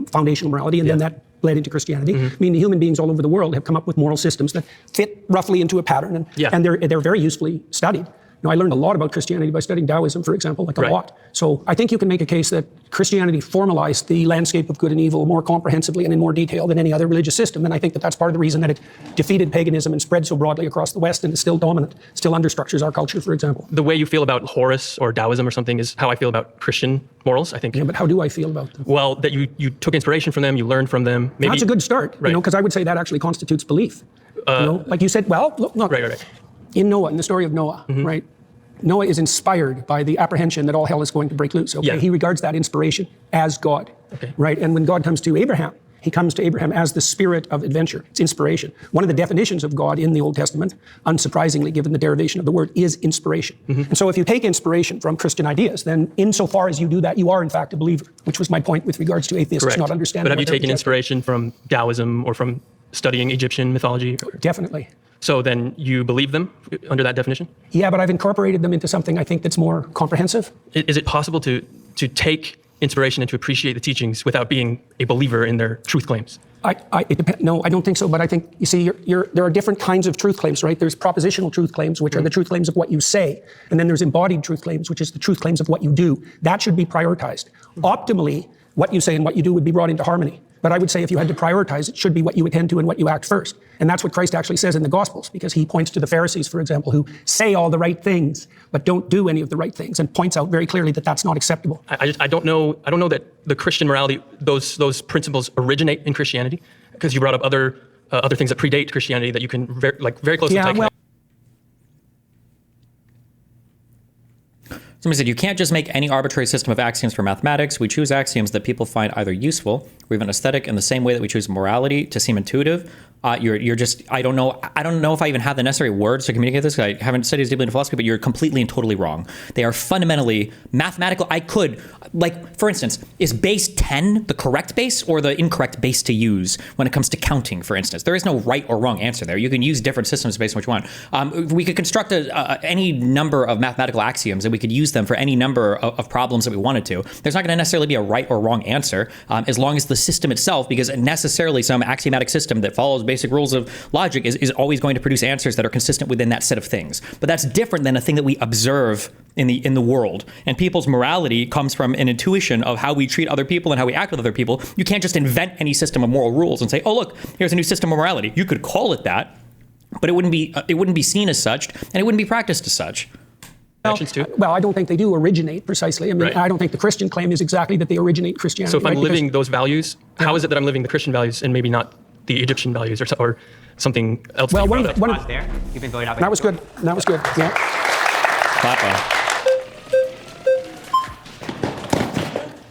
foundational morality, and then that bled into Christianity. I mean, human beings all over the world have come up with moral systems that fit roughly into a pattern, and they're very usefully studied. I learned a lot about Christianity by studying Taoism, for example, a lot. So I think you can make a case that Christianity formalized the landscape of good and evil more comprehensively and in more detail than any other religious system. And I think that that's part of the reason that it defeated paganism and spread so broadly across the West and is still dominant, still understructures our culture, for example. The way you feel about Horus or Taoism or something is how I feel about Christian morals, I think. Yeah, but how do I feel about them? Well, that you took inspiration from them, you learned from them. Maybe that's a good start, because I would say that actually constitutes belief. Like you said, well, look. In Noah, in the story of Noah, right? Noah is inspired by the apprehension that all hell is going to break loose. He regards that inspiration as God, right? And when God comes to Abraham, he comes to Abraham as the spirit of adventure. It's inspiration. One of the definitions of God in the Old Testament, unsurprisingly, given the derivation of the word, is inspiration. And so if you take inspiration from Christian ideas, then insofar as you do that, you are in fact a believer, which was my point with regards to atheists not understanding. But have you taken inspiration from Taoism or from studying Egyptian mythology? Definitely. So then you believe them under that definition? Yeah, but I've incorporated them into something I think that's more comprehensive. Is it possible to take inspiration and to appreciate the teachings without being a believer in their truth claims? No, I don't think so. But I think, you see, there are different kinds of truth claims, right? There's propositional truth claims, which are the truth claims of what you say. And then there's embodied truth claims, which is the truth claims of what you do. That should be prioritized. Optimally, what you say and what you do would be brought into harmony. But I would say if you had to prioritize, it should be what you attend to and what you act first. And that's what Christ actually says in the Gospels, because he points to the Pharisees, for example, who say all the right things, but don't do any of the right things, and points out very clearly that that's not acceptable. I don't know that the Christian morality, those principles originate in Christianity, because you brought up other things that predate Christianity that you can very closely take. Somebody said, you can't just make any arbitrary system of axioms for mathematics. We choose axioms that people find either useful or even aesthetic in the same way that we choose morality to seem intuitive. You're just, I don't know if I even have the necessary words to communicate this. I haven't studied as deeply into philosophy, but you're completely and totally wrong. They are fundamentally mathematical. For instance, is base 10 the correct base or the incorrect base to use when it comes to counting, for instance? There is no right or wrong answer there. You can use different systems based on what you want. We could construct any number of mathematical axioms and we could use them for any number of problems that we wanted to. There's not going to necessarily be a right or wrong answer as long as the system itself, because necessarily some axiomatic system that follows basic rules of logic is always going to produce answers that are consistent within that set of things. But that's different than a thing that we observe in the world. And people's morality comes from an intuition of how we treat other people and how we act with other people. You can't just invent any system of moral rules and say, oh, look, here's a new system of morality. You could call it that, but it wouldn't be seen as such, and it wouldn't be practiced as such. Well, I don't think they do originate precisely. I mean, I don't think the Christian claim is exactly that they originate in Christianity. So if I'm living those values, how is it that I'm living the Christian values and maybe not the Egyptian values or something else? Well, there. You've been going up. That was good. That was good. Yeah. Papa.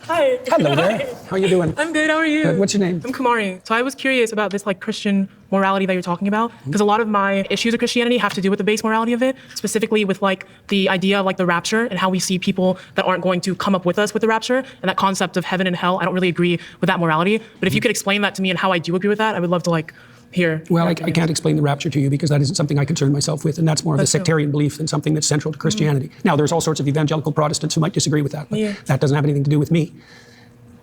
Hi. Hello there. How are you doing? I'm good. How are you? Good. What's your name? I'm Kumari. So I was curious about this Christian morality that you're talking about, because a lot of my issues with Christianity have to do with the base morality of it, specifically with the idea of the rapture and how we see people that aren't going to come up with us with the rapture, and that concept of heaven and hell. I don't really agree with that morality, but if you could explain that to me and how I do agree with that, I would love to hear. Well, I can't explain the rapture to you because that isn't something I concern myself with, and that's more of a sectarian belief than something that's central to Christianity. Now, there's all sorts of evangelical Protestants who might disagree with that, but that doesn't have anything to do with me.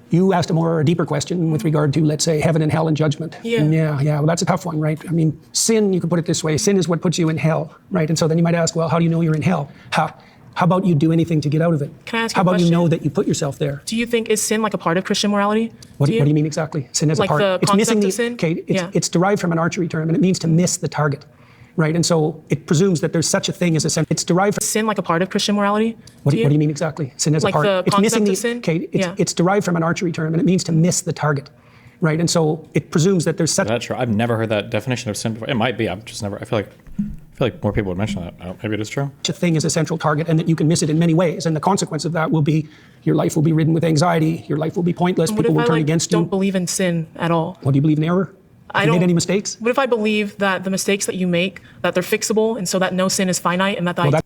You asked a deeper question with regard to, let's say, heaven and hell and judgment. Yeah. Well, that's a tough one, right? I mean, sin, you could put it this way, sin is what puts you in hell, right? And so then you might ask, well, how do you know you're in hell? How about you do anything to get out of it? Can I ask How you a about question? you know that you put yourself there? Do you think, is sin a part of Christian morality? What do you mean exactly? Sin is a part. The it's missing concept of sin? Okay, it's derived from an archery term, and it means to miss the target. Right, and so it presumes that there's such a thing as a sin. It's derived from sin, a part of Christian morality. What do you mean exactly? Sin as a part. The it's missing of sin? Okay, it's derived from an archery term, and it means to miss the target. Right, and so it presumes that there's such. That's true. I've never heard that definition of sin before. It might be. I've just never. I feel like feel like more people would mention that. Maybe it is true. Such a thing as a central target, and that you can miss it in many ways. And the consequence of that will be your life will be ridden with anxiety. Your life will be pointless. People will turn against you. Don't believe in sin at all. Well, do you believe in error? Have you made any mistakes? What if I believe that the mistakes that you make, that they're fixable, and so that no sin is finite, and that the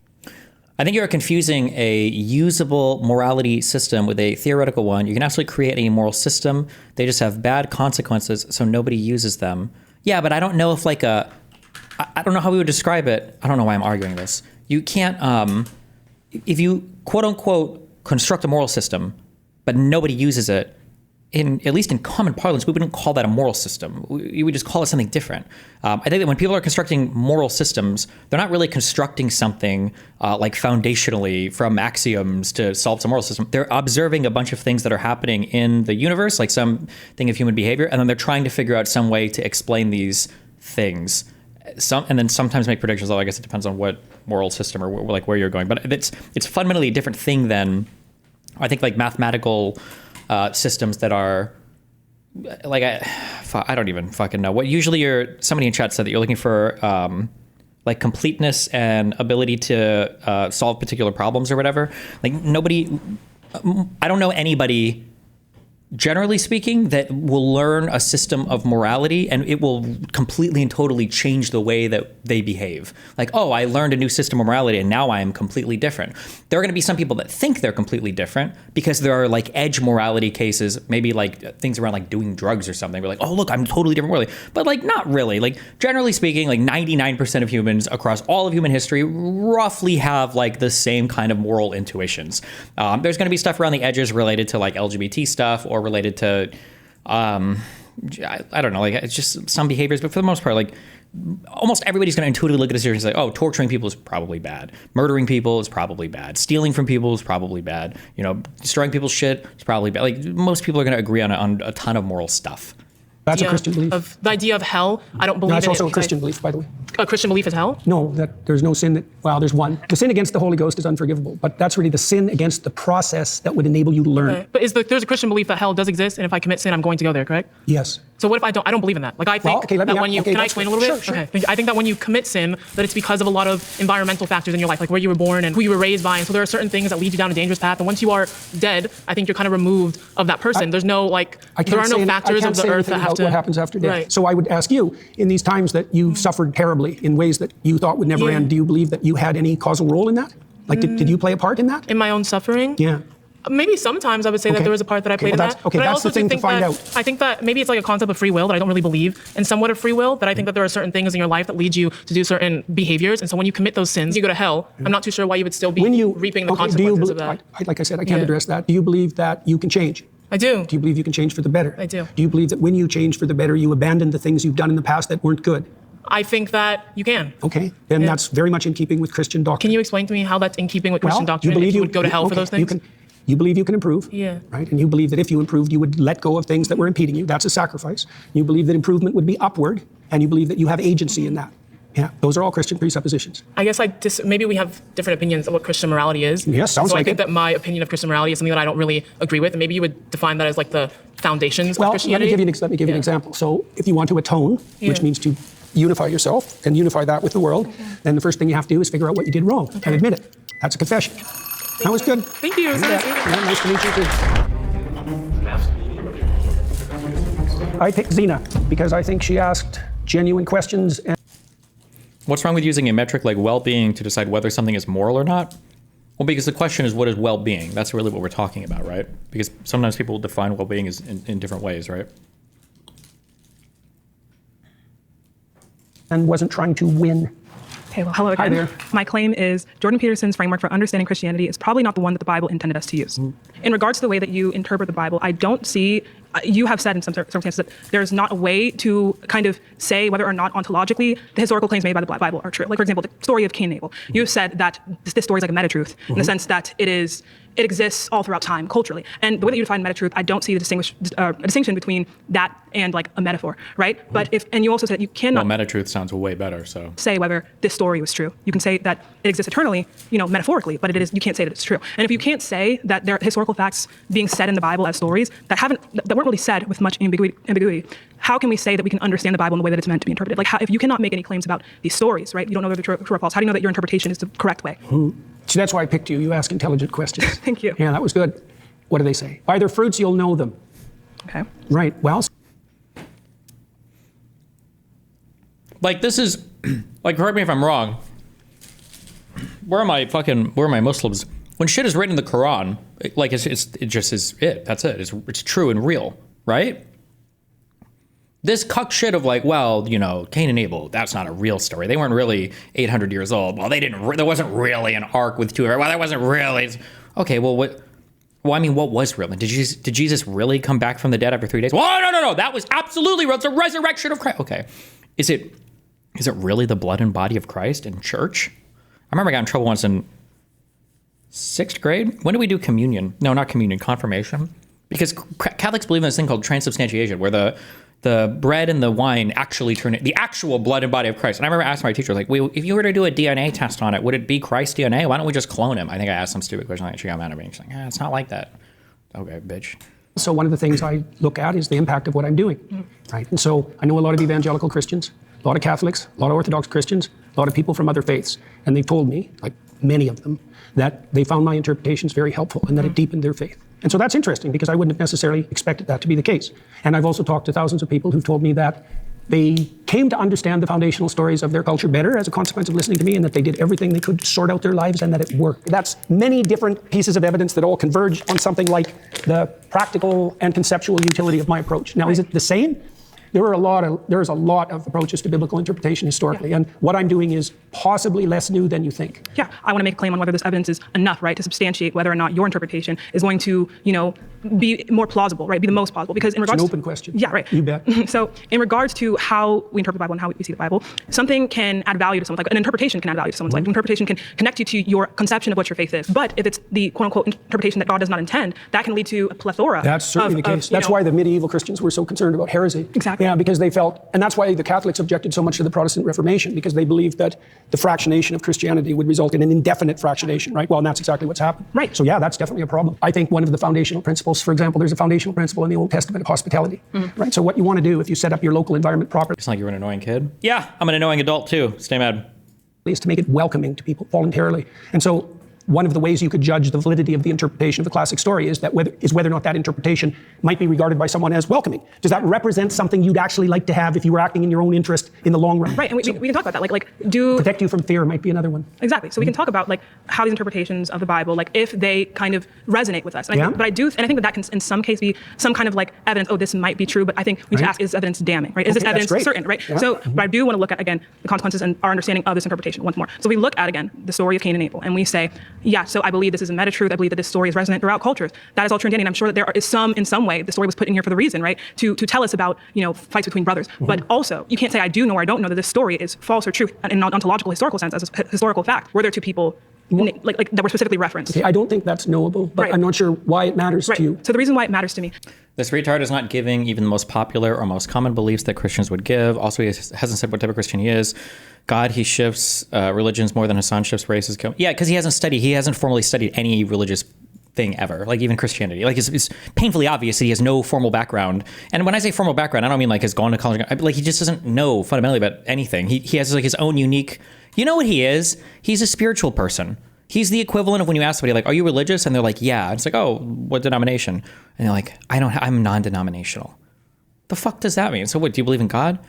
I think you're confusing a usable morality system with a theoretical one. You can actually create a moral system. They just have bad consequences, so nobody uses them. Yeah, but I don't know if I don't know how we would describe it. I don't know why I'm arguing this. You can't, if you quote unquote construct a moral system, but nobody uses it, at least in common parlance, we wouldn't call that a moral system. We would just call it something different. I think that when people are constructing moral systems, they're not really constructing something like foundationally from axioms to solve some moral system. They're observing a bunch of things that are happening in the universe, like something of human behavior, and then they're trying to figure out some way to explain these things. And then sometimes make predictions. Although I guess it depends on what moral system or like where you're going. But it's fundamentally a different thing than I think like mathematical systems that are like I don't even fucking know. What usually somebody in chat said that you're looking for like completeness and ability to solve particular problems or whatever. Like I don't know anybody, generally speaking, that will learn a system of morality and it will completely and totally change the way that they behave. Like, oh, I learned a new system of morality and now I am completely different. There are going to be some people that think they're completely different because there are like edge morality cases, maybe like things around like doing drugs or something. We're like, oh, look, I'm totally different morally. But like, not really. Like, generally speaking, like 99% of humans across all of human history roughly have like the same kind of moral intuitions. There's going to be stuff around the edges related to like LGBT stuff or related to, I don't know, like it's just some behaviors, but for the most part, like almost everybody's going to intuitively look at a situation and say, oh, torturing people is probably bad. Murdering people is probably bad. Stealing from people is probably bad. You know, destroying people's shit is probably bad. Like most people are going to agree on a ton of moral stuff. That's a Christian belief. The idea of hell, I don't believe in it. That's also a Christian belief, by the way. A Christian belief is hell? No, that there's no sin there's one. The sin against the Holy Ghost is unforgivable, but that's really the sin against the process that would enable you to learn. Okay. But there's a Christian belief that hell does exist, and if I commit sin, I'm going to go there, correct? Yes. So what if I don't believe in that? Like I think that when you, can I explain a little bit? Sure. Okay. I think that when you commit sin, that it's because of a lot of environmental factors in your life, like where you were born and who you were raised by. And so there are certain things that lead you down a dangerous path. And once you are dead, I think you're kind of removed of that person. There's no there are no factors of the earth that have to. What happens after death. Right. So I would ask you, in these times that you suffered terribly in ways that you thought would never end, do you believe that you had any causal role in that? Like, did you play a part in that? In my own suffering? Yeah. Maybe sometimes I would say that there was a part that I played in that. Okay, that's the thing to find out. I think that maybe it's like a concept of free will that I don't really believe in somewhat of free will, that I think that there are certain things in your life that lead you to do certain behaviors. And so when you commit those sins, you go to hell. I'm not too sure why you would still be reaping the consequences of that. Like I said, I can't address that. Do you believe that you can change? I do. Do you believe you can change for the better? I do. Do you believe that when you change for the better, you abandon the things you've done in the past that weren't good? I think that you can. Okay, then that's very much in keeping with Christian doctrine. Can you explain to me how that's in keeping with Christian doctrine? You believe you would go to hell for those things? You believe you can improve, yeah, right? And you believe that if you improved, you would let go of things that were impeding you. That's a sacrifice. You believe that improvement would be upward, and you believe that you have agency in that. Yeah, those are all Christian presuppositions. I guess maybe we have different opinions of what Christian morality is. Yes, sounds like it. So I think that my opinion of Christian morality is something that I don't really agree with, and maybe you would define that as like the foundations of Christianity. Let me give you an example. So if you want to atone, which means to unify yourself and unify that with the world, then the first thing you have to do is figure out what you did wrong and admit it. That's a confession. That was good. Thank you. Nice to meet you too. I picked Zena because I think she asked genuine questions. What's wrong with using a metric like well-being to decide whether something is moral or not? Well, because the question is, what is well-being? That's really what we're talking about, right? Because sometimes people define well-being as in different ways, right? And wasn't trying to win. Okay, well, hello again. Hi there. My claim is Jordan Peterson's framework for understanding Christianity is probably not the one that the Bible intended us to use. In regards to the way that you interpret the Bible, I don't see, you have said in some circumstances that there's not a way to kind of say whether or not ontologically the historical claims made by the Bible are true. Like, for example, the story of Cain and Abel. You've said that this story is like a meta-truth in the sense that it is it exists all throughout time, culturally. And the way that you define meta-truth, I don't see a distinction between that and like a metaphor, right? But and you also said you cannot meta-truth sounds way better, so. Say whether this story was true. You can say that it exists eternally, metaphorically, but you can't say that it's true. And if you can't say that there are historical facts being said in the Bible as stories that weren't really said with much ambiguity, how can we say that we can understand the Bible in the way that it's meant to be interpreted? Like, if you cannot make any claims about these stories, right? You don't know whether they're true or false. How do you know that your interpretation is the correct way? So that's why I picked you. You ask intelligent questions. Thank you. Yeah, that was good. What do they say? By their fruits, you'll know them. Okay. Right. Well, like, this is, like, correct me if I'm wrong. Where are my Muslims? When shit is written in the Quran, like, it just is it. That's it. It's true and real, right? This cuck shit of like, well, Cain and Abel, that's not a real story. They weren't really 800 years old. Well, there wasn't really an ark with two. Well, that wasn't really. Okay, well, what? Well, I mean, what was real? Did Jesus really come back from the dead after 3 days? Well, no. That was absolutely real. It's a resurrection of Christ. Okay, is it really the blood and body of Christ in church? I remember I got in trouble once in 6th grade. When did we do communion? No, not communion, confirmation. Because Catholics believe in this thing called transubstantiation, where the bread and the wine actually turn it the actual blood and body of Christ. And I remember asking my teacher, like, wait, if you were to do a DNA test on it, would it be Christ's DNA? Why don't we just clone him? I think I asked some stupid question. Like, she got mad at me. She's like, it's not like that. Okay, bitch. So one of the things I look at is the impact of what I'm doing, right? And so I know a lot of evangelical Christians, a lot of Catholics, a lot of Orthodox Christians, a lot of people from other faiths, and they've told me, like many of them, that they found my interpretations very helpful and that it deepened their faith. And so that's interesting because I wouldn't have necessarily expected that to be the case. And I've also talked to thousands of people who've told me that they came to understand the foundational stories of their culture better as a consequence of listening to me, and that they did everything they could to sort out their lives and that it worked. That's many different pieces of evidence that all converge on something like the practical and conceptual utility of my approach. Now, is it the same? There's a lot of approaches to biblical interpretation historically, and what I'm doing is possibly less new than you think. Yeah, I want to make a claim on whether this evidence is enough, right, to substantiate whether or not your interpretation is going to, be more plausible, right, be the most plausible. Because in regards it's an open question. Yeah, right. You bet. So in regards to how we interpret the Bible and how we see the Bible, something can add value to someone's life. An interpretation can add value to someone's life. An interpretation can connect you to your conception of what your faith is. But if it's the quote-unquote interpretation that God does not intend, that can lead to a plethora. That's certainly the case. That's why the medieval Christians were so concerned about heresy. Exactly. Yeah, because they felt, and that's why the Catholics objected so much to the Protestant Reformation, because they believed that the fractionation of Christianity would result in an indefinite fractionation, right? Well, and that's exactly what's happened. Right. So yeah, that's definitely a problem. I think one of the foundational principles, for example, there's a foundational principle in the Old Testament of hospitality, right? So what you want to do if you set up your local environment properly. It's like you're an annoying kid. Yeah, I'm an annoying adult too. Stay mad. Is to make it welcoming to people voluntarily. And so one of the ways you could judge the validity of the interpretation of the classic story is whether or not that interpretation might be regarded by someone as welcoming. Does that represent something you'd actually like to have if you were acting in your own interest in the long run? Right, and we can talk about that. Like protect you from fear might be another one. Exactly. So we can talk about like how these interpretations of the Bible, like if they kind of resonate with us. And I think that can in some case be some kind of like evidence. Oh, this might be true, but I think we need to ask: is evidence damning? Right? Is this evidence certain? Right. Yeah. So, but I do want to look at again the consequences and our understanding of this interpretation once more. So we look at again the story of Cain and Abel, and we say, yeah. So I believe this is a meta-truth. I believe that this story is resonant throughout cultures. That is all true and dandy. I'm sure that there is in some way, the story was put in here for the reason, right? To tell us about, fights between brothers. But also, you can't say I do know or I don't know that this story is false or true in an ontological historical sense as a historical fact. Were there two people like that were specifically referenced? Okay, I don't think that's knowable, but I'm not sure why it matters to you. So the reason why it matters to me. This retard is not giving even the most popular or most common beliefs that Christians would give. Also, he hasn't said what type of Christian he is. God, he shifts religions more than Hassan shifts races. Yeah, because he hasn't formally studied any religious thing ever, like even Christianity. Like it's painfully obvious that he has no formal background. And when I say formal background, I don't mean like he's gone to college. Like he just doesn't know fundamentally about anything. He has like his own unique, you know what he is? He's a spiritual person. He's the equivalent of when you ask somebody like, are you religious? And they're like, yeah. It's like, oh, what denomination? And they're like, I'm non-denominational. The fuck does that mean? So what, do you believe in God?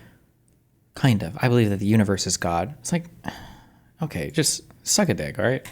Kind of. I believe that the universe is God. It's like, okay, just suck a dick, all right?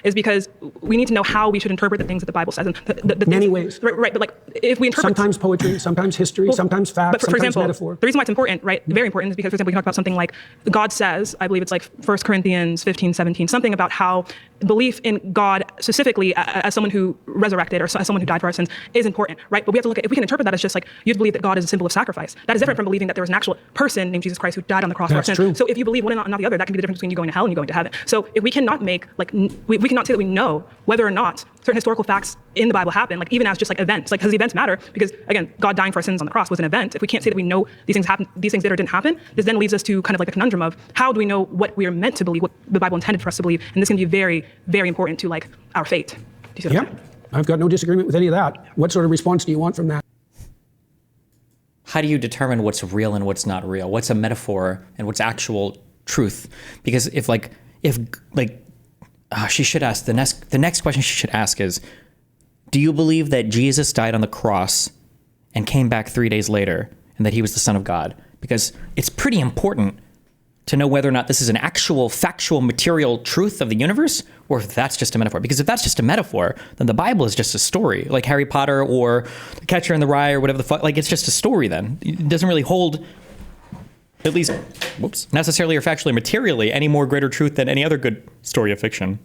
Is because we need to know how we should interpret the things that the Bible says. And many ways. Right, but like if we interpret... Sometimes poetry, sometimes history, sometimes facts, but for sometimes example, metaphor. The reason why it's important, right, very important, is because, for example, we can talk about something like God says, I believe it's like 1 Corinthians 15, 17, something about how belief in God specifically as someone who resurrected or as someone who died for our sins is important, right? But we have to look at, if we can interpret that as just like, you believe that God is a symbol of sacrifice. That is different from believing that there was an actual person named Jesus Christ who died on the cross for our sins. True. So if you believe one and not the other, that can be the difference between you going to hell and you going to heaven. So if we cannot make, like, we cannot say that we know whether or not certain historical facts in the Bible happen, like even as just like events, like because the events matter, because again, God dying for our sins on the cross was an event. If we can't say that we know these things happen, these things did or didn't happen, this then leads us to kind of like the conundrum of how do we know what we are meant to believe, what the Bible intended for us to believe, and this can be very, very important to like our fate. Do you see what I'm saying? I've got no disagreement with any of that. What sort of response do you want from that? How do you determine what's real and what's not real? What's a metaphor and what's actual truth? Because she should ask, the next question she should ask is, do you believe that Jesus died on the cross and came back 3 days later and that he was the Son of God? Because it's pretty important to know whether or not this is an actual factual material truth of the universe or if that's just a metaphor. Because if that's just a metaphor, then the Bible is just a story, like Harry Potter or The Catcher in the Rye or whatever the fuck. Like, it's just a story then. It doesn't really hold, at least, necessarily or factually, materially, any more greater truth than any other good story of fiction.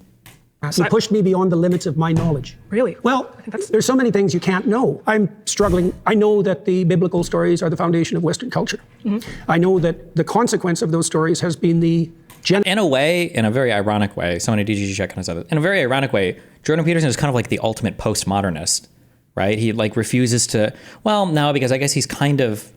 He pushed me beyond the limits of my knowledge. Really? Well, there's so many things you can't know. I'm struggling. I know that the biblical stories are the foundation of Western culture. I know that the consequence of those stories has been the in a way, in a very ironic way, someone at DGG Check kind of said this. In a very ironic way, Jordan Peterson is kind of like the ultimate postmodernist, right? He like refuses to, well, no, because I guess he's kind of,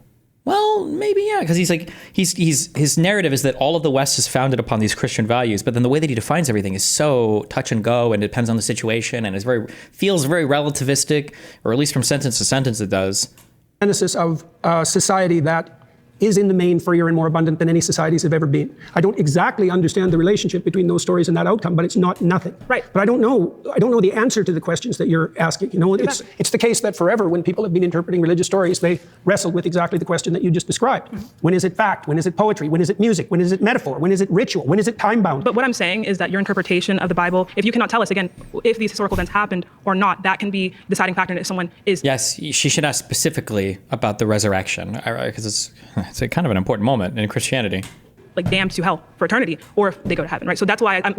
well, maybe, yeah, because he's like, his narrative is that all of the West is founded upon these Christian values, but then the way that he defines everything is so touch and go and depends on the situation and feels very relativistic, or at least from sentence to sentence it does. Genesis of a society that is in the main freer and more abundant than any societies have ever been. I don't exactly understand the relationship between those stories and that outcome, but it's not nothing. Right. But I don't know the answer to the questions that you're asking. You know, it's the case that forever when people have been interpreting religious stories, they wrestled with exactly the question that you just described. When is it fact? When is it poetry? When is it music? When is it metaphor? When is it ritual? When is it time-bound? But what I'm saying is that your interpretation of the Bible, if you cannot tell us, again, if these historical events happened or not, that can be deciding factor if someone is... Yes, she should ask specifically about the resurrection, because it's a kind of an important moment in Christianity. Like damned to hell for eternity, or if they go to heaven, right? So that's why I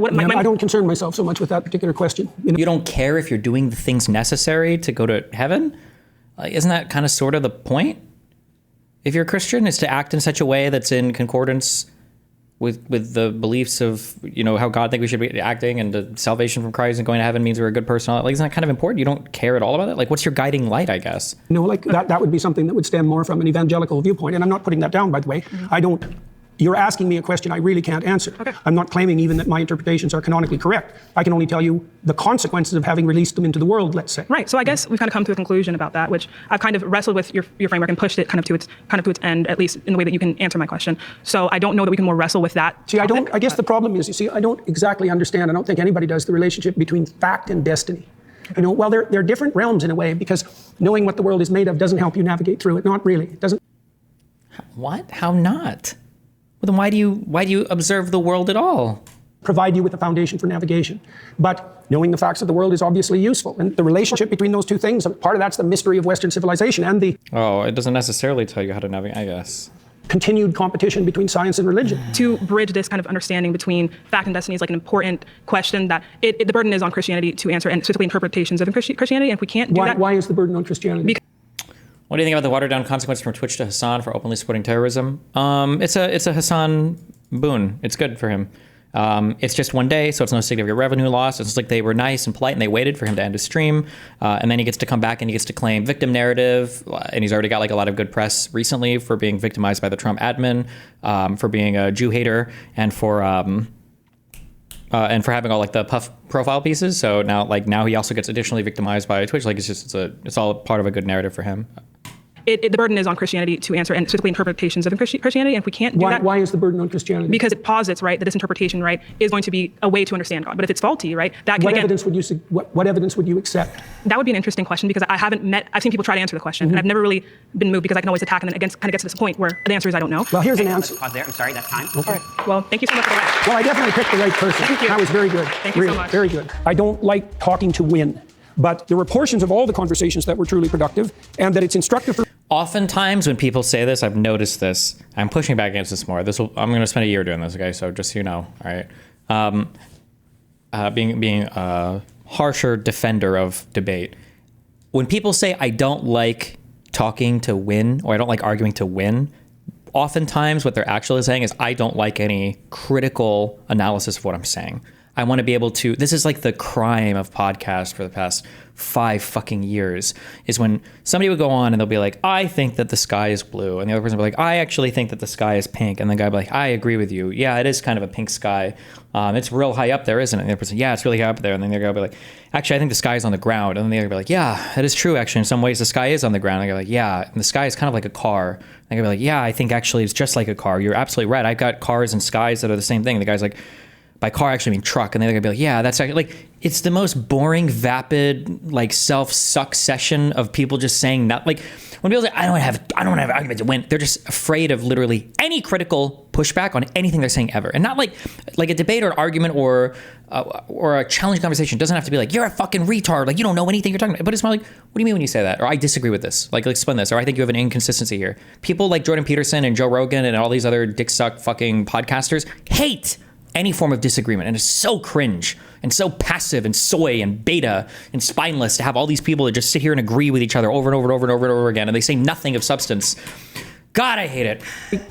don't concern myself so much with that particular question. You don't care if you're doing the things necessary to go to heaven? Isn't that kind of sort of the point? If you're a Christian, is to act in such a way that's in concordance with the beliefs of, you know, how God thinks we should be acting, and the salvation from Christ and going to heaven means we're a good person. Like, isn't that kind of important? You don't care at all about it? Like, what's your guiding light, I guess? No, like that would be something that would stem more from an evangelical viewpoint. And I'm not putting that down, by the way. You're asking me a question I really can't answer. Okay. I'm not claiming even that my interpretations are canonically correct. I can only tell you the consequences of having released them into the world, let's say. Right. So I guess we've kind of come to a conclusion about that, which I've kind of wrestled with your framework and pushed it kind of to its end, at least in the way that you can answer my question. So I don't know that we can more wrestle with that. See, I guess the problem is, I don't exactly understand, I don't think anybody does, the relationship between fact and destiny. You know, well, they're different realms in a way, because knowing what the world is made of doesn't help you navigate through it. Not really. It doesn't. What? How not? Well, then why do you observe the world at all? Provide you with a foundation for navigation. But knowing the facts of the world is obviously useful. And the relationship between those two things, part of that's the mystery of Western civilization and the... Oh, it doesn't necessarily tell you how to navigate, I guess. Continued competition between science and religion. To bridge this kind of understanding between fact and destiny is like an important question that the burden is on Christianity to answer, and specifically interpretations of Christianity. And if we can't do that... Why is the burden on Christianity? What do you think about the watered-down consequence from Twitch to Hassan for openly supporting terrorism? It's a Hassan boon. It's good for him. It's just one day, so it's no significant revenue loss. It's like they were nice and polite, and they waited for him to end his stream, and then he gets to come back and he gets to claim victim narrative, and he's already got like a lot of good press recently for being victimized by the Trump admin, for being a Jew hater, and for having all like the puff profile pieces. So now he also gets additionally victimized by Twitch. Like it's all part of a good narrative for him. The burden is on Christianity to answer, and specifically interpretations of Christianity. And if we can't do that... Why is the burden on Christianity? Because it posits, right, that this interpretation, right, is going to be a way to understand God. But if it's faulty, right, that can, what evidence would you accept? That would be an interesting question, because I've seen people try to answer the question, and I've never really been moved, because I can always attack, and then it kind of gets to this point where the answer is I don't know. Well, here's an answer. Pause there. I'm sorry, that's time. Okay. All right. Well, thank you so much for that. Well, I definitely picked the right person. Thank you. That was very good. Thank you so much. Very good. I don't like talking to win, but there were portions of all the conversations that were truly productive, and that it's instructive for... Oftentimes when people say this, I've noticed this. I'm pushing back against this more. I'm going to spend a year doing this, okay? So just so you know, all right? Being a harsher defender of debate. When people say I don't like talking to win, or I don't like arguing to win, oftentimes what they're actually saying is I don't like any critical analysis of what I'm saying. I want to be able to, this is like the crime of podcasts for the past 5 fucking years, is when somebody would go on and they'll be like, I think that the sky is blue. And the other person will be like, I actually think that the sky is pink. And the guy will be like, I agree with you. Yeah, it is kind of a pink sky. It's real high up there, isn't it? And the other person, yeah, it's really high up there. And then the other guy will be like, actually, I think the sky is on the ground. And then the other guy will be like, yeah, that is true. Actually, in some ways, the sky is on the ground. And the guy will be like, yeah, and the sky is kind of like a car. And the guy will be like, yeah, I think actually it's just like a car. You're absolutely right. I've got cars and skies that are the same thing. And the guy's like, by car I actually mean truck. And they're gonna be like, yeah, that's actually, like, it's the most boring, vapid, like self-suck session of people just saying not, like, when people say, I don't have arguments to win, they're just afraid of literally any critical pushback on anything they're saying ever. And not like a debate or an argument or a challenging conversation doesn't have to be like, you're a fucking retard, like you don't know anything you're talking about. But it's more like, what do you mean when you say that? Or I disagree with this, like explain this, or I think you have an inconsistency here. People like Jordan Peterson and Joe Rogan and all these other dick suck fucking podcasters hate any form of disagreement, and it's so cringe and so passive and soy and beta and spineless to have all these people that just sit here and agree with each other over and over and over and over and over again, and they say nothing of substance. God, I hate it.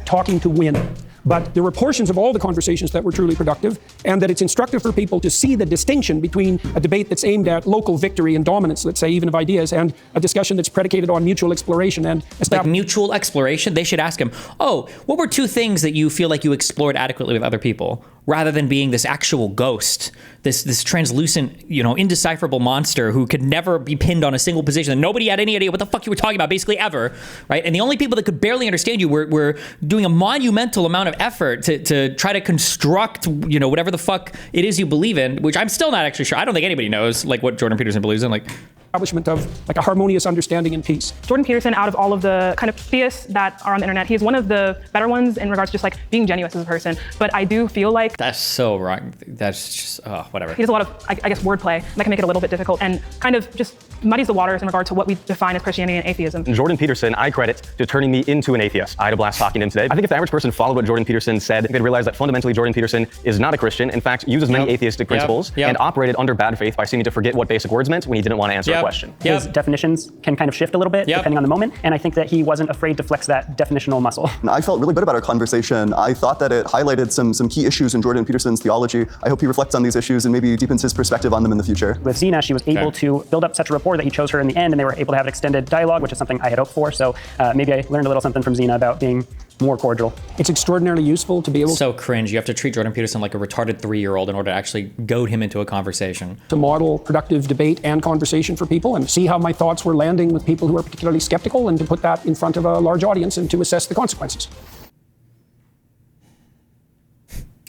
Talking to win. But there were portions of all the conversations that were truly productive, and that it's instructive for people to see the distinction between a debate that's aimed at local victory and dominance, let's say, even of ideas, and a discussion that's predicated on mutual exploration and like mutual exploration. They should ask him, oh, what were 2 things that you feel like you explored adequately with other people, rather than being this actual ghost, this translucent, indecipherable monster who could never be pinned on a single position, and nobody had any idea what the fuck you were talking about, basically ever, right? And the only people that could barely understand you were doing a monumental amount of effort to try to construct, whatever the fuck it is you believe in, which I'm still not actually sure. I don't think anybody knows, like, what Jordan Peterson believes in, like, establishment of like a harmonious understanding and peace. Jordan Peterson, out of all of the kind of theists that are on the internet, he's one of the better ones in regards to just like being genuine as a person. But I do feel like that's so wrong. That's just whatever. He has a lot of, I guess, wordplay that can make it a little bit difficult and kind of just muddies the waters in regard to what we define as Christianity and atheism. Jordan Peterson, I credit to turning me into an atheist. I had a blast talking to him today. I think if the average person followed what Jordan Peterson said, they'd realize that fundamentally Jordan Peterson is not a Christian. In fact, uses many atheistic principles and operated under bad faith by seeming to forget what basic words meant when he didn't want to answer a question. His definitions can kind of shift a little bit depending on the moment, and I think that he wasn't afraid to flex that definitional muscle. I felt really good about our conversation. I thought that it highlighted some key issues in Jordan Peterson's theology. I hope he reflects on these issues and maybe deepens his perspective on them in the future. With Zena, she was able to build up such a rapport that he chose her in the end, and they were able to have an extended dialogue, which is something I had hoped for. So maybe I learned a little something from Zena about being more cordial. It's extraordinarily useful to be able so cringe. You have to treat Jordan Peterson like a retarded 3-year-old in order to actually goad him into a conversation. To model productive debate and conversation for people and see how my thoughts were landing with people who are particularly skeptical, and to put that in front of a large audience and to assess the consequences.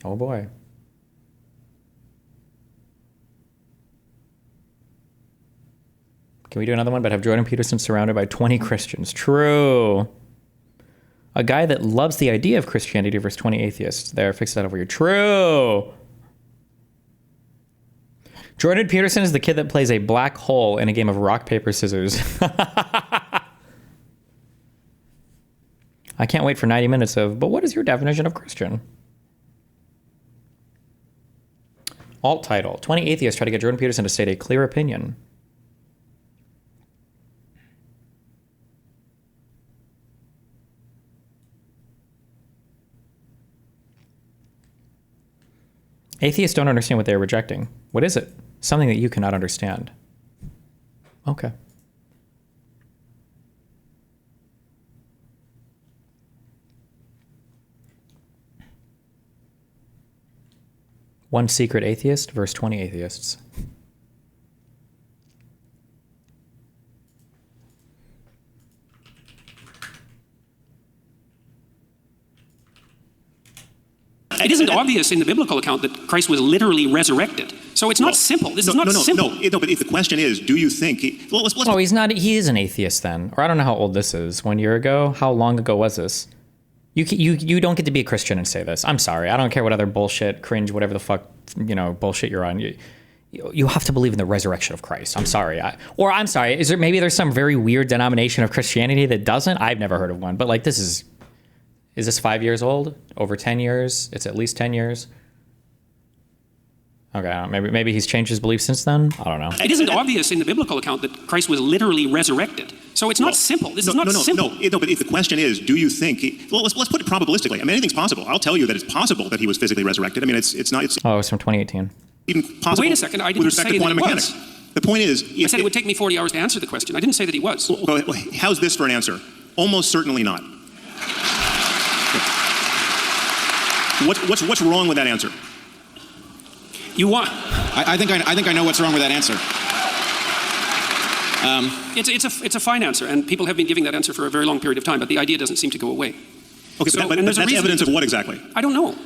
Oh boy. Can we do another one, but have Jordan Peterson surrounded by 20 Christians? True. A guy that loves the idea of Christianity versus 20 atheists. There, fix that over here. True. Jordan Peterson is the kid that plays a black hole in a game of rock, paper, scissors. I can't wait for 90 minutes of, but what is your definition of Christian? Alt title, 20 atheists try to get Jordan Peterson to state a clear opinion. Atheists don't understand what they're rejecting. What is it? Something that you cannot understand. Okay. One secret atheist versus 20 atheists. It isn't obvious in the biblical account that Christ was literally resurrected. So it's not simple. This is not simple. No, but if the question is, do you think Oh, he's not. He is an atheist then. Or I don't know how old this is. 1 year ago? How long ago was this? You don't get to be a Christian and say this. I'm sorry. I don't care what other bullshit, cringe, whatever the fuck, bullshit you're on. You have to believe in the resurrection of Christ. I'm sorry. I'm sorry. There's some very weird denomination of Christianity that doesn't? I've never heard of one. But like, is this 5 years old? Over 10 years? It's at least 10 years. Okay, maybe he's changed his beliefs since then? I don't know. It isn't obvious in the biblical account that Christ was literally resurrected. So it's not simple. This is not simple. No, but if the question is, do you think let's put it probabilistically. I mean, anything's possible. I'll tell you that it's possible that he was physically resurrected. I mean, it's not. Oh, it's from 2018. even possible. Wait a second, I didn't with respect say to quantum that he mechanics. was. The point is, I said it would take me 40 hours to answer the question. I didn't say that he was. Well, how's this for an answer? Almost certainly not. What's wrong with that answer? You want? I think I know what's wrong with that answer. It's a fine answer, and people have been giving that answer for a very long period of time, but the idea doesn't seem to go away. Okay, So- but and there's a that's reason- evidence of what exactly? I don't know.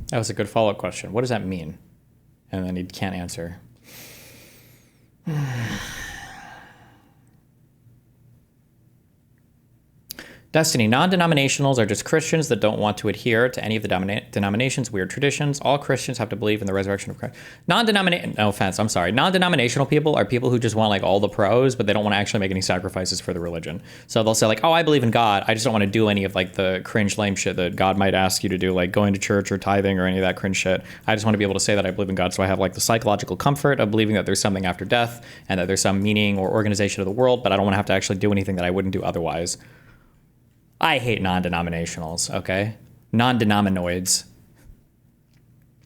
That was a good follow-up question. What does that mean? And then he can't answer. Destiny. Non-denominationals are just Christians that don't want to adhere to any of the denominations' weird traditions. All Christians have to believe in the resurrection of Christ. No offense, I'm sorry. Non-denominational people are people who just want like all the pros, but they don't want to actually make any sacrifices for the religion. So they'll say like, oh, I believe in God. I just don't want to do any of like the cringe lame shit that God might ask you to do, like going to church or tithing or any of that cringe shit. I just want to be able to say that I believe in God. So I have like the psychological comfort of believing that there's something after death and that there's some meaning or organization of the world, but I don't want to have to actually do anything that I wouldn't do otherwise. I hate non-denominationals, okay? Non-denominoids.